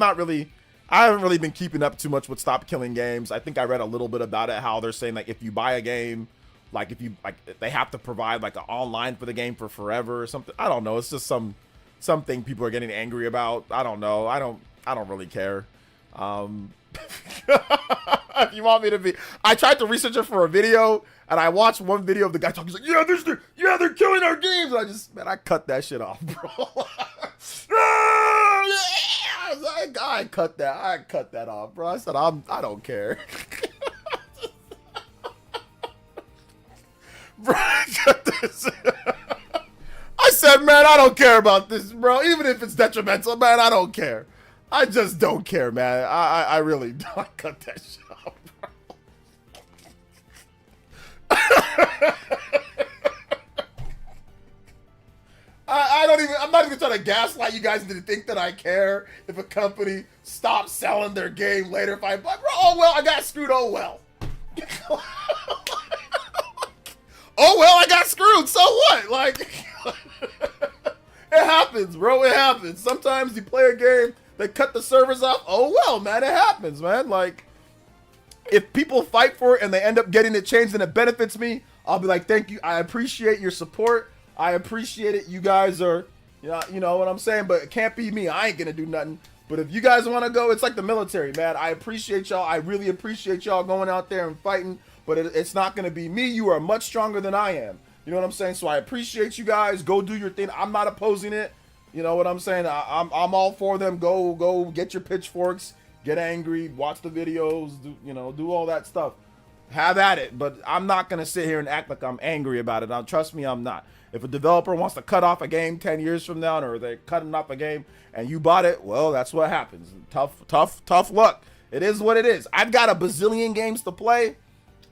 haven't really been keeping up too much with stop killing games. I think I read a little bit about it, how they're saying like if you buy a game, like if you they have to provide like an online for the game for forever or something. I don't know. It's just something people are getting angry about. I don't know. I don't really care. If you want me to be, I tried to research it for a video, and I watched one video of the guy talking. He's like, they're killing our games. And I cut that shit off, bro. I cut that off, bro. I said I don't care. Bro, cut this. I said, man, I don't care about this, bro. Even if it's detrimental, man, I don't care. I just don't care, man. I really don't. I cut that shit off, bro. I'm not even trying to gaslight you guys into think that I care if a company stops selling their game later. If bro, oh well, I got screwed. Oh well. Oh well, I got screwed. So what? Like, it happens, bro. It happens. Sometimes you play a game, they cut the servers off. Oh well, man. It happens, man. Like, if people fight for it and they end up getting it changed and it benefits me, I'll be like, thank you. I appreciate your support. I appreciate it. You guys are, you know what I'm saying? But it can't be me. I ain't gonna do nothing. But if you guys want to go, it's like the military, man. I appreciate y'all. I really appreciate y'all going out there and fighting. But it's not gonna be me. You are much stronger than I am. You know what I'm saying? So I appreciate you guys. Go do your thing. I'm not opposing it. You know what I'm saying? I'm all for them. Go get your pitchforks. get angry, watch the videos, do, you know, do all that stuff. Have at it, but I'm not gonna sit here and act like I'm angry about it. Now, trust me, I'm not. If a developer wants to cut off a game 10 years from now, or they're cutting off a game and you bought it, well, that's what happens. Tough luck. It is what it is. I've got a bazillion games to play,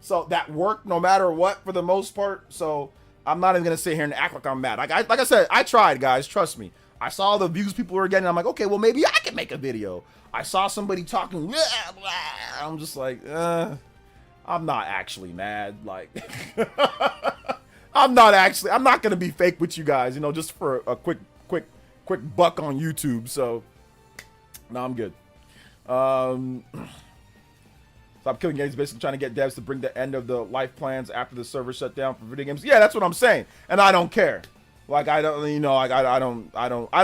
so that work no matter what for the most part. So I'm not even gonna sit here and act like I'm mad. Like I said, I tried, guys. Trust me. I saw the views people were getting. I'm like, okay, well maybe I can make a video. I saw somebody talking. Blah, blah. I'm just like, I'm not actually mad. Like, I'm not gonna be fake with you guys, you know, just for a quick buck on YouTube. So, no, I'm good. Stop Killing Games basically trying to get devs to bring the end of the life plans after the server shut down for video games. Yeah, that's what I'm saying, and I don't care. Like, I don't, you know, like I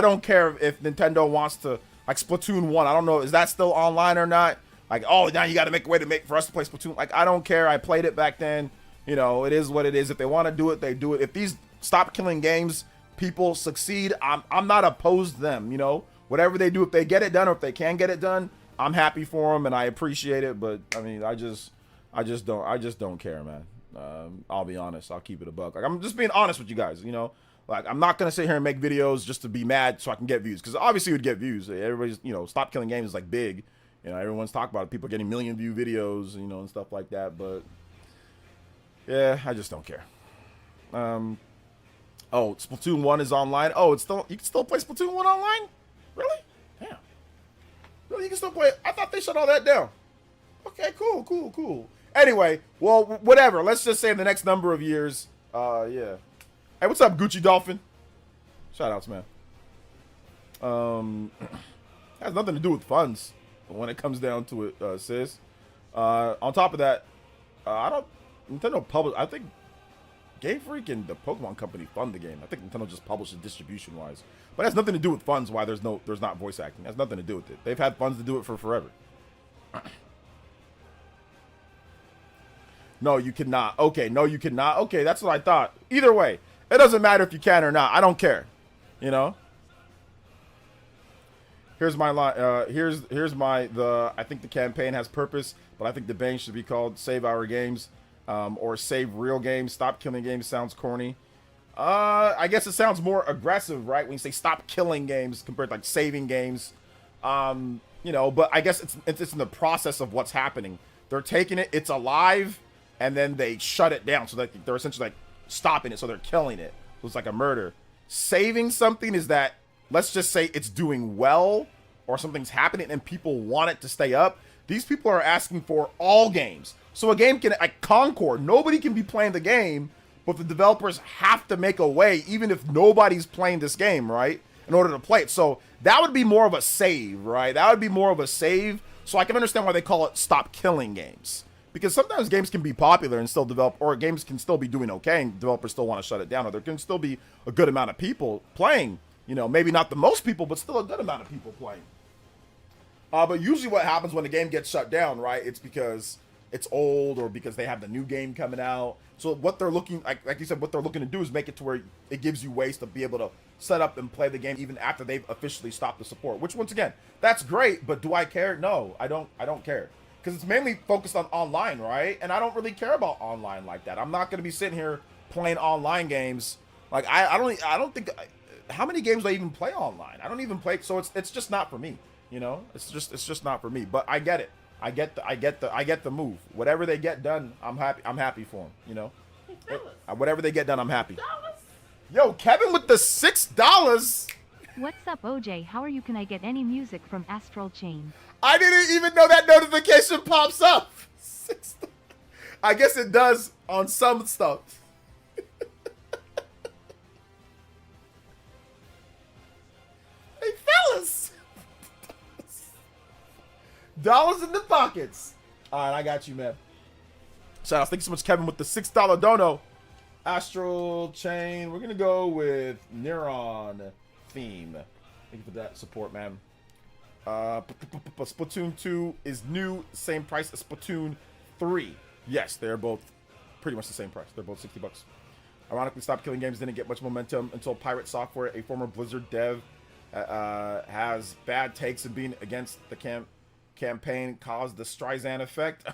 don't care if Nintendo wants to, like Splatoon 1. I don't know, is that still online or not? Like, oh, now you got to make a way for us to play Splatoon. Like, I don't care. I played it back then. You know, it is what it is. If they want to do it, they do it. If these Stop Killing Games people succeed, I'm not opposed to them. You know, whatever they do, if they get it done or if they can get it done, I'm happy for them and I appreciate it. But I mean, I just don't care, man. I'll be honest. I'll keep it a buck. Like, I'm just being honest with you guys. You know, like, I'm not gonna sit here and make videos just to be mad so I can get views, because obviously it would get views. Everybody's, you know, Stop Killing Games is like big. You know, everyone's talking about it. People getting million view videos, you know, and stuff like that. But yeah, I just don't care. Oh, Splatoon 1 is online. Oh, it's still, you can still play Splatoon 1 online? Really? Damn. Really, you can still play it? I thought they shut all that down. Okay, cool. Anyway, well, whatever. Let's just say in the next number of years, yeah. Hey, what's up, Gucci Dolphin? Shout outs, man. Has nothing to do with funds when it comes down to it, sis. On top of that, Nintendo published, I think Game Freak and the Pokemon Company fund the game. I think Nintendo just published it distribution-wise. But it has nothing to do with funds why there's not voice acting. It has nothing to do with it. They've had funds to do it for forever. No, you cannot. Okay, no, you cannot. Okay, that's what I thought. Either way, it doesn't matter if you can or not. I don't care. You know? Here's my line. I think the campaign has purpose, but I think the bang should be called Save Our Games, or Save Real Games. Stop Killing Games sounds corny. I guess it sounds more aggressive, right? When you say Stop Killing Games compared to like saving games. You know, but I guess it's in the process of what's happening. They're taking it, it's alive, and then they shut it down. So that they're essentially like stopping it, so they're killing it. So it's like a murder. Saving something is that, let's just say it's doing well or something's happening and people want it to stay up. These people are asking for all games. So a game can, like Concord, nobody can be playing the game, but the developers have to make a way, even if nobody's playing this game, right? In order to play it. So that would be more of a save, right? That would be more of a save. So I can understand why they call it Stop Killing Games. Because sometimes games can be popular and still develop, or games can still be doing okay and developers still want to shut it down, or there can still be a good amount of people playing. You know, maybe not the most people, but still a good amount of people playing. But usually what happens when the game gets shut down, right, it's because it's old or because they have the new game coming out. So what they're looking, like you said, what they're looking to do is make it to where it gives you ways to be able to set up and play the game even after they've officially stopped the support. Which, once again, that's great, but do I care? No, I don't care. Because it's mainly focused on online, right? And I don't really care about online like that. I'm not going to be sitting here playing online games. Like, I don't think, how many games do I even play online? I don't even play, so it's just not for me. You know, it's just not for me. But I get it. I get the move. Whatever they get done, I'm happy for them. You know, whatever they get done, I'm happy. Yo, Kevin with the $6. What's up, OJ? How are you? Can I get any music from Astral Chain? I didn't even know that notification pops up. I guess it does on some stuff. Hey, fellas. Dollars in the pockets. All right, I got you, man. Shout out. Thank you so much, Kevin, with the $6 dono. Astral Chain. We're going to go with Neuron theme. Thank you for that support, man. Splatoon 2 is new. Same price as Splatoon 3. Yes, they're both pretty much the same price. They're both $60. Ironically, Stop Killing Games didn't get much momentum until Pirate Software, a former Blizzard dev, has bad takes and being against the campaign caused the Streisand effect.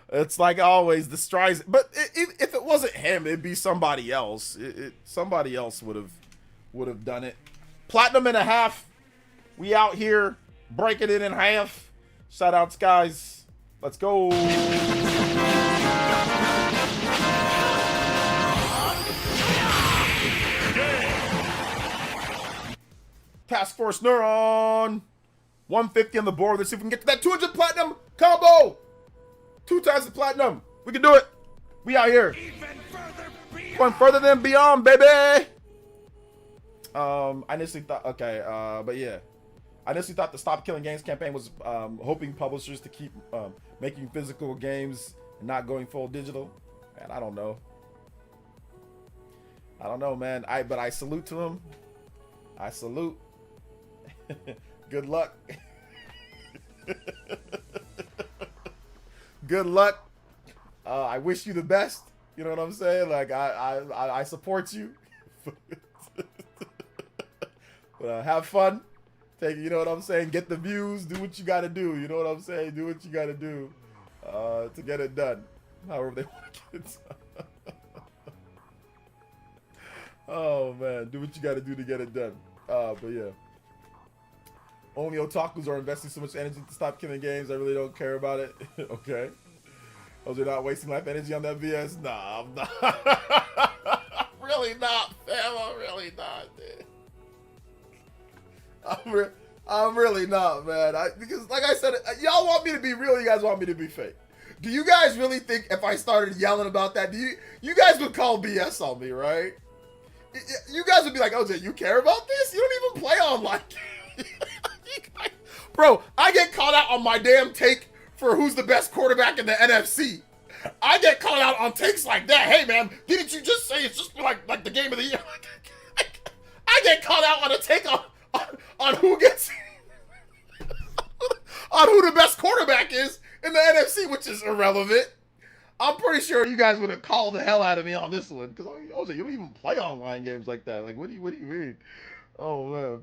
It's like always the Streisand. But if it wasn't him, it'd be somebody else. Somebody else would have done it. Platinum and a half. We out here breaking it in half. Shout outs, guys. Let's go. Task Force Neuron. 150 on the board. Let's see if we can get to that 200 platinum combo. 2 times the platinum. We can do it. We out here. Going further than beyond, baby. I initially thought, okay, but yeah. I initially thought the Stop Killing Games campaign was hoping publishers to keep making physical games and not going full digital. Man, I don't know. I don't know, man. But I salute to him. I salute. Good luck. Good luck. I wish you the best. You know what I'm saying? Like I support you. But have fun. Take, you know what I'm saying? Get the views. Do what you gotta do. You know what I'm saying? Do what you gotta do to get it done. However they want to get it done. Oh man, do what you gotta do to get it done. But yeah. Only otakus are investing so much energy to Stop Killing Games. I really don't care about it. Okay. Those are not wasting life energy on that BS. Nah, I'm not. I'm really not, fam. I'm really not, man. I'm really not, man. Because like I said, y'all want me to be real. You guys want me to be fake. Do you guys really think if I started yelling about that, you guys would call BS on me, right? You guys would be like, OJ, you care about this? You don't even play online. Bro, I get called out on my damn take for who's the best quarterback in the NFC. I get called out on takes like that. Hey, man, didn't you just say it's just like the game of the year? I get called out on a take on who gets on who the best quarterback is in the NFC, which is irrelevant. I'm pretty sure you guys would have called the hell out of me on this one because I was like, you don't even play online games like that. Like, what do you mean? Oh man.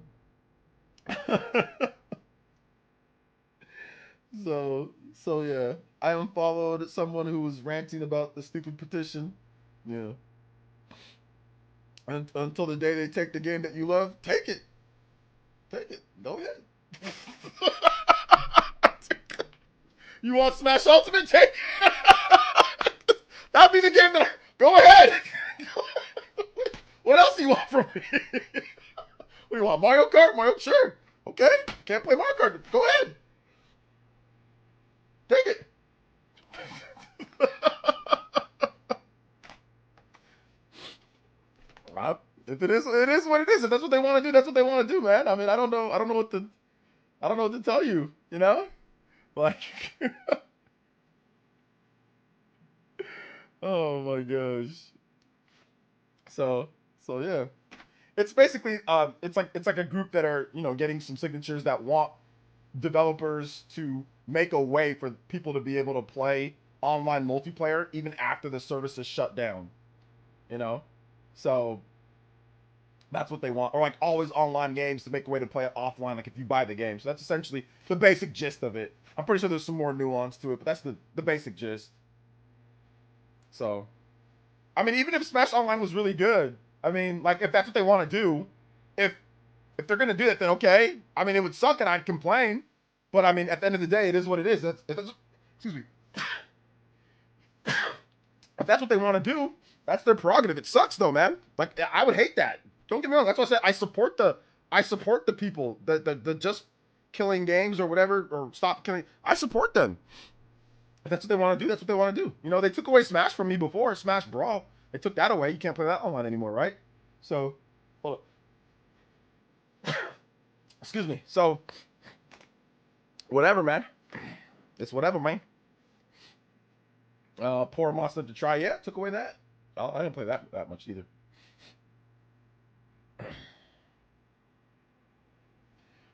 So yeah, I unfollowed someone who was ranting about the stupid petition. Yeah. Until the day they take the game that you love, take it. Take it. Go ahead. You want Smash Ultimate? Take it. That'd be the game that go ahead. What else do you want from me? What do you want? Mario Kart? Sure. Okay. Can't play Mario Kart. Go ahead. Take it. If it is what it is. If that's what they want to do, that's what they want to do, man. I mean, I don't know what to tell you, you know? Like oh my gosh. So yeah. It's basically it's like a group that are, you know, getting some signatures that want developers to make a way for people to be able to play online multiplayer even after the service is shut down. You know? So that's what they want. Or like always online games to make a way to play it offline, like if you buy the game. So that's essentially the basic gist of it. I'm pretty sure there's some more nuance to it, but that's the basic gist. So I mean, even if Smash Online was really good, I mean, like if that's what they want to do, if they're gonna do that, then okay. I mean, it would suck and I'd complain, but I mean, at the end of the day, it is what it is. Excuse me. If that's what they want to do, that's their prerogative. It sucks though, man. Like I would hate that. Don't get me wrong. That's why I said I support the people the just killing games or whatever or stop killing. I support them. If that's what they want to do, that's what they want to do. You know, they took away Smash from me before, Smash Brawl. They took that away. You can't play that online anymore, right? So, hold up. Excuse me. So, whatever, man. It's whatever, man. Poor Monster to try. Yeah, took away that. Oh, I didn't play that much either.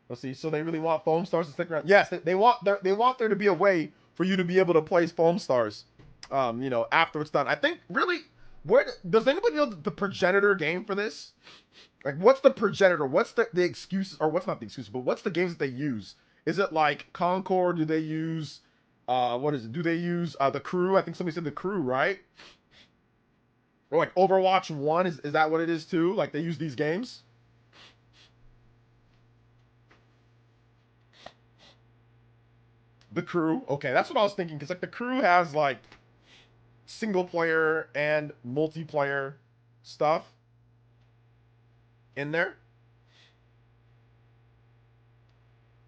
Let's see. So they really want foam stars to stick around. Yes, they want there to be a way for you to be able to play foam stars. You know, after it's done. I think really, where does anybody know the progenitor game for this? Like, what's the progenitor? What's the excuse, or what's not the excuse, but what's the games that they use Is it like Concord? Do they use what is it? Do they use the Crew? I think somebody said the Crew, right? Or like Overwatch 1, is that what it is too? Like they use these games? The Crew. Okay, that's what I was thinking, because like the Crew has like single player and multiplayer stuff in there.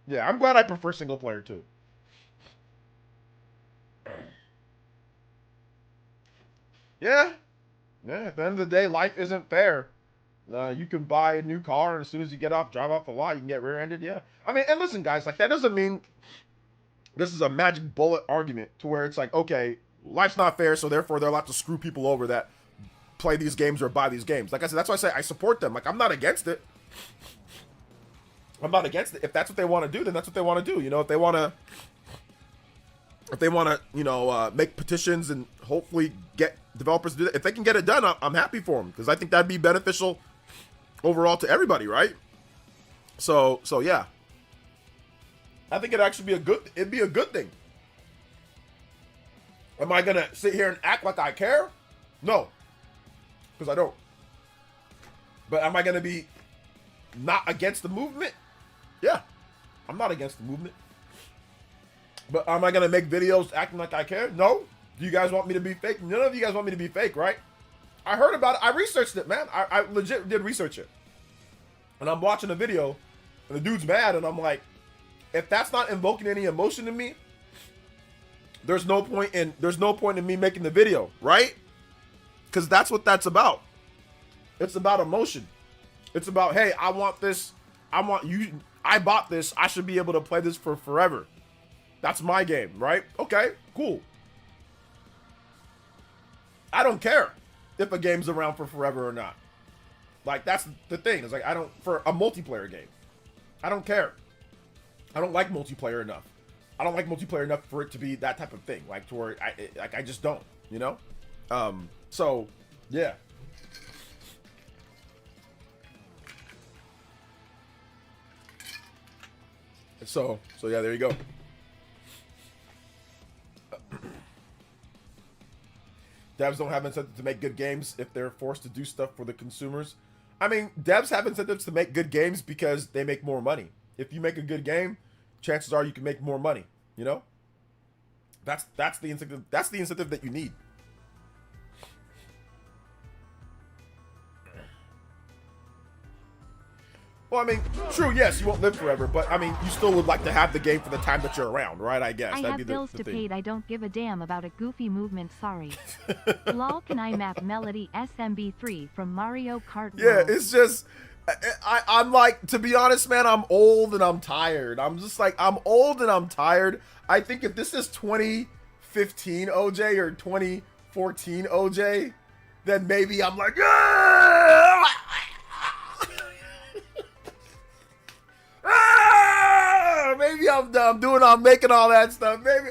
Yeah, I'm glad I prefer single player too. Yeah. Yeah, at the end of the day, life isn't fair. You can buy a new car, and as soon as you drive off the lot, you can get rear-ended. Yeah. I mean, and listen, guys, like that doesn't mean this is a magic bullet argument to where it's like, okay, life's not fair, so therefore they're allowed to screw people over that play these games or buy these games. Like I said, that's why I say I support them. Like, I'm not against it. I'm not against it. If that's what they want to do, then that's what they want to do. You know, if they want to, you know, make petitions and hopefully get developers to do that, if they can get it done, I'm happy for them, because I think that'd be beneficial overall to everybody, right? So yeah, I think it'd actually be it'd be a good thing. Am I gonna sit here and act like I care? No, because I don't. But am I gonna be not against the movement? Yeah, I'm not against the movement. But am I gonna make videos acting like I care? No. Do you guys want me to be fake? None of you guys want me to be fake, right? I heard about it. I researched it, man. I legit did research it. And I'm watching a video, and the dude's mad, and I'm like, if that's not invoking any emotion in me, there's no point in me making the video, right? Because that's what that's about. It's about emotion. It's about, hey, I want this. I want you. I bought this. I should be able to play this for forever. That's my game, right? Okay, cool. I don't care if a game's around for forever or not. Like, that's the thing. It's like, for a multiplayer game, I don't care. I don't like multiplayer enough. I don't like multiplayer enough for it to be that type of thing. Like, to where I just don't, you know? So, yeah. So yeah, there you go. Devs don't have incentive to make good games if they're forced to do stuff for the consumers. I mean, devs have incentives to make good games because they make more money. If you make a good game, chances are you can make more money, you know? That's the incentive. That's the incentive that you need. Well, I mean, true, yes, you won't live forever, but I mean, you still would like to have the game for the time that you're around, right? I guess. I That'd have be bills the to thing. pay. I don't give a damn about a goofy movement. Sorry. Lol, can I map Melody SMB3 from Mario Kart World? Yeah, it's just, I'm like, to be honest, man, I'm old and I'm tired. I'm just like, I'm old and I'm tired. I think if this is 2015 OJ or 2014 OJ, then maybe I'm like, maybe I'm making all that stuff. Maybe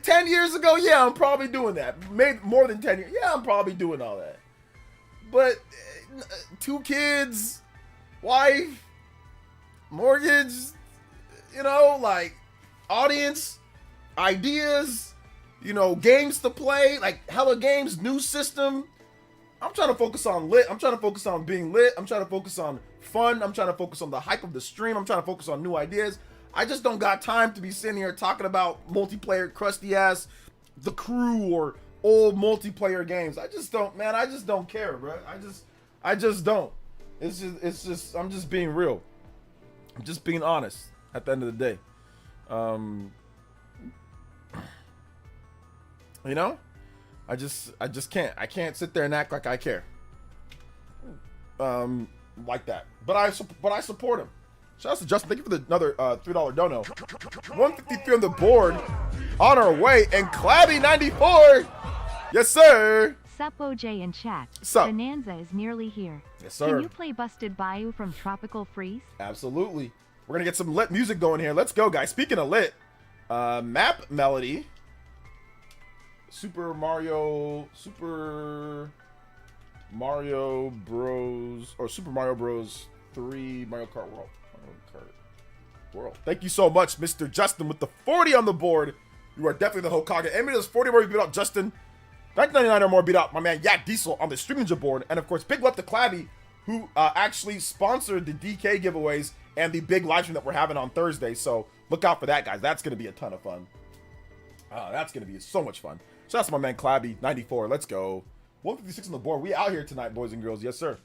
10 years ago, yeah, I'm probably doing that. Maybe more than 10 years. Yeah, I'm probably doing all that. But 2 kids, wife, mortgage, you know, like audience, ideas, you know, games to play, like hella games, new system. I'm trying to focus on lit. I'm trying to focus on being lit. I'm trying to focus on fun. I'm trying to focus on the hype of the stream. I'm trying to focus on new ideas. I just don't got time to be sitting here talking about multiplayer crusty ass The Crew or old multiplayer games. I just don't, man. I just don't care, bro. I just don't. It's just I'm just being real. I'm just being honest at the end of the day. You know? I just can't. I can't sit there and act like I care. Like that. But I support him. Shout out to Justin. Thank you for another $3 dono. 153 on the board. On our way. And Clabby94. Yes, sir. Sup, OJ in chat. Sup. Bananza is nearly here. Yes, sir. Can you play Busted Bayou from Tropical Freeze? Absolutely. We're going to get some lit music going here. Let's go, guys. Speaking of lit, map melody. Super Mario Bros. Or Super Mario Bros. 3 Mario Kart World. Mario Kart. world. Thank you so much, Mr. Justin, with the 40 on the board. You are definitely the Hokage. Anybody does 40 more, you beat out Justin. 1999 or more, beat out my man Yak Diesel on the Stream Ninja board. And of course, big love to Clabby, who actually sponsored the DK giveaways and the big live stream that we're having on Thursday. So look out for that, guys. That's going to be a ton of fun. That's going to be so much fun. So that's my man Clabby, 94. Let's go. 156 on the board. We out here tonight, boys and girls. Yes, sir.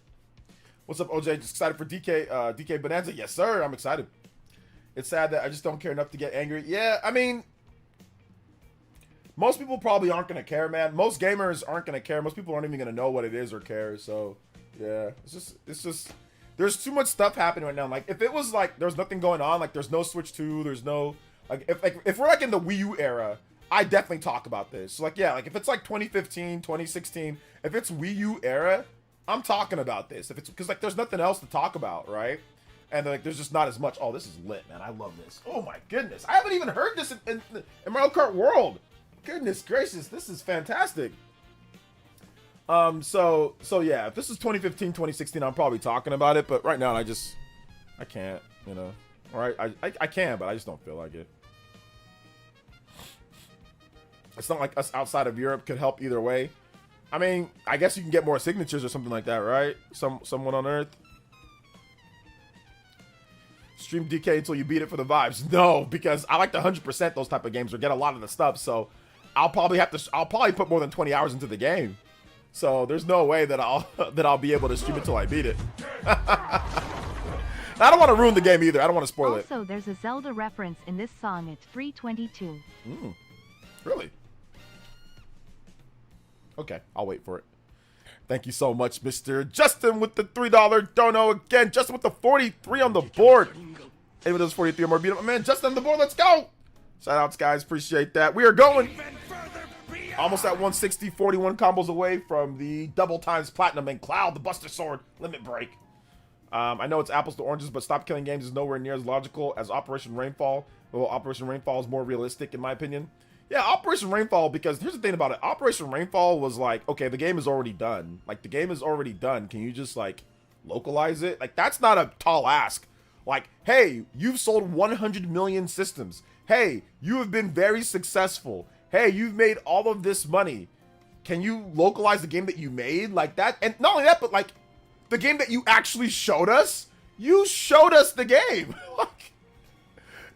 What's up, OJ? Just excited for DK Bonanza? Yes, sir. I'm excited. It's sad that I just don't care enough to get angry. Yeah, I mean, most people probably aren't going to care, man. Most gamers aren't going to care. Most people aren't even going to know what it is or care. So, yeah, it's just, there's too much stuff happening right now. Like, if it was like, there's nothing going on, like, there's no Switch 2, there's no, like, if we're like in the Wii U era, I definitely talk about this. So, like, yeah, like, if it's like 2015, 2016, if it's Wii U era, I'm talking about this. If it's, because, like, there's nothing else to talk about, right? And like, there's just not as much. Oh, this is lit, man. I love this. Oh my goodness, I haven't even heard this in Mario Kart World. Goodness gracious, this is fantastic. So yeah, if this is 2015, 2016, I'm probably talking about it. But right now, I can't, you know. All right, I can, but I just don't feel like it. It's not like us outside of Europe could help either way. I mean, I guess you can get more signatures or something like that, right? Someone on Earth. Stream DK until you beat it for the vibes. No, because I like to 100% those type of games or get a lot of the stuff. So I'll probably put more than 20 hours into the game. So there's no way that I'll be able to stream until I beat it. I don't want to ruin the game either. I don't want to spoil it. Also, there's a Zelda reference in this song at 3:22. Really? Okay, I'll wait for it. Thank you so much, Mr. Justin, with the $3 dono again. Justin with the 43 on the board. Anyone does 43 or more, beat up my man Justin on the board. Let's go. Shout outs, guys. Appreciate that. We are going almost at 160, 41 combos away from the double times platinum and Cloud, the Buster Sword limit break. I know it's apples to oranges, but Stop Killing Games is nowhere near as logical as Operation Rainfall. Well, Operation Rainfall is more realistic, in my opinion. Yeah, Operation Rainfall, because here's the thing about it. Operation Rainfall was like, okay, the game is already done. Like, the game is already done. Can you just, like, localize it? Like, that's not a tall ask. Like, hey, you've sold 100 million systems. Hey, you have been very successful. Hey, you've made all of this money. Can you localize the game that you made? Like that? And not only that, but, like, the game that you actually showed us? You showed us the game.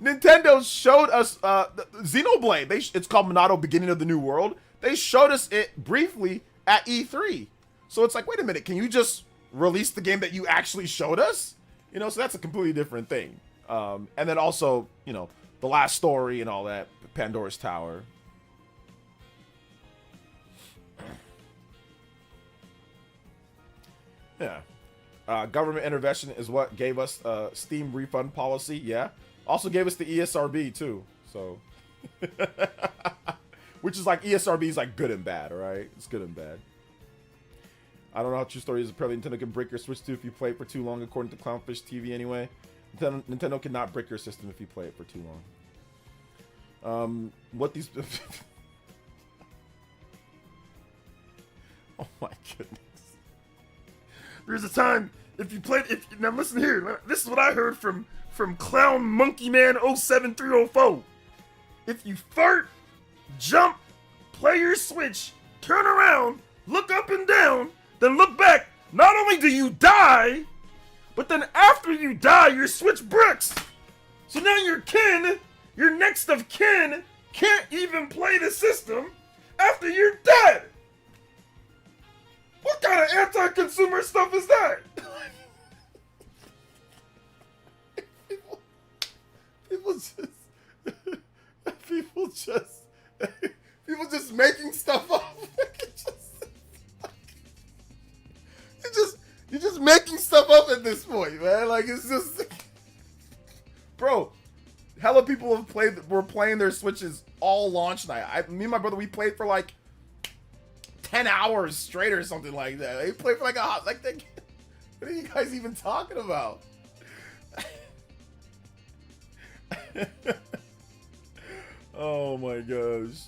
Nintendo showed us Xenoblade. It's called Monado Beginning of the New World. They showed us it briefly at E3. So it's like, wait a minute, can you just release the game that you actually showed us? You know, so that's a completely different thing. And then also, you know, the last story and all that, Pandora's Tower. Yeah. Government intervention is what gave us Steam refund policy. Yeah. Also gave us the ESRB too, so which is like ESRB is like good and bad, right? It's good and bad. I don't know how true story is. Apparently Nintendo can break your Switch 2 if you play it for too long, according to Clownfish TV anyway. Nintendo cannot break your system if you play it for too long. What these oh my goodness. There's a time now listen here. This is what I heard from Clown Monkey Man 07304. If you fart, jump, play your Switch, turn around, look up and down, then look back, not only do you die, but then after you die, your Switch bricks. So now your next of kin, can't even play the system after you're dead. What kind of anti-consumer stuff is that? People just making stuff up. You're just making stuff up at this point, man. Like, it's just, bro. Hella people were playing their Switches all launch night. Me and my brother, we played for like 10 hours straight or something like that. They played for like what are you guys even talking about? Oh my gosh.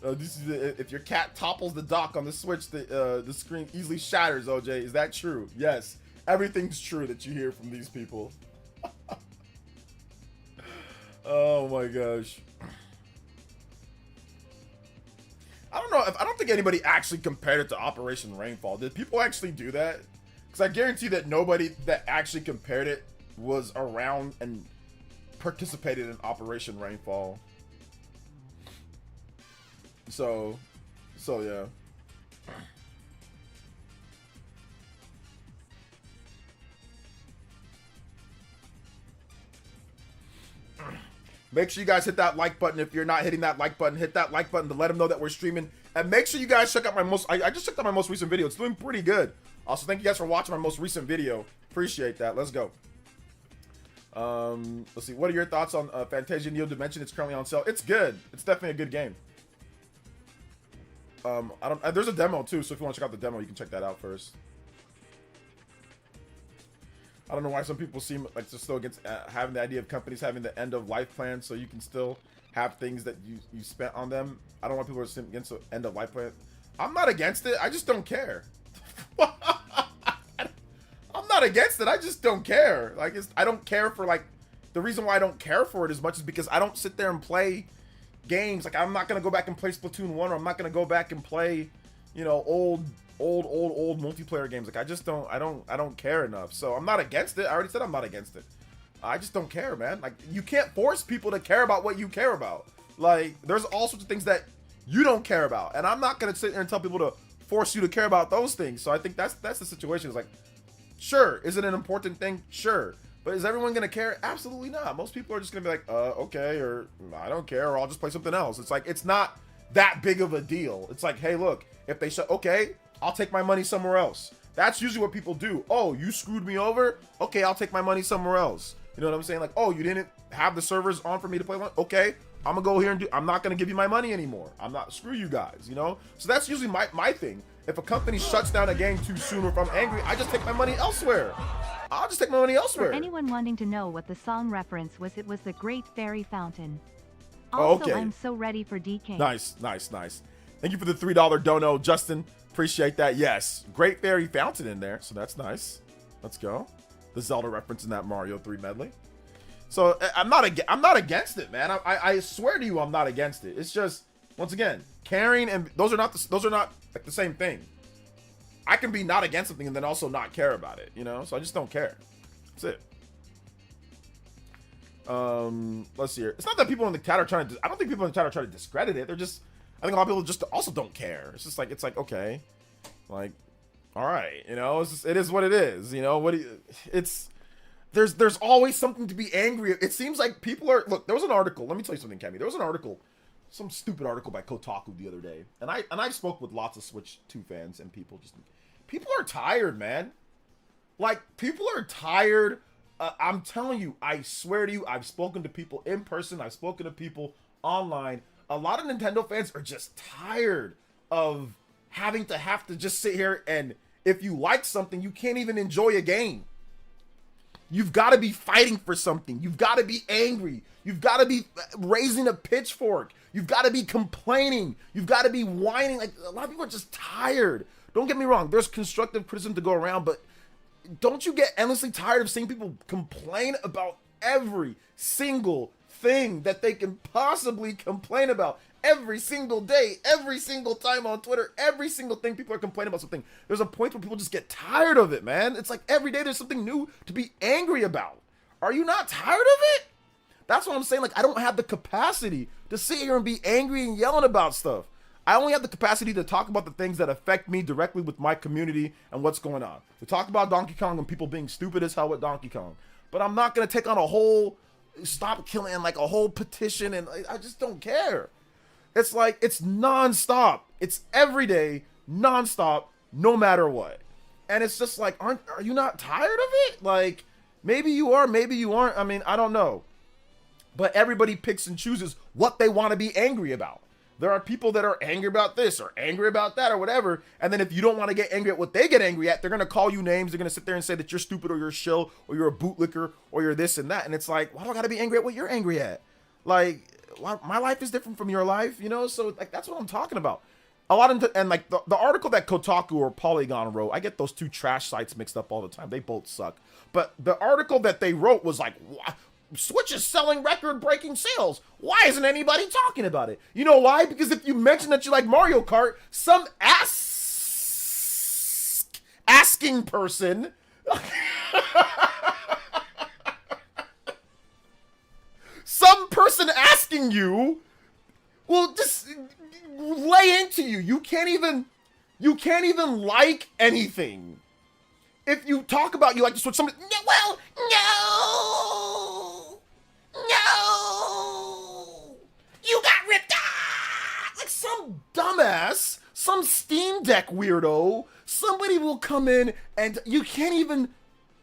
This is if your cat topples the dock on the Switch, the screen easily shatters, OJ. Is that true? Yes. Everything's true that you hear from these people. Oh my gosh. I don't think anybody actually compared it to Operation Rainfall. Did people actually do that? Because I guarantee that nobody that actually compared it was around and participated in Operation Rainfall. So yeah. Make sure you guys hit that like button. If you're not hitting that like button, hit that like button to let them know that we're streaming. And make sure you guys check out my I just checked out my most recent video. It's doing pretty good. Also, thank you guys for watching my most recent video. Appreciate that. Let's go. Let's see. What are your thoughts on Fantasia Neo Dimension? It's currently on sale. It's good. It's definitely a good game. There's a demo too, so if you want to check out the demo, you can check that out first. I don't know why some people seem like they're still against having the idea of companies having the end of life plan, so you can still have things that you spent on them. I don't know why people are against the end of life plan. I'm not against it. I just don't care. I'm not against it. I just don't care. Like I don't care for like the reason why I don't care for it as much is because I don't sit there and play games. Like I'm not gonna go back and play Splatoon 1, or I'm not gonna go back and play, you know, old multiplayer games. Like I don't care enough. So I'm not against it. I already said I'm not against it. I just don't care, man. Like you can't force people to care about what you care about. Like there's all sorts of things that you don't care about, and I'm not gonna sit there and tell people to force you to care about those things. So I think that's the situation. It's like, sure, is it an important thing? Sure. But is everyone gonna care? Absolutely not. Most people are just gonna be like, okay, or I don't care, or I'll just play something else. It's like, it's not that big of a deal. It's like, hey, look, if they say, okay, I'll take my money somewhere else. That's usually what people do. Oh, you screwed me over? Okay, I'll take my money somewhere else. You know what I'm saying? Like, oh, you didn't have the servers on for me to play one? Okay, I'm gonna go here and I'm not gonna give you my money anymore. I'm not, screw you guys, you know? So that's usually my thing. If a company shuts down a game too soon, or if I'm angry, I just take my money elsewhere. I'll just take my money elsewhere. For anyone wanting to know what the song reference was, it was the Great Fairy Fountain. Oh, Also, okay. I'm so ready for DK. Nice. Thank you for the $3 dono, Justin. Appreciate that. Yes, Great Fairy Fountain in there, so that's nice. Let's go. The Zelda reference in that Mario 3 medley. So I'm not against it, man. I swear to you, I'm not against it. It's just, once again, caring and those are not like the same thing. I can be not against something and then also not care about it, you know? So I just don't care. That's it. Let's see here. It's not that people in the chat are trying to, I don't think people in the chat are trying to discredit it. They're just, I think a lot of people just also don't care. It's just like, okay, like, all right, you know, it's just, it is what it is, you know, there's always something to be angry. It seems like people are, look, there was an article, let me tell you something, Cammy. There was an article, some stupid article by Kotaku the other day, and I spoke with lots of Switch 2 fans, and people are tired, man. Like, people are tired. I'm telling you, I swear to you, I've spoken to people in person, I've spoken to people online. A lot of Nintendo fans are just tired of having to just sit here, and if you like something, you can't even enjoy a game. You've got to be fighting for something. You've got to be angry. You've got to be raising a pitchfork. You've got to be complaining. You've got to be whining. Like, a lot of people are just tired. Don't get me wrong. There's constructive criticism to go around, but don't you get endlessly tired of seeing people complain about every single thing that they can possibly complain about? Every single day, every single time on Twitter, every single thing people are complaining about something. There's a point where people just get tired of it, man. It's like every day there's something new to be angry about. Are you not tired of it? That's what I'm saying. Like, I don't have the capacity to sit here and be angry and yelling about stuff. I only have the capacity to talk about the things that affect me directly with my community and what's going on. We talk about Donkey Kong and people being stupid as hell with Donkey Kong. But I'm not going to take on a whole stop killing, like a whole petition, and I just don't care. It's like, it's nonstop. It's every day, nonstop, no matter what. And it's just like, are you not tired of it? Like, maybe you are, maybe you aren't. I mean, I don't know. But everybody picks and chooses what they want to be angry about. There are people that are angry about this or angry about that or whatever. And then if you don't want to get angry at what they get angry at, they're going to call you names. They're going to sit there and say that you're stupid or you're a shill or you're a bootlicker or you're this and that. And it's like, why do I got to be angry at what you're angry at? Like, my life is different from your life, you know? So, like, that's what I'm talking about. A lot of, and like the article that Kotaku or Polygon wrote, I get those two trash sites mixed up all the time. They both suck. But the article that they wrote was like, Switch is selling record-breaking sales. Why isn't anybody talking about it? You know why? Because if you mention that you like Mario Kart, some asking person some person asking you will just lay into you. You can't even like anything. If you talk about you like to Switch, somebody, well, no, you got ripped off. Like some dumbass, some Steam Deck weirdo, somebody will come in and you can't even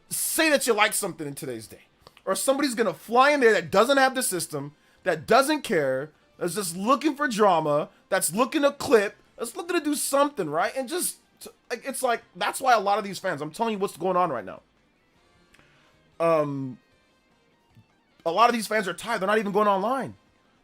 say that you like something in today's day. Or somebody's gonna fly in there that doesn't have the system, that doesn't care, that's just looking for drama, that's looking to clip, that's looking to do something, right? And just, it's like, that's why a lot of these fans, I'm telling you what's going on right now. A lot of these fans are tired. They're not even going online.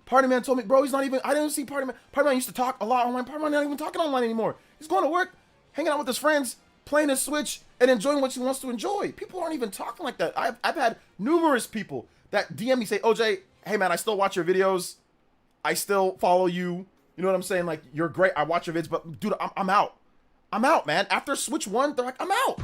Party Man told me, bro, he's not even, I didn't see Party Man. Party Man used to talk a lot online. Party Man not even talking online anymore. He's going to work, hanging out with his friends, playing his Switch, and enjoying what he wants to enjoy. People aren't even talking like that. I've had numerous people that DM me say, OJ, hey man, I still watch your videos. I still follow you. You know what I'm saying? Like, you're great. I watch your vids, but dude, I'm out. I'm out, man. After Switch 1, they're like, I'm out.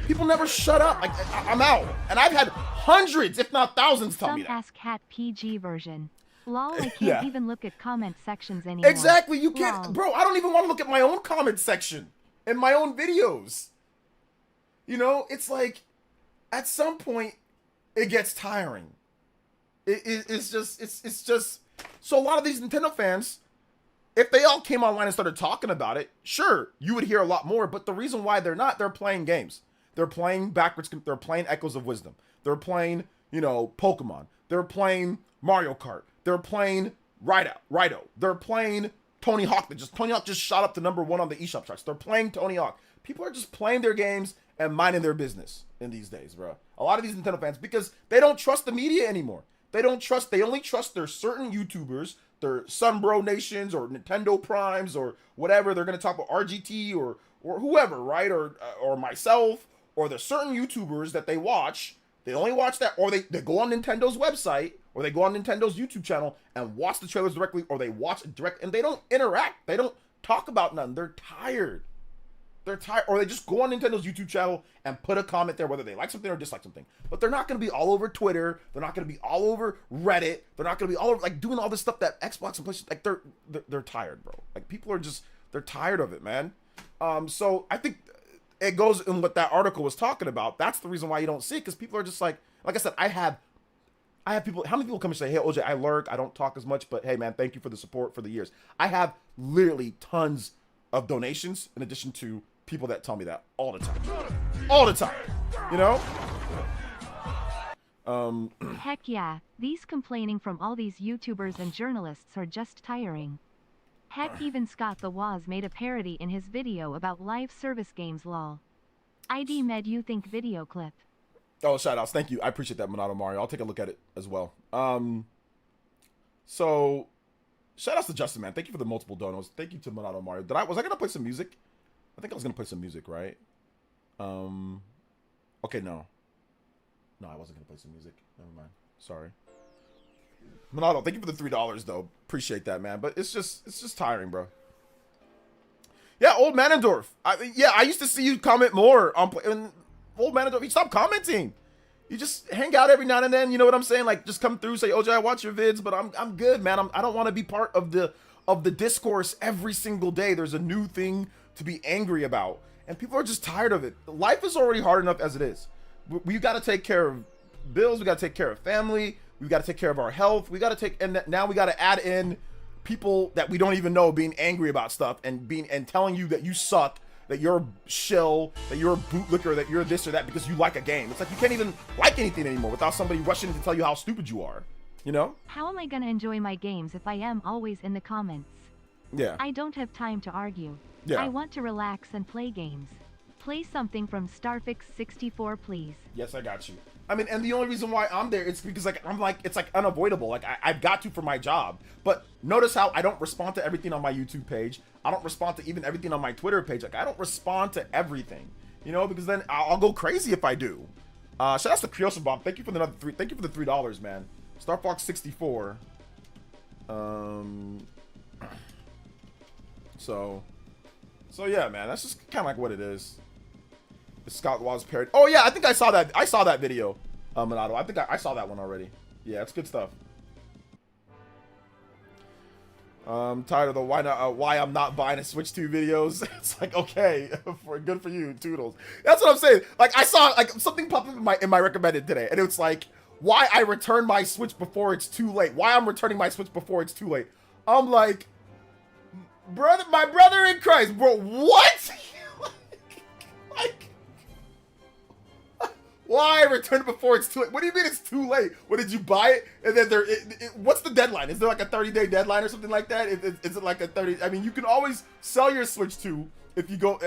People never shut up. Like, I'm out. And I've had hundreds, if not thousands, tell me that. Some Ask Hat PG version. Lol, I can't even look at comment sections anymore. Exactly, you can't. Lol. Bro, I don't even want to look at my own comment section in my own videos. You know, it's like, at some point, it gets tiring. It's just, so a lot of these Nintendo fans, if they all came online and started talking about it, sure, you would hear a lot more, but the reason why they're not, they're playing games. They're playing backwards, they're playing Echoes of Wisdom. They're playing, you know, Pokemon. They're playing Mario Kart. They're playing Rido. They're playing Tony Hawk. Tony Hawk just shot up to #1 on the eShop charts. They're playing Tony Hawk. People are just playing their games and minding their business in these days, bro. A lot of these Nintendo fans, because they don't trust the media anymore. They only trust their certain YouTubers, their Sunbro Nations or Nintendo Primes or whatever. They're going to talk about RGT or whoever, right? Or myself, or the certain YouTubers that they watch. They only watch that, or they go on Nintendo's website, or they go on Nintendo's YouTube channel and watch the trailers directly, or they watch it direct, and they don't interact. They don't talk about nothing. They're tired. Or they just go on Nintendo's YouTube channel and put a comment there, whether they like something or dislike something. But they're not going to be all over Twitter. They're not going to be all over Reddit. They're not going to be all over, like, doing all this stuff that Xbox and PlayStation, like, they're tired, bro. Like, people are just, they're tired of it, man. So I think it goes in what that article was talking about. That's the reason why you don't see it, because people are just like I said, I have people, how many people come and say, hey, OJ, I lurk, I don't talk as much, but hey, man, thank you for the support for the years. I have literally tons of donations in addition to people that tell me that all the time, you know? Heck yeah, these complaining from all these YouTubers and journalists are just tiring. Heck, even Scott the Waz made a parody in his video about live service games, lol. ID Med you think video clip. Oh, shout outs. Thank you. I appreciate that, Monado Mario. I'll take a look at it as well. So shout outs to Justin, man. Thank you for the multiple donos. Thank you to Monado Mario. Was I gonna play some music? I think I was gonna play some music, right? Okay, no, I wasn't gonna play some music. Never mind. Sorry. Monado, thank you for the $3 though. Appreciate that, man. But it's just tiring, bro. Yeah, Old Manendorf. I used to see you comment more on Old Manendorf. You stop commenting. You just hang out every now and then. You know what I'm saying? Like, just come through, say, OJ, I watch your vids, but I'm good, man. I don't want to be part of the discourse every single day. There's a new thing to be angry about, and people are just tired of it. Life is already hard enough as it is. We got to take care of bills. We got to take care of family. We got to take care of our health. We got to and now we got to add in people that we don't even know being angry about stuff and telling you that you suck, that you're a shill, that you're a bootlicker, that you're this or that because you like a game. It's like you can't even like anything anymore without somebody rushing to tell you how stupid you are, you know? How am I gonna enjoy my games if I am always in the comments? Yeah. I don't have time to argue. Yeah. I want to relax and play games. Play something from Starfix 64, please. Yes, I got you. I mean, and the only reason why I'm there is because it's like unavoidable. Like I've got to for my job. But notice how I don't respond to everything on my YouTube page. I don't respond to even everything on my Twitter page. Like I don't respond to everything, you know, because then I'll go crazy if I do. Shout out to Creosa Bomb. Thank you for the Thank you for the $3, man. Star Fox 64. So yeah, man. That's just kind of like what it is. The Scott Waz parody. Oh yeah, I think I saw that. I saw that video, Minato. I think I saw that one already. Yeah, it's good stuff. Tired of the why I'm not buying a Switch 2 videos. It's like, okay, good for you, Toodles. That's what I'm saying. Like, I saw like something pop up in my recommended today, and it's like why I return my Switch before it's too late. Why I'm returning my Switch before it's too late. I'm like, brother, my brother in Christ, bro. What? like why return it before it's too late? What do you mean it's too late? What, did you buy it? And then what's the deadline? Is there like a 30-day deadline or something like that? Is it like a 30? I mean, you can always sell your Switch 2 if you go,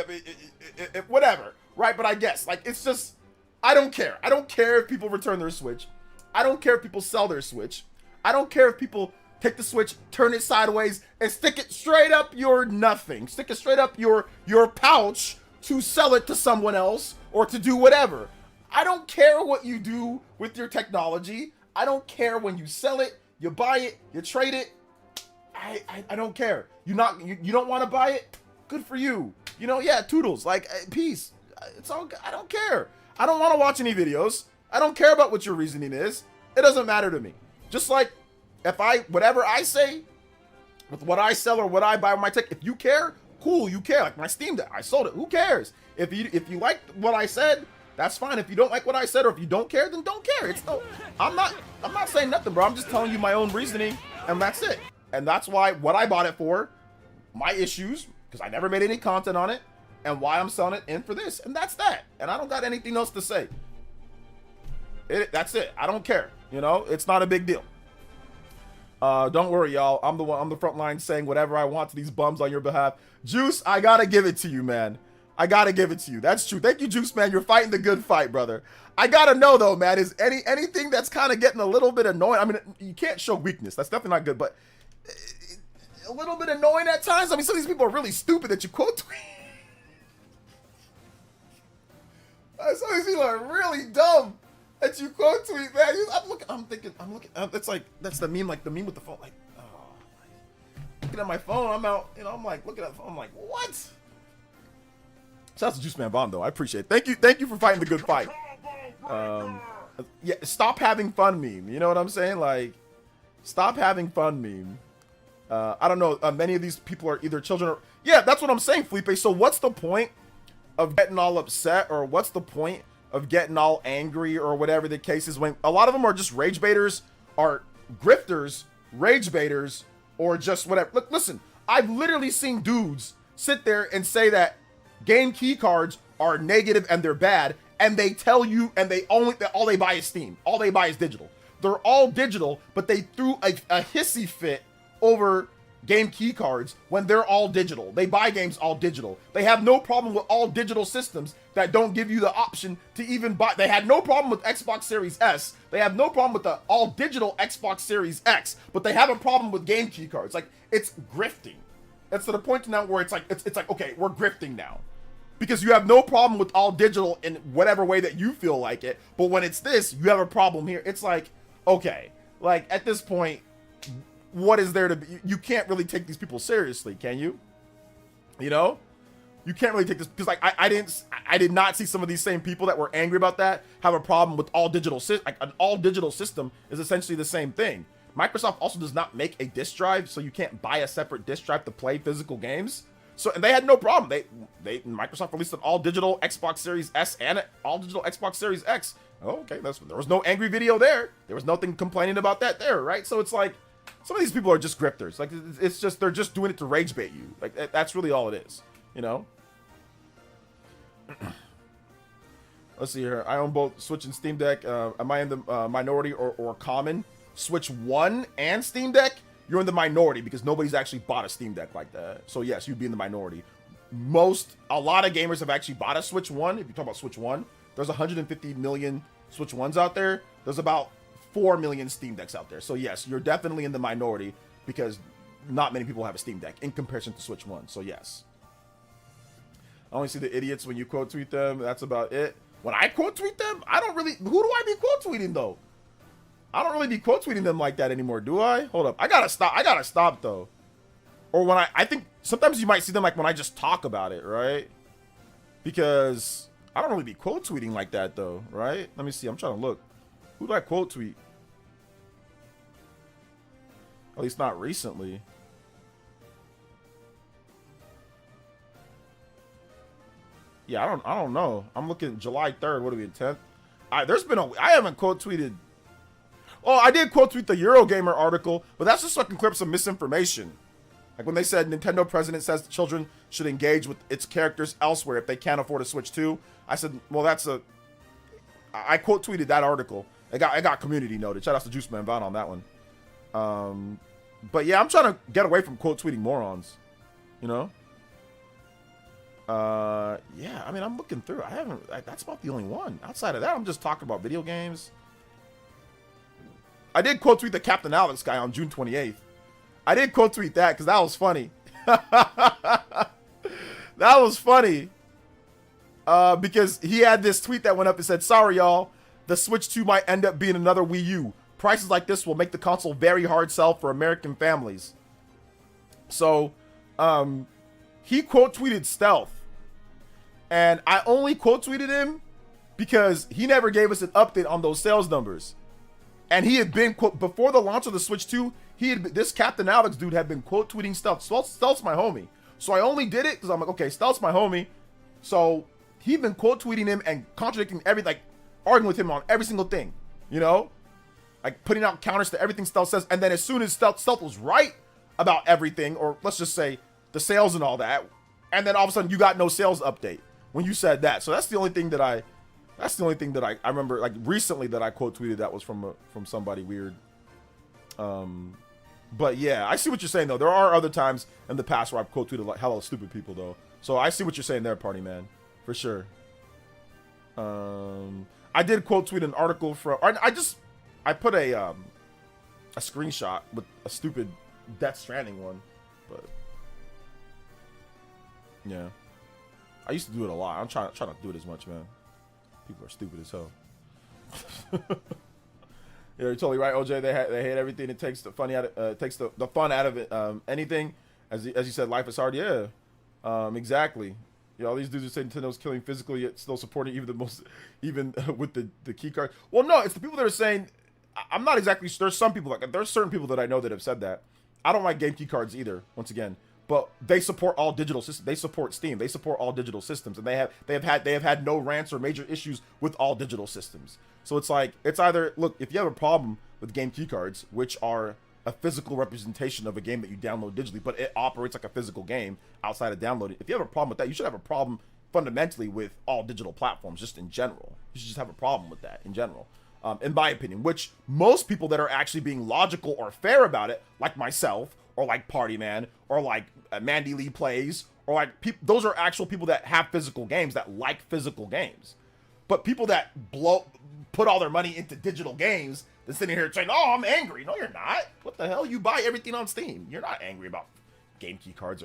whatever, right? But I guess, like, it's just, I don't care. I don't care if people return their Switch. I don't care if people sell their Switch. I don't care if people take the Switch, turn it sideways, and stick it straight up your nothing. Stick it straight up your pouch to sell it to someone else or to do whatever. I don't care what you do with your technology. I don't care when you sell it, you buy it, you trade it. I don't care. You don't want to buy it? Good for you. You know, yeah, Toodles, like, peace. It's all good. I don't care. I don't want to watch any videos. I don't care about what your reasoning is. It doesn't matter to me. Just like if whatever I say with what I sell or what I buy with my tech, if you care, cool, you care. Like my Steam Deck, I sold it. Who cares? If you like what I said, that's fine. If you don't like what I said or if you don't care, then don't care. It's no, I'm not saying nothing, bro. I'm just telling you my own reasoning, and that's it. And that's why what I bought it for, my issues, because I never made any content on it, and why I'm selling it in for this, and that's that. And I don't got anything else to say. That's it. I don't care. You know, it's not a big deal. Don't worry, y'all. I'm the front line saying whatever I want to these bums on your behalf. Juice, I gotta give it to you, man. I gotta give it to you. That's true. Thank you, Juice, man. You're fighting the good fight, brother. I gotta know though, man. Is anything that's kind of getting a little bit annoying? I mean, you can't show weakness. That's definitely not good, but a little bit annoying at times. I mean, some of these people are really stupid that you quote tweet. Some of these people are really dumb that you quote tweet, man. I'm thinking. It's like that's the meme, like the meme with the phone, like, oh, looking at my phone. I'm out. You know, I'm like looking at the phone. I'm like, what? Shout out to Juice Man Bomb though. I appreciate it. Thank you for fighting the good fight. Yeah, stop having fun meme. You know what I'm saying? Like, stop having fun meme. I don't know. Many of these people are either children or yeah. That's what I'm saying, Felipe. So what's the point of getting all upset, or what's the point of getting all angry, or whatever the case is, when a lot of them are just rage baiters, are grifters, rage baiters, or just whatever. Look, listen. I've literally seen dudes sit there and say that game key cards are negative and they're bad, and they tell you, and all they buy is Steam. All they buy is digital. They're all digital, but they threw a hissy fit over game key cards when they're all digital. They buy games all digital. They have no problem with all digital systems that don't give you the option to even buy. They had no problem with Xbox Series S. They have no problem with the all digital Xbox Series X, but they have a problem with game key cards. Like, it's grifting. That's to the point now where it's like, okay, we're grifting now. Because you have no problem with all digital in whatever way that you feel like it. But when it's this, you have a problem here. It's like, okay, like at this point, what is there to be? You can't really take these people seriously, can you? You know? You can't really take this, because like I did not see some of these same people that were angry about that have a problem with all digital. Like an all digital system is essentially the same thing. Microsoft also does not make a disc drive, so you can't buy a separate disc drive to play physical games. So, and they had no problem. Microsoft released an all digital Xbox Series S and an all digital Xbox Series X. Oh, okay, there was no angry video there. There was nothing complaining about that there, right? So it's like, some of these people are just grifters. Like, it's just, they're just doing it to rage bait you. Like, that's really all it is, you know? Let's see here. I own both Switch and Steam Deck. Am I in the minority or common? Switch 1 and Steam Deck? You're in the minority because nobody's actually bought a Steam Deck like that. So yes, you'd be in the minority. A lot of gamers have actually bought a Switch 1. If you talk about Switch 1, there's 150 million Switch 1s out there. There's about 4 million Steam Decks out there. So yes, you're definitely in the minority because not many people have a Steam Deck in comparison to Switch 1. So yes. I only see the idiots when you quote tweet them. That's about it. When I quote tweet them, I don't really. Who do I be quote tweeting though? I don't really be quote tweeting them like that anymore, do I? Hold up, I gotta stop though. Or when I think sometimes you might see them like when I just talk about it, right? Because I don't really be quote tweeting like that though, right? Let me see. I'm trying to look. Who do I quote tweet? At least not recently. Yeah, I don't know. I'm looking July 3rd. What are we, 10th? I haven't quote tweeted. Oh, I did quote tweet the Eurogamer article, but that's just so I can clear up some misinformation. Like when they said Nintendo president says children should engage with its characters elsewhere if they can't afford a Switch 2. I said, well, I quote tweeted that article. I got community noted. Shout out to Juice Man Vaughn on that one. But yeah, I'm trying to get away from quote tweeting morons. You know? Yeah, I mean, I'm looking through. That's about the only one. Outside of that, I'm just talking about video games. I did quote tweet the Captain Alex guy on June 28th. I did quote tweet that because that was funny. That was funny. Because he had this tweet that went up and said, sorry, y'all. The Switch 2 might end up being another Wii U. Prices like this will make the console very hard sell for American families. So, he quote tweeted Stealth. And I only quote tweeted him because he never gave us an update on those sales numbers. And he had been, before the launch of the Switch 2, this Captain Alex dude had been quote tweeting Stealth. Stealth's my homie. So I only did it because I'm like, okay, Stealth's my homie. So he'd been quote tweeting him and contradicting everything, like arguing with him on every single thing, you know? Like putting out counters to everything Stealth says. And then as soon as Stealth was right about everything, or let's just say the sales and all that, and then all of a sudden you got no sales update when you said that. So that's the only thing that I remember, like recently, that I quote tweeted that was from somebody weird. But yeah, I see what you're saying though. There are other times in the past where I've quote tweeted like hella stupid people though. So I see what you're saying there, Party Man, for sure. I did quote tweet an article from. I put a screenshot with a stupid Death Stranding one, but yeah, I used to do it a lot. I'm trying to do it as much, man. People are stupid as hell. Yeah, you're totally right, OJ. They hate everything. It takes the fun out of it. Anything, as you said, life is hard. Yeah, exactly. Yeah, all these dudes are saying Nintendo's killing physically, yet still supporting even with the key card. Well, no, it's the people that are saying. I'm not exactly. There's some people there's certain people that I know that have said that. I don't like game key cards either. Once again, but they support all digital systems. They support Steam. They support all digital systems, and they have had no rants or major issues with all digital systems. So it's like, it's either, look, if you have a problem with game key cards, which are a physical representation of a game that you download digitally, but it operates like a physical game outside of downloading. If you have a problem with that, you should have a problem fundamentally with all digital platforms, just in general. You should just have a problem with that in general, in my opinion, which most people that are actually being logical or fair about it, like myself, or like Party Man, or like Mandy Lee Plays, or like those are actual people that have physical games, that like physical games. But people that put all their money into digital games, they're sitting here saying, oh, I'm angry. No, you're not. What the hell? You buy everything on Steam. You're not angry about game key cards.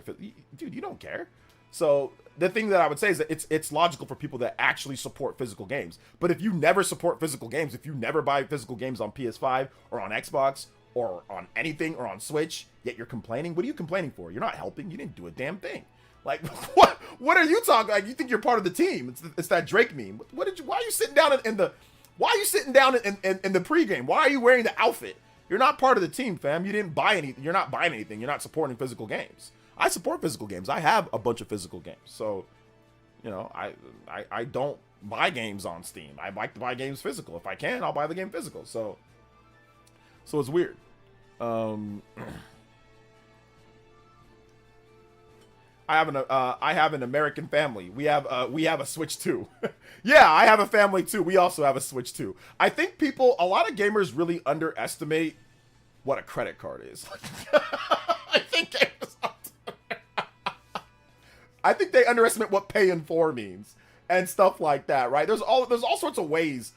Dude, you don't care. So the thing that I would say is that it's logical for people that actually support physical games. But if you never support physical games, if you never buy physical games on PS5 or on Xbox or on anything or on Switch, yet you're complaining, what are you complaining for? You're not helping. You didn't do a damn thing. Like, what are you talking? Like, you think you're part of the team? It's that Drake meme. Why are you sitting down in the pregame? Why are you wearing the outfit? You're not part of the team, fam. You didn't buy anything. You're not buying anything. You're not supporting physical games. I support physical games. I have a bunch of physical games. So, you know, I don't buy games on Steam. I like to buy games physical. If I can, I'll buy the game physical. So it's weird. I have an American family. We have a Switch 2. Yeah, I have a family too. We also have a Switch 2. I think a lot of gamers really underestimate what a credit card is. I think they underestimate what paying for means and stuff like that, right? There's all sorts of ways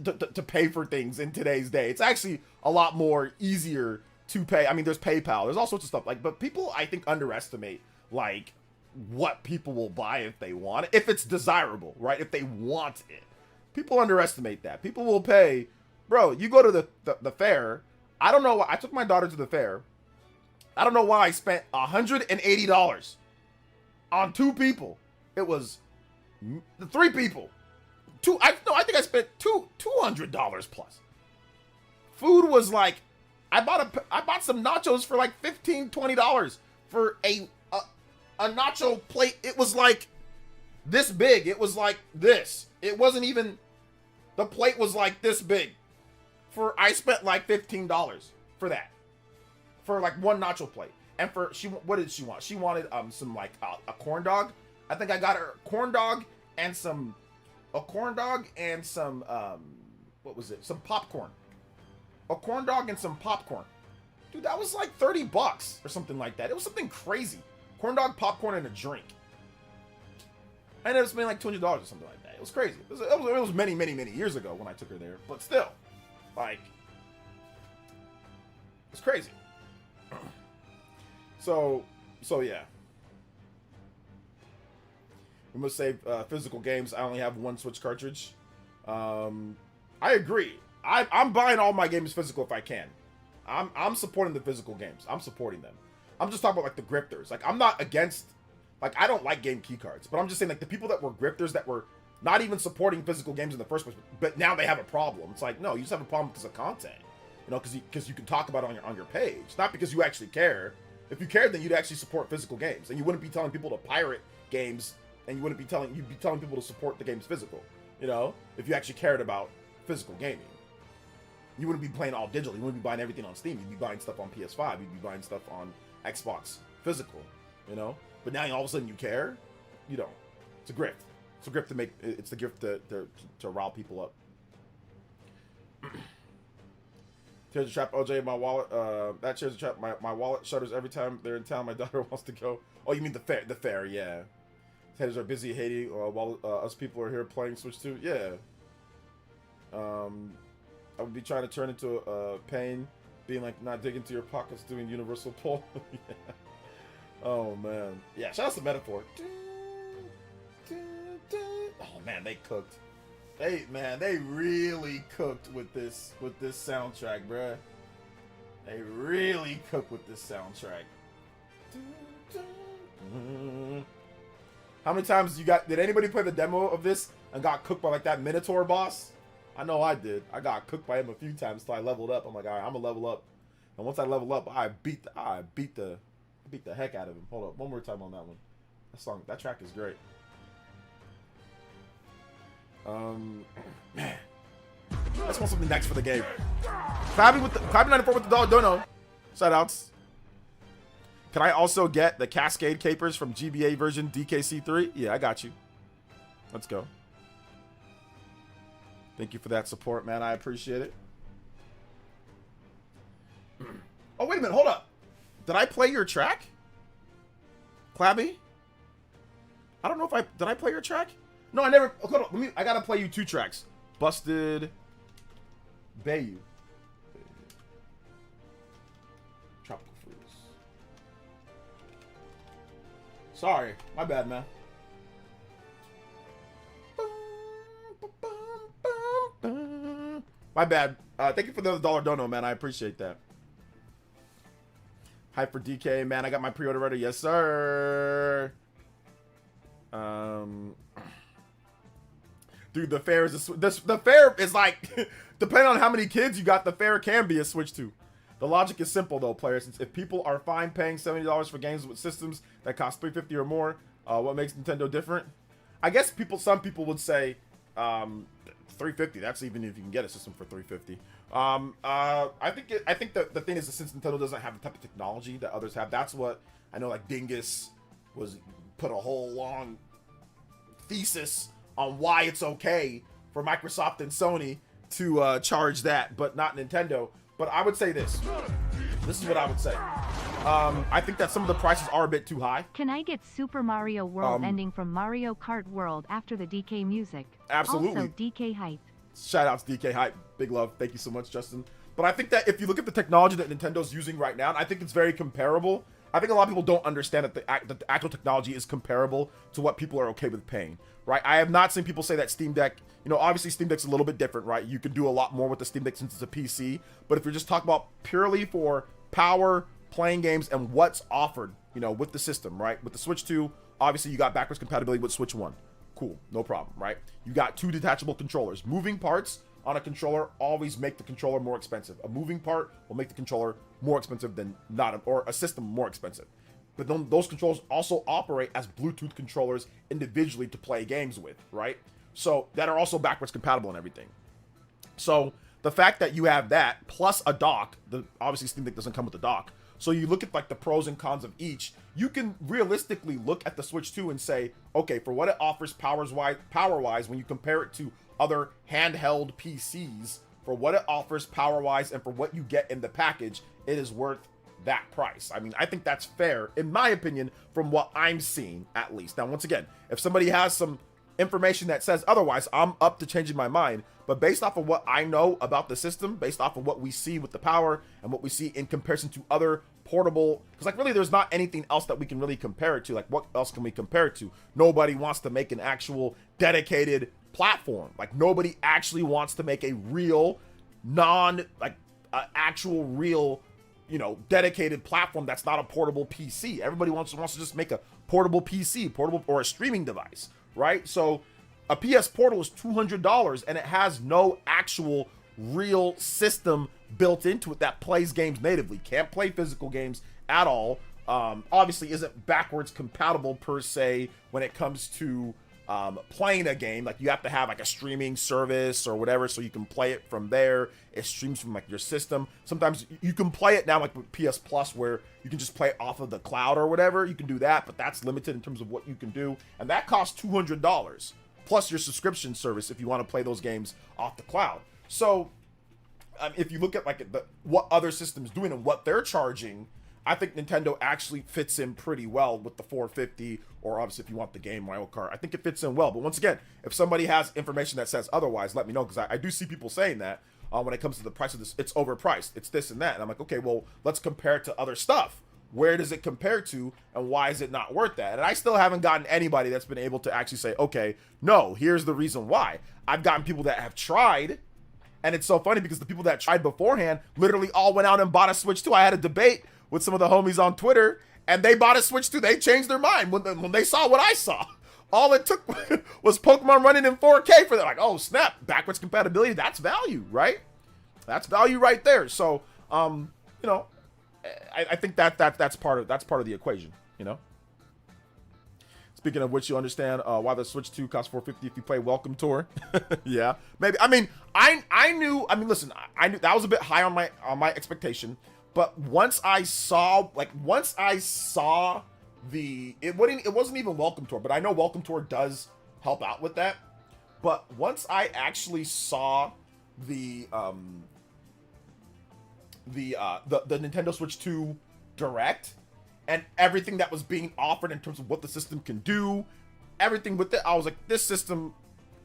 to pay for things in today's day. It's actually a lot more easier to pay. I mean, there's PayPal. There's all sorts of stuff but people, I think, underestimate like what people will buy if they want it, if it's desirable, right? If they want it. People underestimate that. People will pay. Bro, you go to the fair. I don't know why. I took my daughter to the fair. I don't know why I spent $180 on 2 people. It was 3 people. I think I spent $200 plus. Food was like, I bought some nachos for like $15-20 for a nacho plate. It was like this big. It was like this. It wasn't even, the plate was like this big. I spent like $15 for that. For like 1 nacho plate. And what did she want? She wanted some like a corn dog. I think I got her a corn dog and some what was it? Some popcorn. A corn dog and some popcorn. Dude, that was like $30 or something like that. It was something crazy. Corn dog, popcorn, and a drink. I ended up spending like $200 or something like that. It was crazy. It was many, many, many years ago when I took her there. But still, like, it's crazy. So yeah. We must save physical games. I only have 1 Switch cartridge. I agree. I'm buying all my games physical if I can. I'm supporting the physical games. I'm supporting them. I'm just talking about like the grifters. Like, I'm not against, like, I don't like game key cards, but I'm just saying like the people that were grifters that were not even supporting physical games in the first place, but now they have a problem. It's like, no, you just have a problem because of content. You know, because you can talk about it on your page, not because you actually care. If you cared, then you'd actually support physical games, and you wouldn't be telling people to pirate games, and you'd be telling people to support the games physical. You know, if you actually cared about physical gaming, you wouldn't be playing all digital. You wouldn't be buying everything on Steam. You'd be buying stuff on PS5. You'd be buying stuff on Xbox physical. You know, but now all of a sudden you care. You don't. It's a grift. It's a grift to make. It's the gift to rile people up. Treasure trap, OJ, my wallet. That treasure trap, my wallet shutters every time they're in town. My daughter wants to go. Oh, you mean the fair? The fair, yeah. Headers are busy hating while us people are here playing Switch 2. Yeah. I would be trying to turn into a pain, being like not digging into your pockets, doing universal pull. Yeah. Oh man. Yeah. Shout out to Metaphor. Oh man, they cooked. They really cooked with this soundtrack, bruh. They really cooked with this soundtrack. How many times did anybody play the demo of this and got cooked by like that Minotaur boss? I know I did. I got cooked by him a few times till I leveled up. I'm like, all right, I'm gonna level up. And once I level up, I beat the heck out of him. Hold up, one more time on that one. That track is great. Man, let's want something next for the game. Clappy94 with the dollar dono. Shout outs. Can I also get the Cascade Capers from GBA version DKC3? Yeah, I got you. Let's go. Thank you for that support, man. I appreciate it. Oh, wait a minute. Hold up. Did I play your track? Clabby? I don't know if did I play your track? No, I never. Hold on. I gotta play you 2 tracks. Busted Bayou. Tropical Freeze. Sorry. My bad, man. My bad. Thank you for the dollar dono, man. I appreciate that. Hype for DK, man. I got my pre-order ready. Yes, sir. Dude, the fair is the fair is like, depending on how many kids you got, the fair can be a Switch 2. The logic is simple though, players. Since if people are fine paying $70 for games with systems that cost $350 or more, what makes Nintendo different? I guess some people would say $350. That's even if you can get a system for $350. I think the thing is that since Nintendo doesn't have the type of technology that others have, that's what I know. Like Dingus put a whole long thesis on why it's okay for Microsoft and Sony to charge that, but not Nintendo. But I would say this. This is what I would say. I think that some of the prices are a bit too high. Can I get Super Mario World ending from Mario Kart World after the DK music? Absolutely. Also, DK Hype. Shout out to DK Hype. Big love. Thank you so much, Justin. But I think that if you look at the technology that Nintendo's using right now, I think it's very comparable. I think a lot of people don't understand that the actual technology is comparable to what people are okay with paying, right? I have not seen people say that Steam Deck, you know, obviously Steam Deck's a little bit different, right? You can do a lot more with the Steam Deck since it's a PC, but if you're just talking about purely for power, playing games, and what's offered, you know, with the system, right? With the Switch 2, obviously you got backwards compatibility with Switch 1. Cool, no problem, right? You got 2 detachable controllers. Moving parts on a controller always make the controller more expensive. A moving part will make the controller more expensive than not, or a system more expensive. But then those controllers also operate as Bluetooth controllers individually to play games with, right? So that are also backwards compatible and everything. So the fact that you have that plus a dock, obviously Steam Deck doesn't come with a dock. So you look at like the pros and cons of each. You can realistically look at the Switch 2 and say, okay, for what it offers power-wise, when you compare it to other handheld PCs, for what it offers power-wise and for what you get in the package, it is worth that price. I mean, I think that's fair, in my opinion, from what I'm seeing, at least. Now, once again, if somebody has some information that says otherwise, I'm up to changing my mind. But based off of what I know about the system, based off of what we see with the power and what we see in comparison to other portable, because like really there's not anything else that we can really compare it to. Like what else can we compare it to? Nobody wants to make an actual dedicated platform. Like nobody actually wants to make a real actual real, you know, dedicated platform that's not a portable PC. Everybody wants to just make a portable PC, portable or a streaming device, right? So a PS Portal is $200 and it has no actual real system built into it that plays games natively. Can't play physical games at all. Obviously isn't backwards compatible per se when it comes to playing a game. Like you have to have like a streaming service or whatever so you can play it from there. It streams from like your system. Sometimes you can play it now like with PS Plus where you can just play it off of the cloud or whatever. You can do that, but that's limited in terms of what you can do. And that costs $200 plus your subscription service if you want to play those games off the cloud. So if you look at like what other systems doing and what they're charging, I think Nintendo actually fits in pretty well with the 450, or obviously if you want the game Mario Kart, I think it fits in well. But once again, if somebody has information that says otherwise, let me know, because I do see people saying that when it comes to the price of this, it's overpriced, it's this and that. And I'm like, okay, well, let's compare it to other stuff. Where does it compare to, and why is it not worth that? And I still haven't gotten anybody that's been able to actually say, okay, no, here's the reason why. I've gotten people that have tried, and it's so funny because the people that tried beforehand literally all went out and bought a Switch 2. I had a debate with some of the homies on Twitter, and they bought a Switch 2. They changed their mind when they saw what I saw. All it took was Pokemon running in 4K for them. Like, oh snap, backwards compatibility, that's value, right? That's value right there. So, you know, I think that's part of the equation, you know. Speaking of which, you understand why the Switch 2 costs $450 if you play Welcome Tour. Yeah, maybe. I mean, I knew. I mean, listen, I knew that was a bit high on my expectation. But once I saw it wasn't even Welcome Tour, but I know Welcome Tour does help out with that. But once I actually saw the Nintendo Switch 2 Direct and everything that was being offered in terms of what the system can do, everything with it, I was like, this system,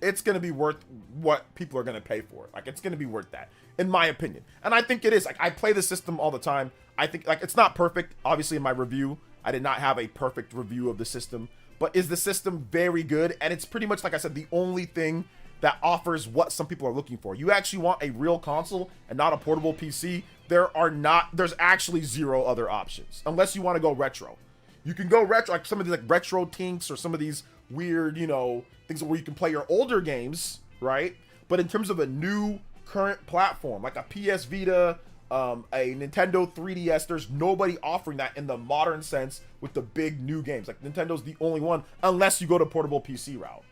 it's going to be worth what people are going to pay for it. Like, it's going to be worth that, in my opinion. And I think it is. Like, I play the system all the time. I think, like, it's not perfect. Obviously, in my review, I did not have a perfect review of the system. But is the system very good? And it's pretty much, like I said, the only thing that offers what some people are looking for. You actually want a real console and not a portable PC. There's actually zero other options. Unless you want to go retro. You can go retro, like some of these like retro tinks or some of these weird, you know, things where you can play your older games, right? But in terms of a new current platform, like a PS Vita, a Nintendo 3DS, there's nobody offering that in the modern sense with the big new games. Like Nintendo's the only one, unless you go to portable PC route.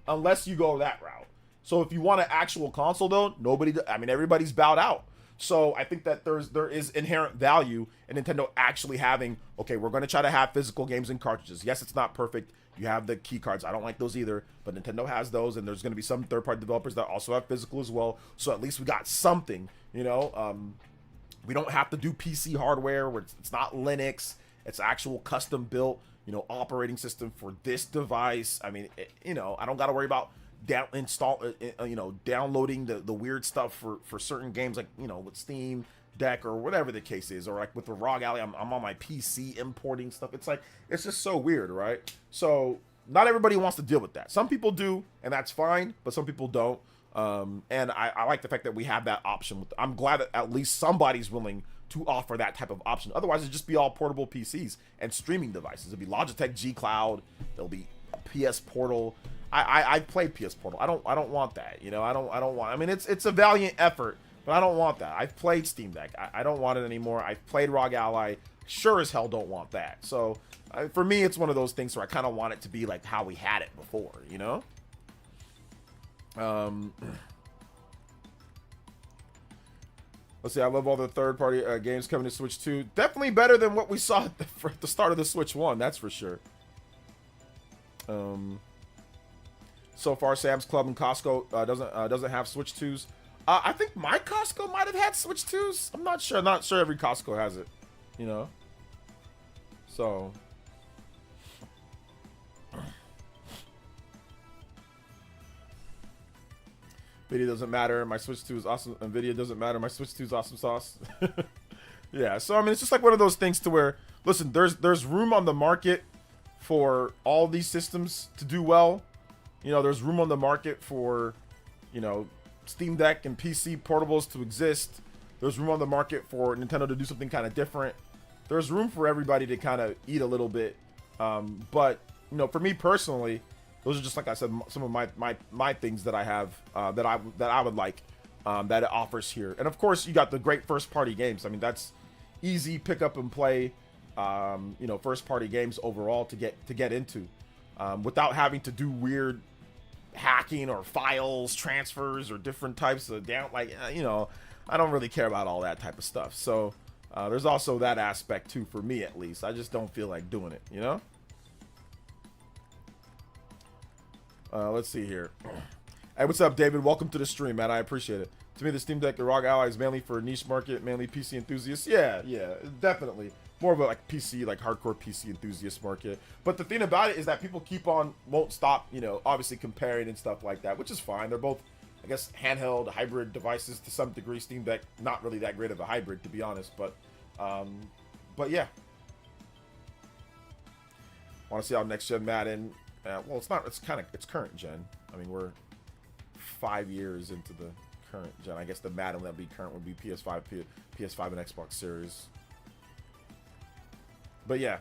Unless you go that route. So if you want an actual console though, everybody's bowed out. So I think that there is inherent value in Nintendo actually having, okay, we're going to try to have physical games and cartridges. Yes, it's not perfect. You have the key cards. I don't like those either, but Nintendo has those, and there's going to be some third-party developers that also have physical as well. So at least we got something, you know. We don't have to do PC hardware where it's not Linux. It's actual custom-built, you know, operating system for this device. I mean, you know, I don't got to worry about downloading the weird stuff for certain games, like, you know, with Steam, Deck or whatever the case is, or like with the ROG Ally, I'm on my PC importing stuff. It's like, it's just so weird, right? So not everybody wants to deal with that. Some people do, and that's fine, but some people don't. And I like the fact that we have that option. I'm glad that at least somebody's willing to offer that type of option. Otherwise, it'd just be all portable PCs and streaming devices. It'll be Logitech G Cloud. It'll be PS Portal. I played PS Portal. I don't want that. You know, I don't want. I mean, it's a valiant effort, but I don't want that. I've played Steam Deck. I don't want it anymore. I've played ROG Ally. Sure as hell don't want that. So for me, it's one of those things where I kind of want it to be like how we had it before. You know. Let's see. I love all the third-party games coming to Switch 2. Definitely better than what we saw at the start of the Switch 1. That's for sure. So far, Sam's Club and Costco doesn't have Switch 2s. I think my Costco might have had Switch 2s. I'm not sure. Not sure every Costco has it. You know. So. Nvidia doesn't matter. My Switch 2 is awesome. Nvidia doesn't matter. My Switch 2 is awesome sauce. Yeah. So I mean, it's just like one of those things to where, listen, there's room on the market for all these systems to do well. You know, there's room on the market for, you know, Steam Deck and PC portables to exist. There's room on the market for Nintendo to do something kind of different. There's room for everybody to kind of eat a little bit. But, you know, for me personally, those are just, like I said, some of my things that I have that I would like that it offers here. And of course, you got the great first party games. I mean, that's easy pick up and play. You know, first party games overall to get into without having to do weird hacking or files transfers or different types of you know, I don't really care about all that type of stuff. So there's also that aspect too, for me at least. I just don't feel like doing it, you know. Let's see here. Hey, what's up, David? Welcome to the stream, man. I appreciate it. To me, the Steam Deck, the ROG Ally is mainly for a niche market, mainly PC enthusiasts. Yeah, definitely. More of a like PC, like hardcore PC enthusiast market. But the thing about it is that people won't stop, you know, obviously comparing and stuff like that, which is fine. They're both, I guess, handheld hybrid devices to some degree. Steam Deck, not really that great of a hybrid, to be honest. But yeah. Want to see how next gen Madden? Well, it's not. It's current gen. I mean, we're 5 years into the current gen. I guess the Madden that would be current would be PS5 and Xbox Series. But yeah,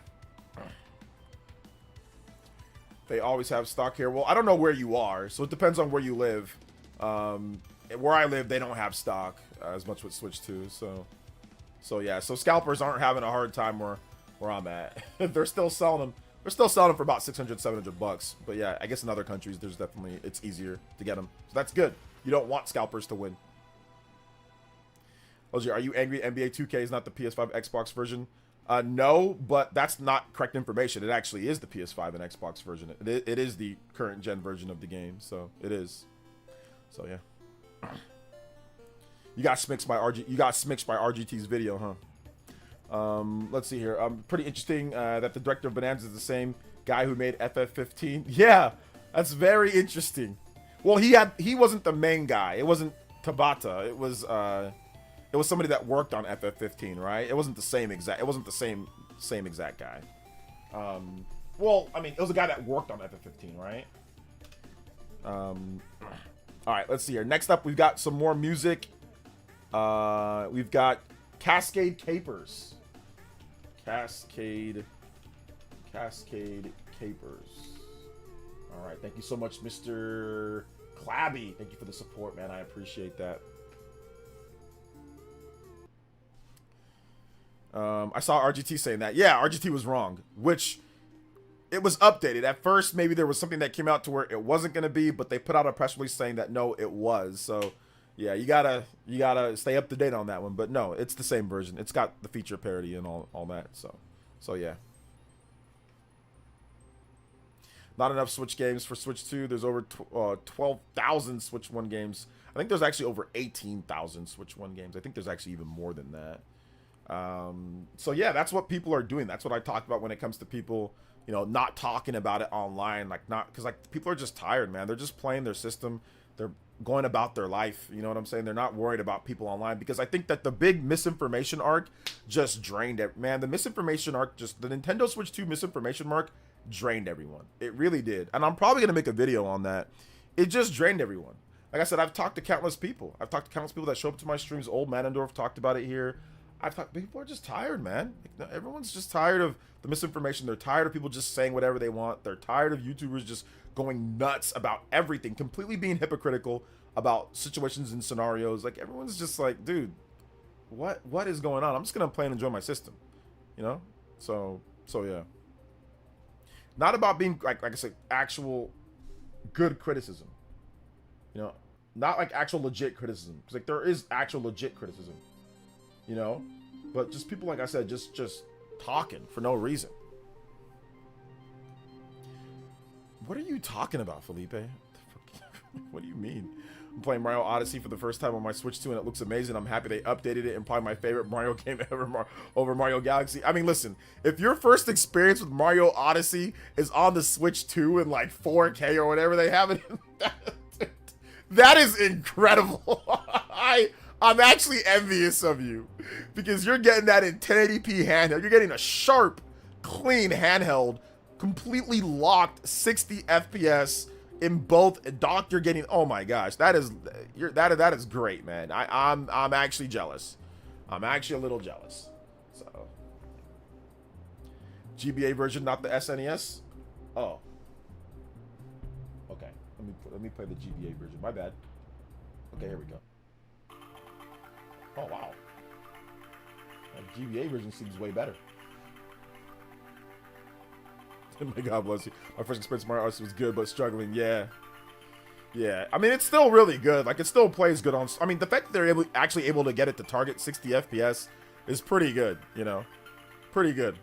they always have stock here. Well, I don't know where you are, so it depends on where you live. Where I live, they don't have stock as much with Switch 2. So yeah, so scalpers aren't having a hard time where I'm at. They're still selling them. They're still selling them for about $600-700. But yeah, I guess in other countries, it's easier to get them. So that's good. You don't want scalpers to win. Oji, are you angry NBA 2K is not the PS5 Xbox version? No, but that's not correct information. It actually is the PS5 and Xbox version. It is the current gen version of the game, so it is. So yeah. You got smixed by RGT's video, huh? Let's see here. Pretty interesting that the director of Bananza is the same guy who made FF15. Yeah, that's very interesting. Well, he wasn't the main guy. It wasn't Tabata. It was somebody that worked on FF15, right? It wasn't the same exact guy. Well, I mean, it was a guy that worked on FF15, right? All right, let's see here. Next up, we've got some more music. We've got Cascade Capers. Cascade Capers. All right, thank you so much, Mr. Clabby. Thank you for the support, man. I appreciate that. I saw RGT saying that. Yeah, RGT was wrong, which it was updated. At first, maybe there was something that came out to where it wasn't going to be, but they put out a press release saying that no, it was. So, yeah, you gotta stay up to date on that one. But no, it's the same version. It's got the feature parity and all that. So yeah. Not enough Switch games for Switch 2. There's over 12,000 Switch 1 games. I think there's actually over 18,000 Switch 1 games. I think there's actually even more than that. So yeah, that's what people are doing. That's what I talked about when it comes to people, you know, not talking about it online, because people are just tired, man. They're just playing their system. they're going about their life. You know what I'm saying? They're not worried about people online, because I think that the big misinformation arc just drained it. Man, the misinformation arc, just the Nintendo Switch 2 misinformation arc drained everyone. It really did. And I'm probably going to make a video on that. It just drained everyone. Like I said, I've talked to countless people. I've talked to countless people that show up to my streams. Old Manendorf talked about it here. I've talked, people are just tired, man. Like, everyone's just tired of the misinformation. They're tired of people just saying whatever they want. They're tired of YouTubers just going nuts about everything, completely being hypocritical about situations and scenarios. Like, everyone's just like, dude, what is going on? I'm just gonna play and enjoy my system, you know? So yeah. Not about being like I said, actual good criticism. You know, not like actual legit criticism. Because like there is actual legit criticism. You know? But just people, like I said, just talking for no reason. What are you talking about, Felipe? What do you mean? I'm playing Mario Odyssey for the first time on my Switch 2 and it looks amazing. I'm happy they updated it, and probably my favorite Mario game ever over Mario Galaxy. I mean, listen, if your first experience with Mario Odyssey is on the Switch 2 in like 4K or whatever they have it in, that is incredible. I'm actually envious of you, because you're getting that in 1080p handheld. You're getting a sharp, clean handheld, completely locked 60 FPS in both dock. You're getting, oh my gosh, that is great, man. I'm actually jealous. I'm actually a little jealous. So GBA version, not the SNES. Oh, okay. Let me play the GBA version. My bad. Okay, here we go. Oh wow, the GBA version seems way better. My God bless you. My first experience with Mario Odyssey was good, but struggling. Yeah. I mean, it's still really good. Like, it still plays good on. I mean, the fact that they're actually able to get it to target 60 FPS is pretty good. You know, pretty good.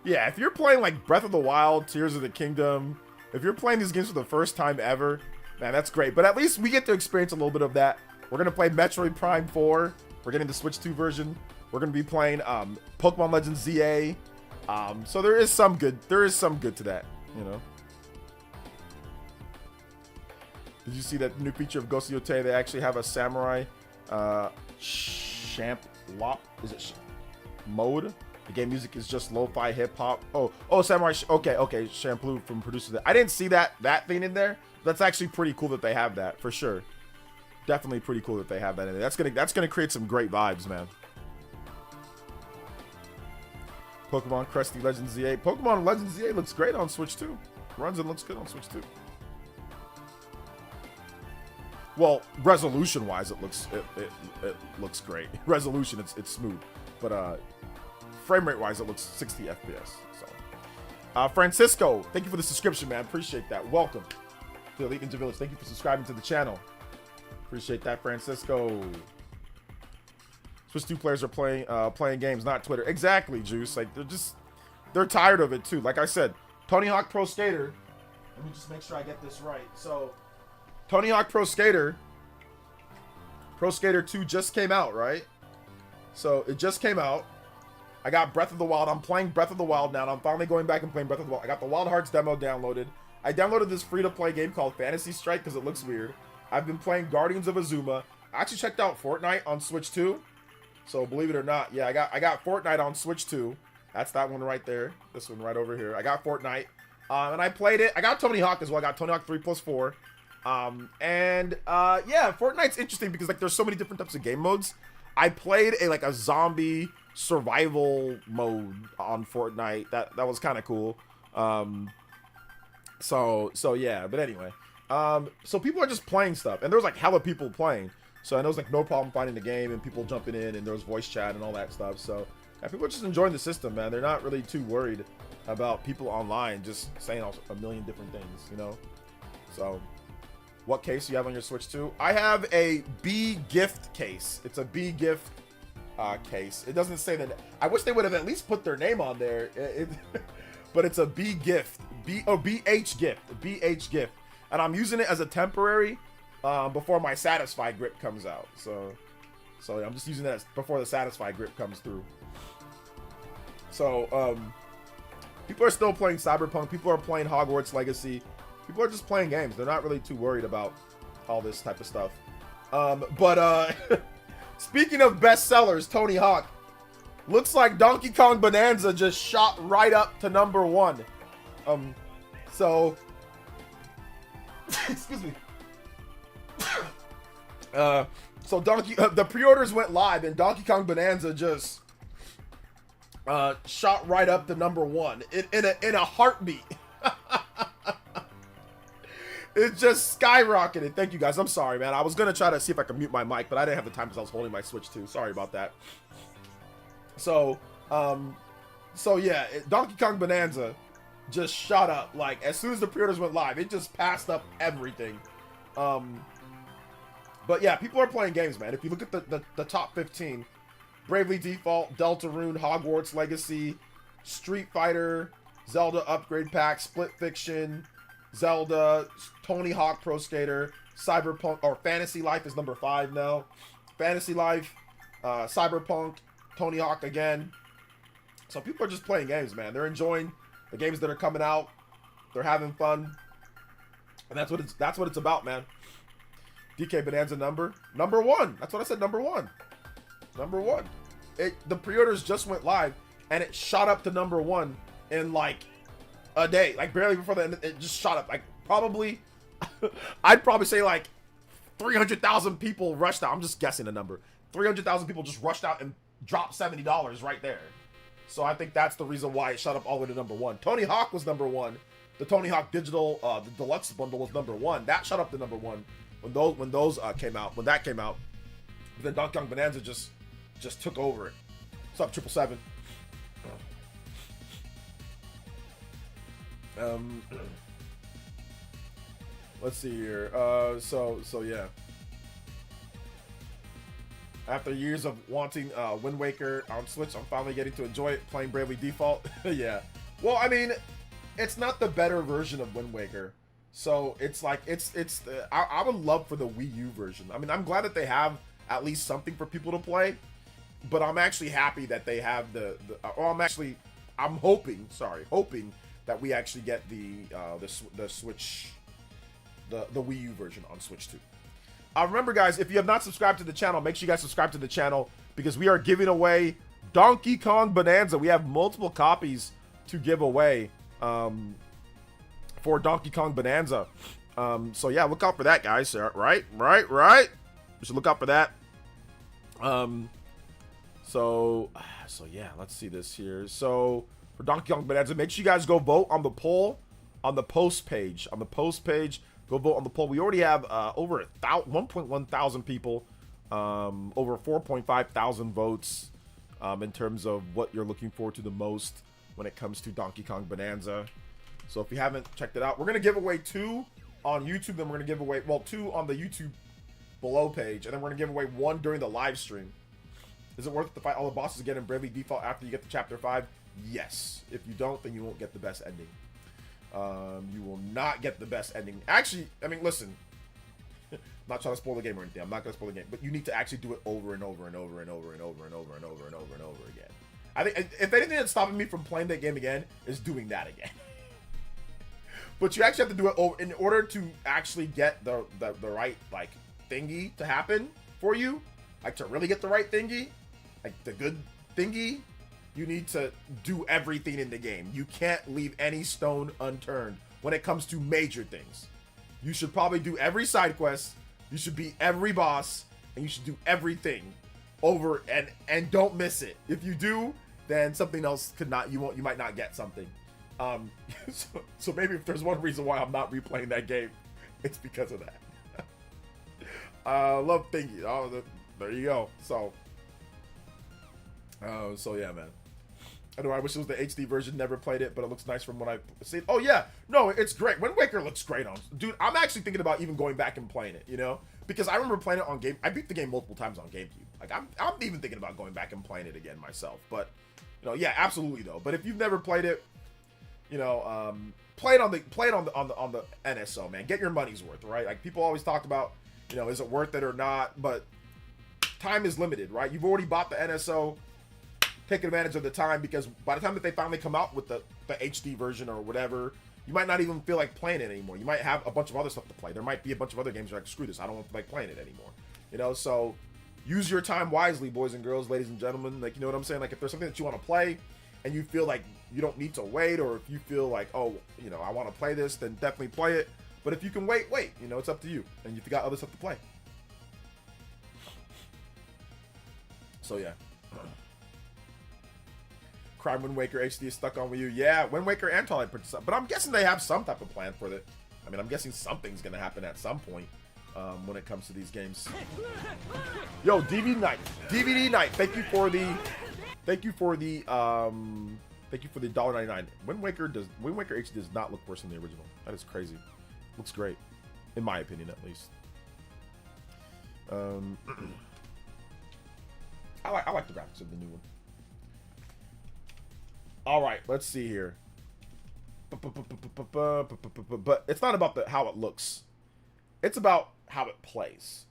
Yeah, if you're playing like Breath of the Wild, Tears of the Kingdom, if you're playing these games for the first time ever, man, that's great. But at least we get to experience a little bit of that. We're gonna play Metroid Prime 4. We're getting the Switch 2 version. We're gonna be playing Pokemon Legends ZA. So there is some good to that, you know. Did you see that new feature of Ghost of Yotei? They actually have a samurai mode. The game music is just lo-fi hip-hop. Oh, samurai. Okay, Shampoo from producers. I didn't see that thing in there. That's actually pretty cool that they have that, for sure. Definitely pretty cool that they have that in there. That's gonna create some great vibes, man. Pokemon Crusty Legends ZA. Pokemon Legends ZA looks great on Switch 2. Runs and looks good on Switch 2. Well, resolution-wise, it looks great. Resolution, it's smooth, but frame rate-wise, it looks 60 FPS. So, Francisco, thank you for the subscription, man. Appreciate that. Welcome to Elite Ninja Village. Thank you for subscribing to the channel. Appreciate that, Francisco. Switch 2 players are playing games, not Twitter. Exactly, Juice. Like, they're tired of it too. Like I said, Tony Hawk Pro Skater. Let me just make sure I get this right. So, Tony Hawk Pro Skater 2 just came out, right? So it just came out. I got Breath of the Wild. I'm playing Breath of the Wild now. And I'm finally going back and playing Breath of the Wild. I got the Wild Hearts demo downloaded. I downloaded this free-to-play game called Fantasy Strike because it looks weird. I've been playing Guardians of Azuma. I actually checked out Fortnite on Switch 2. So believe it or not, yeah, I got Fortnite on Switch 2. That's that one right there. This one right over here. I got Fortnite. And I played it. I got Tony Hawk as well. I got Tony Hawk 3+4. Yeah, Fortnite's interesting because like there's so many different types of game modes. I played a zombie survival mode on Fortnite. That was kind of cool. So yeah, but anyway. So people are just playing stuff, and there's like hella people playing. So I know it's like no problem finding the game and people jumping in, and there's voice chat and all that stuff. So yeah, people are just enjoying the system, man. They're not really too worried about people online just saying a million different things, you know. So what case do you have on your Switch 2? I have a B gift case. It's a B gift case. It doesn't say that. I wish they would have at least put their name on there. But it's a B gift. BH gift. BH gift. And I'm using it as a temporary before my Satisfy grip comes out. So yeah, I'm just using that before the Satisfy grip comes through. So people are still playing Cyberpunk. People are playing Hogwarts Legacy. People are just playing games. They're not really too worried about all this type of stuff. But speaking of bestsellers, Tony Hawk, looks like Donkey Kong Bonanza just shot right up to #1. So excuse me. So the pre-orders went live, and Donkey Kong Bonanza just shot right up to #1 in a heartbeat. It just skyrocketed. Thank you guys. I'm sorry, man. I was gonna try to see if I could mute my mic, but I didn't have the time because I was holding my Switch too. Sorry about that. So yeah, Donkey Kong Bonanza just shot up. Like, as soon as the pre-orders went live, it just passed up everything. But yeah, people are playing games, man. If you look at the top 15, Bravely Default, Deltarune, Hogwarts Legacy, Street Fighter, Zelda Upgrade Pack, Split Fiction, Zelda, Tony Hawk Pro Skater, Cyberpunk, or Fantasy Life is #5 now. Fantasy Life, Cyberpunk, Tony Hawk again. So people are just playing games, man. They're enjoying the games that are coming out. They're having fun. And that's what it's about, man. DK Bonanza #1. That's what I said, #1. #1. The pre-orders just went live, and it shot up to #1 in like a day, like barely before the end. It just shot up. Like, probably, I'd probably say like 300,000 people rushed out. I'm just guessing a number. 300,000 people just rushed out and dropped $70 right there. So I think that's the reason why it shot up all the way to #1. Tony Hawk was #1. The Tony Hawk Digital, the Deluxe Bundle was #1. That shot up to #1 when those came out. When that came out, but then Donkey Kong Bonanza just took over it. What's up, 777? Let's see here. So yeah. After years of wanting Wind Waker on Switch, I'm finally getting to enjoy it playing Bravely Default. Yeah. Well, I mean, it's not the better version of Wind Waker. So it's like I would love for the Wii U version. I mean, I'm glad that they have at least something for people to play, but I'm actually happy that they have I'm hoping that we actually get the Switch, the Wii U version on Switch too. Remember, guys, if you have not subscribed to the channel, make sure you guys subscribe to the channel because we are giving away Donkey Kong Bonanza. We have multiple copies to give away for Donkey Kong Bonanza. So yeah, look out for that, guys. Right. You should look out for that. So yeah, let's see this here. So for Donkey Kong Bonanza, make sure you guys go vote on the poll on the post page. Go vote on the poll. We already have over 1.1 thousand people, over 4.5 thousand votes in terms of what you're looking forward to the most when it comes to Donkey Kong Bonanza. So if you haven't checked it out, we're gonna give away 2 on YouTube. Then we're gonna give away 2 on the YouTube below page, and then we're gonna give away 1 during the live stream. Is it worth it to fight all the bosses again in Bravely Default after you get to Chapter 5? Yes. If you don't, then you won't get the best ending. You will not get the best ending. Actually, I mean, listen. I'm not trying to spoil the game or anything. I'm not going to spoil the game. But you need to actually do it over and over and over and over and over and over and over and over and over again. I think, if anything that's stopping me from playing that game again, is doing that again. But you actually have to do it over in order to actually get the right, like, thingy to happen for you. Like, to really get the right thingy. Like, the good thingy. You need to do everything in the game. You can't leave any stone unturned when it comes to major things. You should probably do every side quest. You should beat every boss, and you should do everything over and don't miss it. If you do, then something else could not. You might not get something. So maybe if there's one reason why I'm not replaying that game, it's because of that. Love thingy. Oh, there you go. So yeah, man. I know I wish it was the HD version. Never played it, but it looks nice from what I've seen. Oh yeah, no, it's great. Wind Waker looks great on. Dude, I'm actually thinking about even going back and playing it. You know, because I remember playing it on game. I beat the game multiple times on GameCube. Like I'm even thinking about going back and playing it again myself. But you know, yeah, absolutely though. But if you've never played it, you know, play it on the NSO, man. Get your money's worth, right? Like people always talk about, you know, is it worth it or not? But time is limited, right? You've already bought the NSO. Take advantage of the time, because by the time that they finally come out with the HD version or whatever, You might not even feel like playing it anymore. You might have a bunch of other stuff to play. There might be a bunch of other games you're like, screw this, I don't want to like playing it anymore. You know, so use your time wisely, boys and girls, ladies and gentlemen. Like, you know what I'm saying? Like, if there's something that you want to play and you feel like you don't need to wait, or if you feel like, oh, you know, I want to play this, then definitely play it. But if you can wait, you know, it's up to you. And you've got other stuff to play. So, yeah. Crime Wind Waker HD is stuck on Wii U. Yeah, Wind Waker and Twilight Princess. But I'm guessing they have some type of plan for it. I mean, I'm guessing something's going to happen at some point when it comes to these games. Yo, DVD Night. DVD Night. Thank you for the $1.99. Wind Waker HD does not look worse than the original. That is crazy. Looks great. In my opinion, at least. I like the graphics of the new one. All right, let's see here. But it's not about how it looks. It's about how it plays.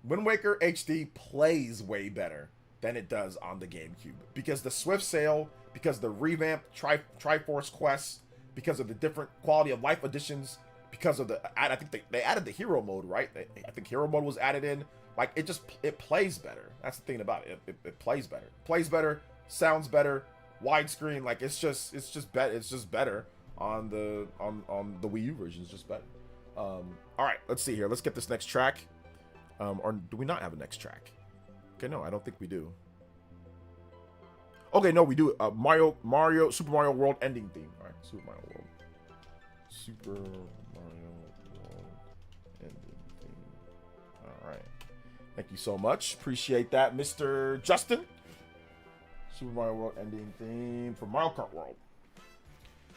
Wind Waker HD plays way better than it does on the GameCube, because the Swift Sail, because the revamped Triforce quests, because of the different quality of life additions, because of the, I think they added the hero mode, right? I think hero mode was added in. Like, it plays better. That's the thing about it. It plays better. Plays better, sounds better, widescreen. Like, it's just better on the Wii U version. It's just better. All right, let's see here. Let's get this next track. Or do we not have a next track? Okay, no, I don't think we do. Okay, no, we do. Super Mario World ending theme. All right, Super Mario World ending theme. All right. Thank you so much. Appreciate that, Mr. Justin. Super Mario World ending theme for Mario Kart World.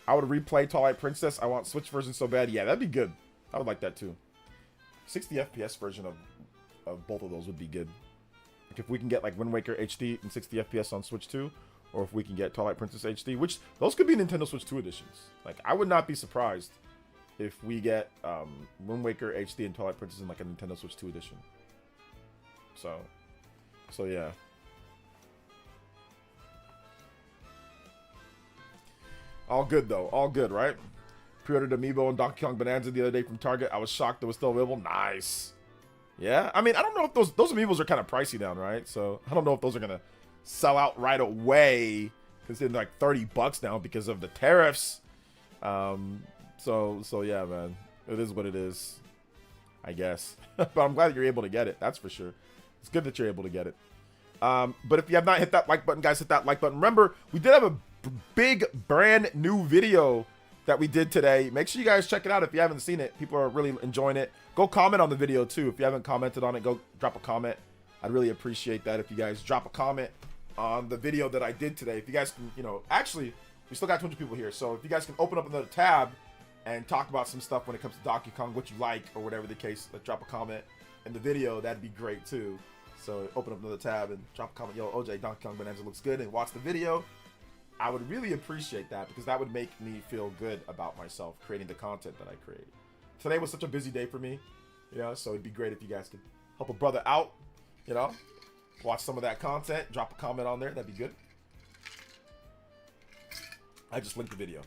I would replay Twilight Princess. I want Switch version so bad. Yeah, that'd be good. I would like that too. 60 FPS version of both of those would be good. Like, if we can get like Wind Waker HD and 60 FPS on Switch 2, or if we can get Twilight Princess HD, which those could be Nintendo Switch 2 editions. Like, I would not be surprised if we get Wind Waker HD and Twilight Princess in like a Nintendo Switch 2 edition. So yeah. All good though. All good, right? Pre-ordered Amiibo and Donkey Kong Bonanza the other day from Target. I was shocked it was still available. Nice. Yeah, I mean, I don't know if those Amiibos are kind of pricey down, right? So I don't know if those are gonna sell out right away, considering they're like $30 now because of the tariffs. So yeah, man, it is what it is, I guess. But I'm glad that you're able to get it. That's for sure. It's good that you're able to get it. But if you have not hit that like button, guys, hit that like button. Remember, we did have a big brand new video that we did today. Make sure you guys check it out if you haven't seen it. People are really enjoying it. Go comment on the video too. If you haven't commented on it, go drop a comment. I'd really appreciate that if you guys drop a comment on the video that I did today. If you guys can, you know, actually, we still got 200 people here. So if you guys can open up another tab and talk about some stuff when it comes to Donkey Kong, what you like or whatever the case, let's drop a comment in the video. That'd be great too. So open up another tab and drop a comment. Yo, OJ, Donkey Kong Bonanza looks good, and watch the video. I would really appreciate that, because that would make me feel good about myself creating the content that I create. Today was such a busy day for me, you know, so it'd be great if you guys could help a brother out, you know, watch some of that content, drop a comment on there. That'd be good. I just linked the video.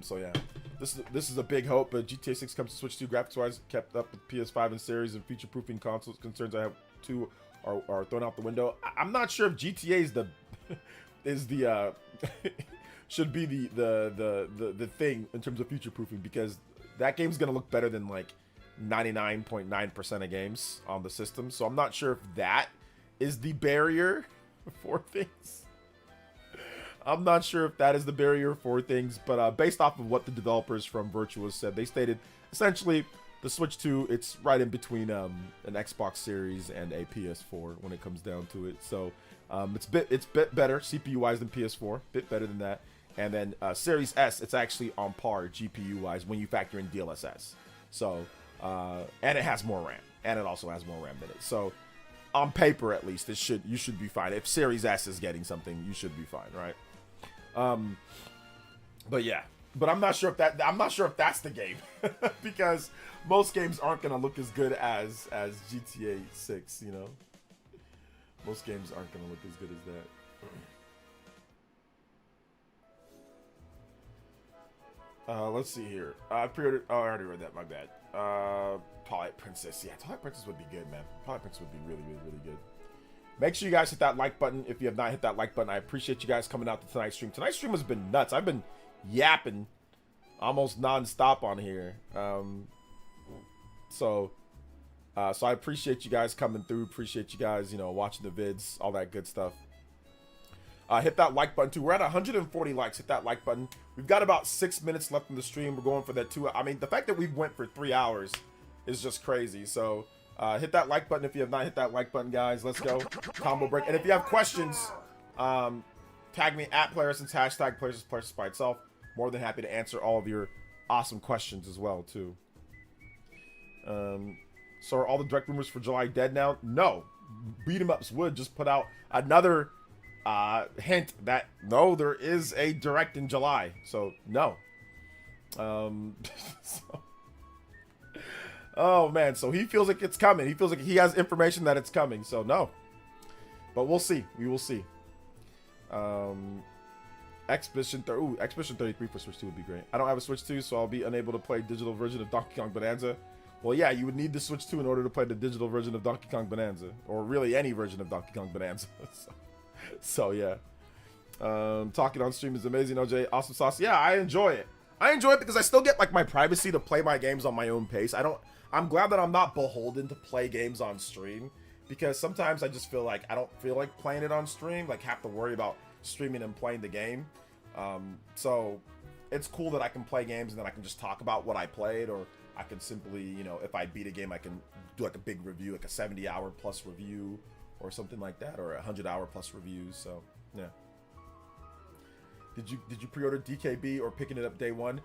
So yeah, this is a big hope, but GTA 6 comes to Switch 2 graphics-wise, kept up with PS5 and series, and future-proofing consoles. Concerns I have too are thrown out the window. I'm not sure if GTA is the should be the thing in terms of future-proofing, because that game's gonna look better than like 99.9% of games on the system. So I'm not sure if that is the barrier for things. I'm not sure if that is the barrier for things, but based off of what the developers from Virtuos said, they stated essentially the Switch 2, it's right in between an Xbox Series and a PS4 when it comes down to it. So it's bit better CPU-wise than PS4, bit better than that. And then Series S, it's actually on par GPU-wise when you factor in DLSS. So and it has more RAM, and it also has more RAM than it. So on paper, at least, you should be fine. If Series S is getting something, you should be fine, right? But yeah, but I'm not sure if that's the game, because most games aren't gonna look as good as GTA 6, you know. Most games aren't gonna look as good as that. Let's see here. I pre-ordered. Oh, I already read that. My bad. Twilight Princess. Yeah, Twilight Princess would be good, man. Twilight Princess would be really, really, really good. Make sure you guys hit that like button if you have not hit that like button. I appreciate you guys coming out to tonight's stream. Tonight's stream has been nuts. I've been yapping almost non-stop on here. So I appreciate you guys coming through. Appreciate you guys, watching the vids, all that good stuff. Hit that like button too. We're at 140 likes. Hit that like button. We've got about 6 minutes left in the stream. We're going for that 2. I mean, the fact that we went for 3 hours is just crazy. So hit that like button if you have not hit that like button, guys. Let's go. Combo break. And if you have questions, tag me at PlayerSense, hashtag PlayerSense by itself. More than happy to answer all of your awesome questions as well too. So are all the direct rumors for July dead now? No. Beat 'em Ups would just put out another hint that no, there is a direct in July. So no. Oh man, so he feels like it's coming. He feels like he has information that it's coming. So no. But we'll see. We will see. Expedition 33 for Switch 2 would be great. I don't have a Switch 2, so I'll be unable to play digital version of Donkey Kong Bonanza. Well, yeah, you would need the Switch 2 in order to play the digital version of Donkey Kong Bonanza, or really any version of Donkey Kong Bonanza. So yeah. Talking on stream is amazing, OJ. Awesome sauce. Yeah, I enjoy it. I enjoy it because I still get like my privacy to play my games on my own pace. I'm glad that I'm not beholden to play games on stream, because sometimes I just feel like I don't feel like playing it on stream, like have to worry about streaming and playing the game. So it's cool that I can play games and then I can just talk about what I played, or I can simply, if I beat a game, I can do like a big review, like a 70-hour plus review or something like that, or 100-hour plus reviews. So yeah. Did you pre-order DKB or picking it up day one?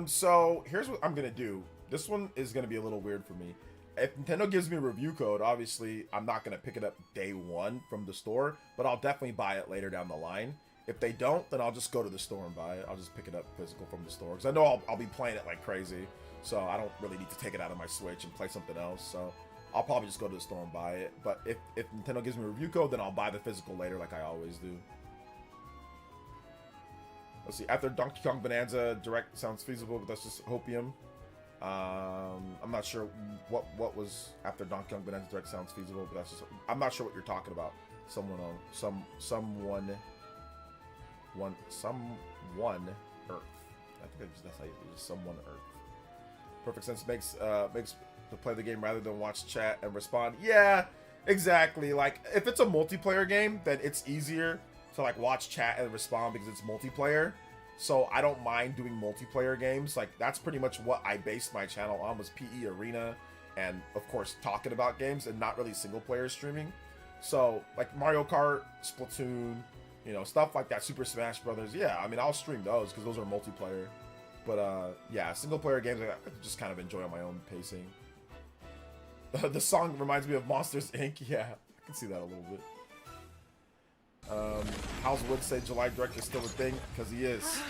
So here's what I'm gonna do. This one is gonna be a little weird for me. If Nintendo gives me a review code, obviously I'm not gonna pick it up day one from the store, but I'll definitely buy it later down the line. If they don't, then I'll just go to the store and buy it. I'll just pick it up physical from the store, because I know I'll be playing it like crazy, so I don't really need to take it out of my Switch and play something else. So I'll probably just go to the store and buy it. But if Nintendo gives me a review code, then I'll buy the physical later, like I always do. Let's see. After Donkey Kong Bonanza Direct sounds feasible, but that's just hopium. I'm not sure what was after Donkey Kong Bonanza Direct sounds feasible, but that's just, I'm not sure what you're talking about. Someone Earth. I think that's how you do it. Someone Earth. Perfect sense. Makes to play the game rather than watch chat and respond. Yeah, exactly. Like if it's a multiplayer game, then it's easier to like watch chat and respond because it's multiplayer. So I don't mind doing multiplayer games. Like that's pretty much what I based my channel on, was PE Arena, and of course talking about games, and not really single player streaming. So like Mario Kart, Splatoon, stuff like that, Super Smash Brothers. Yeah, I mean I'll stream those because those are multiplayer. But yeah, single player games I just kind of enjoy on my own pacing. The song reminds me of Monsters Inc. Yeah, I can see that a little bit. How's Wood say July Direct is still a thing? Because he is.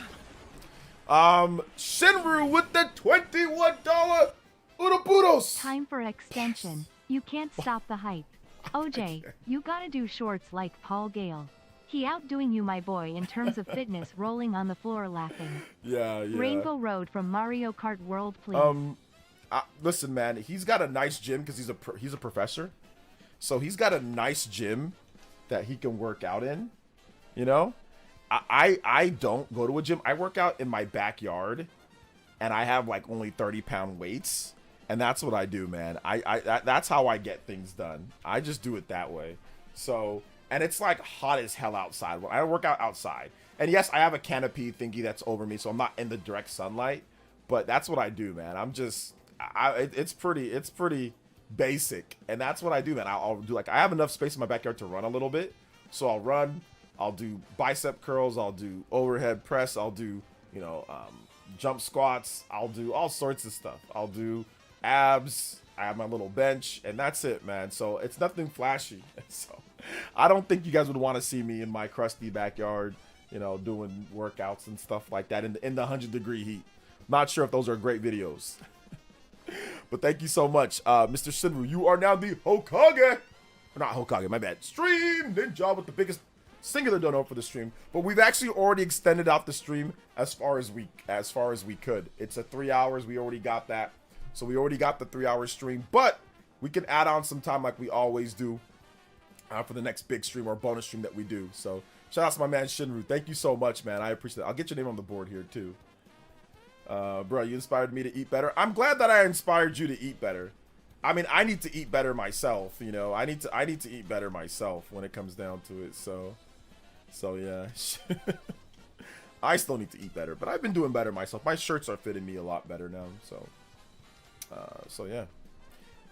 Shinru with the $21 Uroburos. Time for extension. You can't stop the hype. OJ, you gotta do shorts like Paul Gale. He outdoing you, my boy, in terms of fitness, rolling on the floor laughing. Yeah. Rainbow Road from Mario Kart World, please. Listen, man, he's got a nice gym because he's a professor. So he's got a nice gym that he can work out in. I don't go to a gym. I work out in my backyard, and I have like only 30-pound weights, and that's what I do, man. That's how I get things done. I just do it that way. So, and it's like hot as hell outside. When I work out outside, and yes, I have a canopy thingy that's over me, so I'm not in the direct sunlight. But that's what I do, man. It's pretty basic, and that's what I do, man. I'll do, like, I have enough space in my backyard to run a little bit, so I'll run. I'll do bicep curls. I'll do overhead press. I'll do jump squats. I'll do all sorts of stuff. I'll do abs. I have my little bench, and that's it, man. So it's nothing flashy. So I don't think you guys would want to see me in my crusty backyard, doing workouts and stuff like that in the 100-degree heat. Not sure if those are great videos. But thank you so much, Mr. Shinru. You are now the Hokage. Or not Hokage, my bad. Stream Ninja with the biggest singular dono for the stream. But we've actually already extended out the stream as far as we could. It's at 3 hours. We already got that. So we already got the 3-hour stream. But we can add on some time like we always do for the next big stream or bonus stream that we do. So shout out to my man Shinru. Thank you so much, man. I appreciate it. I'll get your name on the board here too. Bro, you inspired me to eat better. I'm glad that I inspired you to eat better. I mean, I need to eat better myself, you know. I need to eat better myself when it comes down to it. So yeah. I still need to eat better, but I've been doing better myself. My shirts are fitting me a lot better now. So yeah.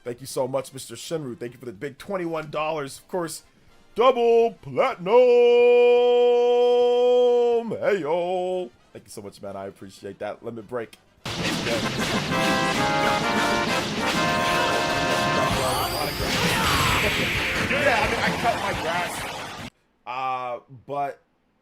Thank you so much, Mr. Shinru. Thank you for the big $21. Of course, double platinum. Hey yo. Thank you so much, man. I appreciate that. Limit break. Yeah, I mean, I cut my grass. But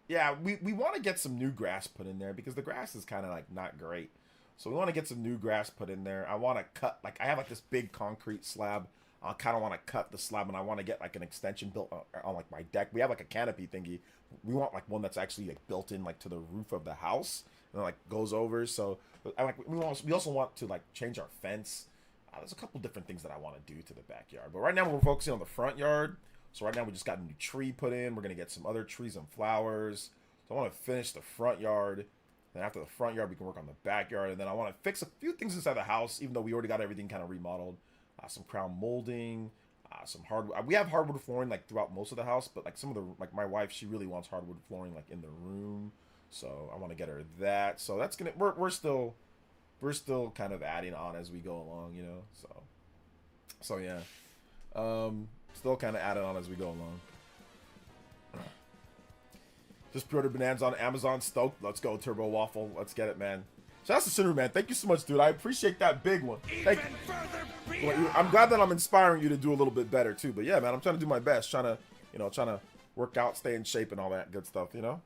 yeah, we want to get some new grass put in there because the grass is kind of like not great. So we want to get some new grass put in there. I want to cut, like, I have like this big concrete slab. I kind of want to cut the slab, and I want to get like an extension built on like my deck. We have like a canopy thingy. We want like one that's actually like built in like to the roof of the house and like goes over. So I like we also want to like change our fence. There's a couple different things that I want to do to the backyard, but right now we're focusing on the front yard. So right now we just got a new tree put in. We're gonna get some other trees and flowers. So I want to finish the front yard. Then after the front yard, we can work on the backyard. And then I want to fix a few things inside the house, even though we already got everything kind of remodeled. Some crown molding, some hardwood. We have hardwood flooring like throughout most of the house, but like some of the, like my wife, she really wants hardwood flooring like in the room. So I want to get her that. So that's gonna, we're still kind of adding on as we go along, you know. So yeah, still kind of adding on as we go along. Just pre-ordered Bananza on Amazon. Stoked. Let's go, Turbo Waffle. Let's get it, man. Shout out to Shinru, man. Thank you so much, dude. I appreciate that big one. Thank you. I'm glad that I'm inspiring you to do a little bit better, too. But yeah, man, I'm trying to do my best. Trying to work out, stay in shape, and all that good stuff, you know?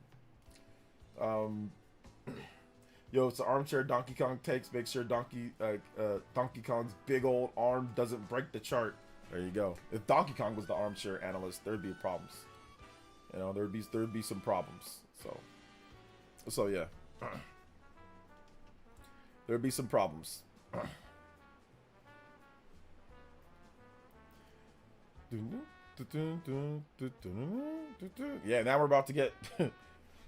Yo, it's the armchair Donkey Kong takes. Make sure Donkey Kong's big old arm doesn't break the chart. There you go. If Donkey Kong was the armchair analyst, there'd be problems. You know, there'd be some problems. So yeah. There'd be some problems. Yeah, now we're about to get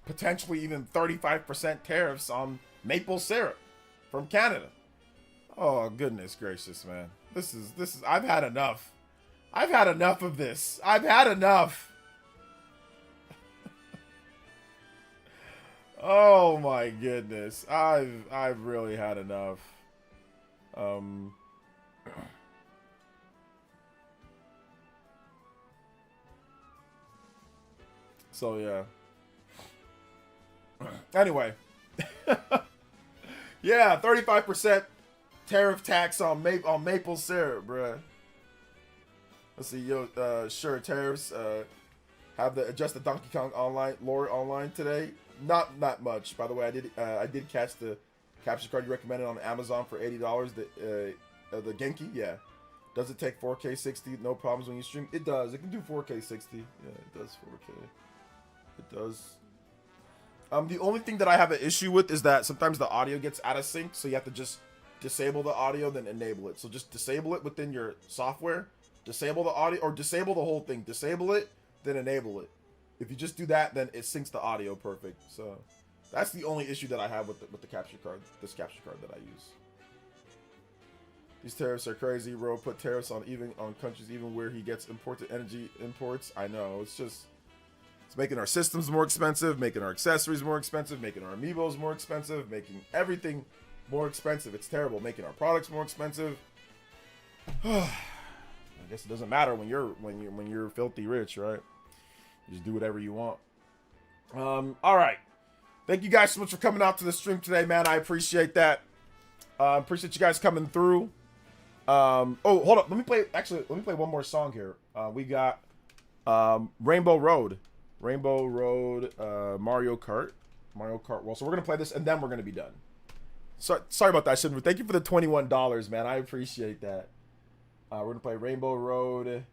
potentially even 35% tariffs on maple syrup from Canada. Oh, goodness gracious, man. This is I've had enough. I've had enough of this. I've had enough. Oh my goodness. I've really had enough. So yeah. Anyway. Yeah, 35% tariff tax on maple syrup, bruh. Let's see, yo, sure, tariffs have the adjust the Donkey Kong lore online today. Not much, by the way. I did catch the capture card you recommended on Amazon for $80. The Genki, yeah. Does it take 4K 60? No problems when you stream. It does. It can do 4K 60. Yeah, it does 4K. It does. The only thing that I have an issue with is that sometimes the audio gets out of sync, so you have to just disable the audio, then enable it. So just disable it within your software. Disable the audio, or disable the whole thing. Disable it, then enable it. If you just do that, then it syncs the audio perfect. So that's the only issue that I have with the capture card. This capture card that I use. These tariffs are crazy. Bro, put tariffs on countries even where he gets imported energy imports. I know, it's making our systems more expensive, making our accessories more expensive, making our amiibos more expensive, making everything more expensive. It's terrible. Making our products more expensive. I guess it doesn't matter when you're filthy rich, right? You just do whatever you want. All right. Thank you guys so much for coming out to the stream today, man. I appreciate that. Appreciate you guys coming through. Oh, hold up. Let me play one more song here. We got Rainbow Road, Mario Kart World. So we're gonna play this and then we're gonna be done. Sorry about that, Shinru. Thank you for the $21, man. I appreciate that. We're gonna play Rainbow Road.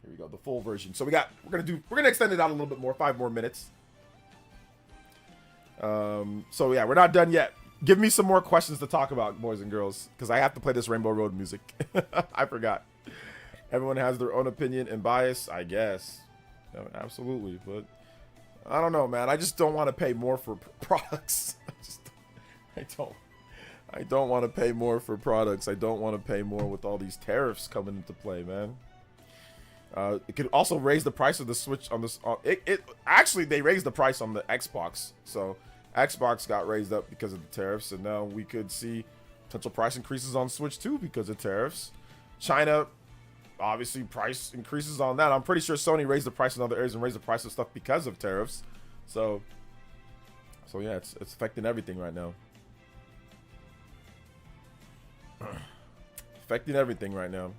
Here Here we go, the full version. So we're gonna extend it out a little bit more, 5 more minutes. So yeah, we're not done yet. Give me some more questions to talk about, boys and girls, because I have to play this Rainbow Road music. I forgot. Everyone has their own opinion and bias, I guess. No, absolutely, but I don't know, man. I just don't want to pay more for products. I don't want to pay more for products. I don't want to pay more with all these tariffs coming into play, man. It could also raise the price of the Switch on this. Actually, they raised the price on the Xbox, so Xbox got raised up because of the tariffs, and now we could see potential price increases on Switch too because of tariffs. China, obviously, price increases on that. I'm pretty sure Sony raised the price in other areas and raised the price of stuff because of tariffs. So yeah, it's affecting everything right now. Affecting everything right now.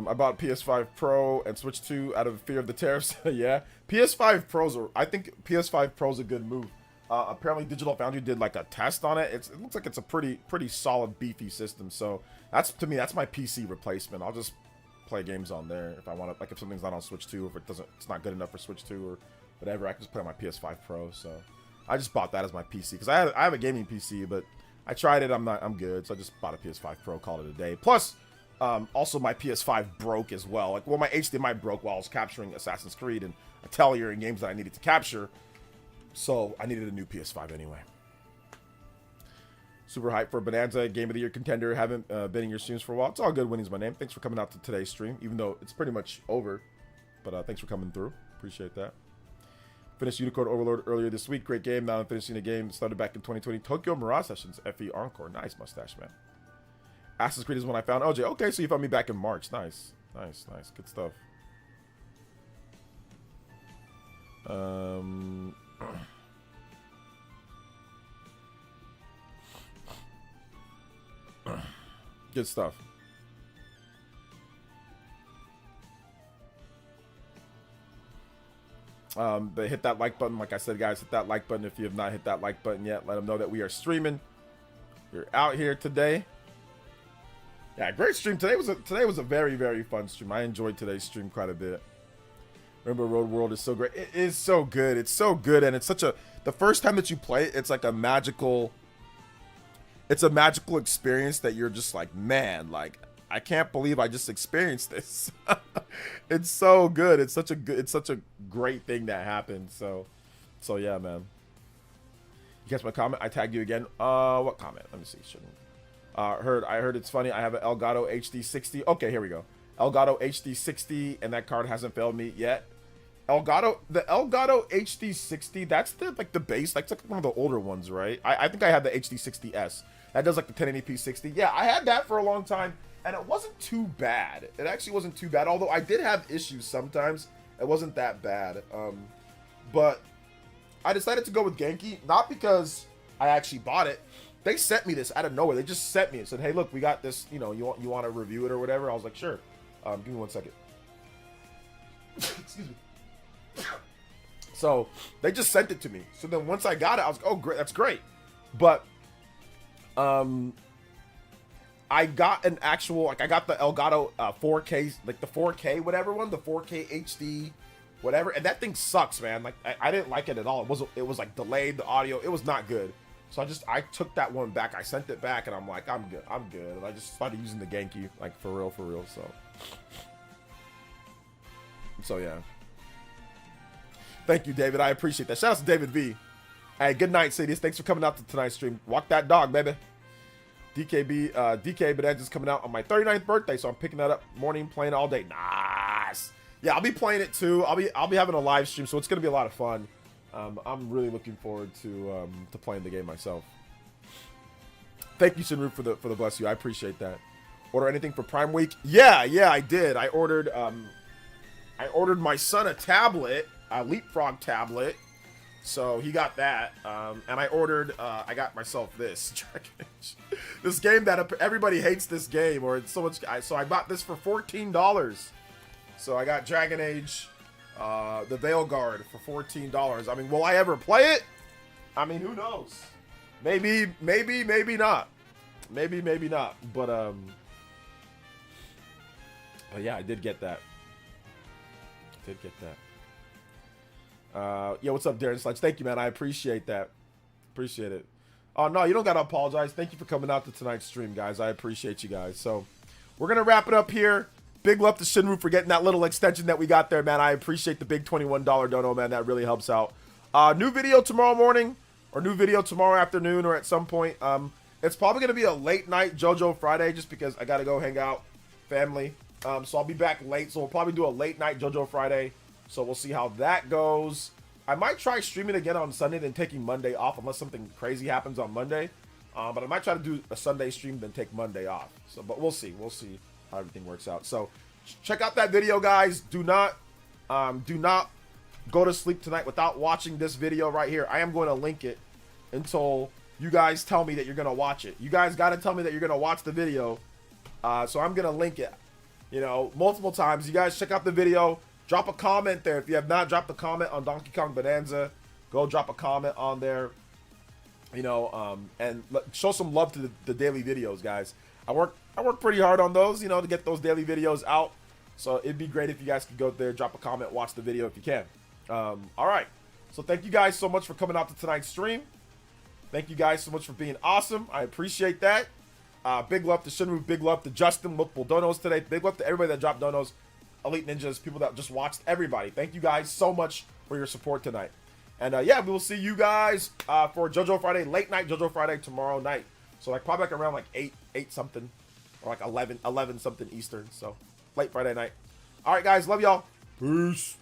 I bought PS5 Pro and Switch 2 out of fear of the tariffs. Yeah, PS5 Pros are. I think PS5 Pro is a good move. Apparently, Digital Foundry did like a test on it. It looks like it's a pretty solid, beefy system. So to me, that's my PC replacement. I'll just play games on there if I want to. Like if something's not on Switch 2, or if it's not good enough for Switch 2 or whatever, I can just play on my PS5 Pro. So I just bought that as my PC because I have a gaming PC, but I tried it. I'm good. So I just bought a PS5 Pro, called it a day. Plus. Also, my PS5 broke as well. Like, well, my HDMI broke while I was capturing Assassin's Creed and Atelier and games that I needed to capture. So I needed a new PS5 anyway. Super hyped for Bananza, Game of the Year contender. Haven't been in your streams for a while. It's all good. Winning's my name. Thanks for coming out to today's stream, even though it's pretty much over. But thanks for coming through. Appreciate that. Finished Unicorn Overlord earlier this week. Great game. Now I'm finishing a game started back in 2020. Tokyo Mirage Sessions. FE Encore. Nice mustache, man. Assassin's Creed is when I found OJ. Okay, so you found me back in March. Nice. Good stuff. Good stuff. They hit that like button. Like I said, guys, hit that like button if you have not hit that like button yet. Let them know that we are streaming. We're out here today. Yeah, great stream. Today was a very, very fun stream. I enjoyed today's stream quite a bit. Rainbow Road World is so great. It is so good. It's so good, and it's such a. The first time that you play it, it's like a magical. It's a magical experience that you're just like, man, like I can't believe I just experienced this. It's so good. It's such a great thing that happened. So yeah, man. You catch my comment? I tagged you again. What comment? Let me see. I heard it's funny. I have an Elgato HD60. Okay, here we go. Elgato HD60, and that card hasn't failed me yet. The Elgato HD60, that's the base. That's like one of the older ones, right? I think I had the HD60S. That does like the 1080p 60. Yeah, I had that for a long time, and it wasn't too bad. It actually wasn't too bad, although I did have issues sometimes. It wasn't that bad. But I decided to go with Genki, not because I actually bought it. They sent me this out of nowhere. They just sent me and said, "Hey, look, we got this. You know, you want to review it or whatever." I was like, "Sure." Give me 1 second. Excuse me. So they just sent it to me. So then once I got it, I was like, "Oh, great, that's great." But I got an actual I got the Elgato 4K, like the 4K whatever one, the 4K HD whatever, and that thing sucks, man. Like I didn't like it at all. It was like delayed, the audio. It was not good. So I took that one back. I sent it back, and I'm like, I'm good. And I just started using the Genki, like for real. So yeah. Thank you, David. I appreciate that. Shout out to David V. Hey, good night, Cities. Thanks for coming out to tonight's stream. Walk that dog, baby. DK Bananza's coming out on my 39th birthday, so I'm picking that up morning, playing all day. Nice. Yeah, I'll be playing it too. I'll be having a live stream, so it's gonna be a lot of fun. I'm really looking forward to playing the game myself. Thank you, Shinru, for the bless you. I appreciate that. Order anything for Prime Week? Yeah, I did. I ordered my son a tablet, a Leapfrog tablet. So he got that. And I got myself this Dragon Age. This game that everybody hates this game, or it's so much. So I bought this for $14. So I got Dragon Age. The Veil Guard for $14. I mean, will I ever play it? I mean, who knows? Maybe not. Maybe, maybe not. But yeah, I did get that. Yeah, what's up, Darren Sledge? Thank you, man. I appreciate that. Appreciate it. Oh, no, you don't got to apologize. Thank you for coming out to tonight's stream, guys. I appreciate you guys. So, we're going to wrap it up here. Big love to Shinru for getting that little extension that we got there, man. I appreciate the big $21 dono, man. That really helps out. New video tomorrow morning or new video tomorrow afternoon or at some point. It's probably going to be a late night JoJo Friday just because I got to go hang out, family. So I'll be back late. So we'll probably do a late night JoJo Friday. So we'll see how that goes. I might try streaming again on Sunday, then taking Monday off unless something crazy happens on Monday. But I might try to do a Sunday stream, then take Monday off. So, but we'll see. We'll see how everything works out. So check out that video, guys. Do not go to sleep tonight without watching this video right here. I am going to link it until you guys tell me that you're going to watch it. You guys got to tell me that you're going to watch the video. So I'm going to link it, multiple times. You guys check out the video. Drop a comment there. If you have not dropped a comment on Donkey Kong Bananza, go drop a comment on there. And show some love to the daily videos, guys. I work pretty hard on those, to get those daily videos out. So it'd be great if you guys could go there, drop a comment, watch the video if you can. All right. So thank you guys so much for coming out to tonight's stream. Thank you guys so much for being awesome. I appreciate that. Big love to Shinru. Big love to Justin. Multiple donos today. Big love to everybody that dropped donos. Elite Ninjas, people that just watched, everybody. Thank you guys so much for your support tonight. And yeah, we will see you guys for JoJo Friday, late night JoJo Friday tomorrow night. So probably around 8 something or 11 something Eastern. So late Friday night. All right, guys. Love y'all. Peace.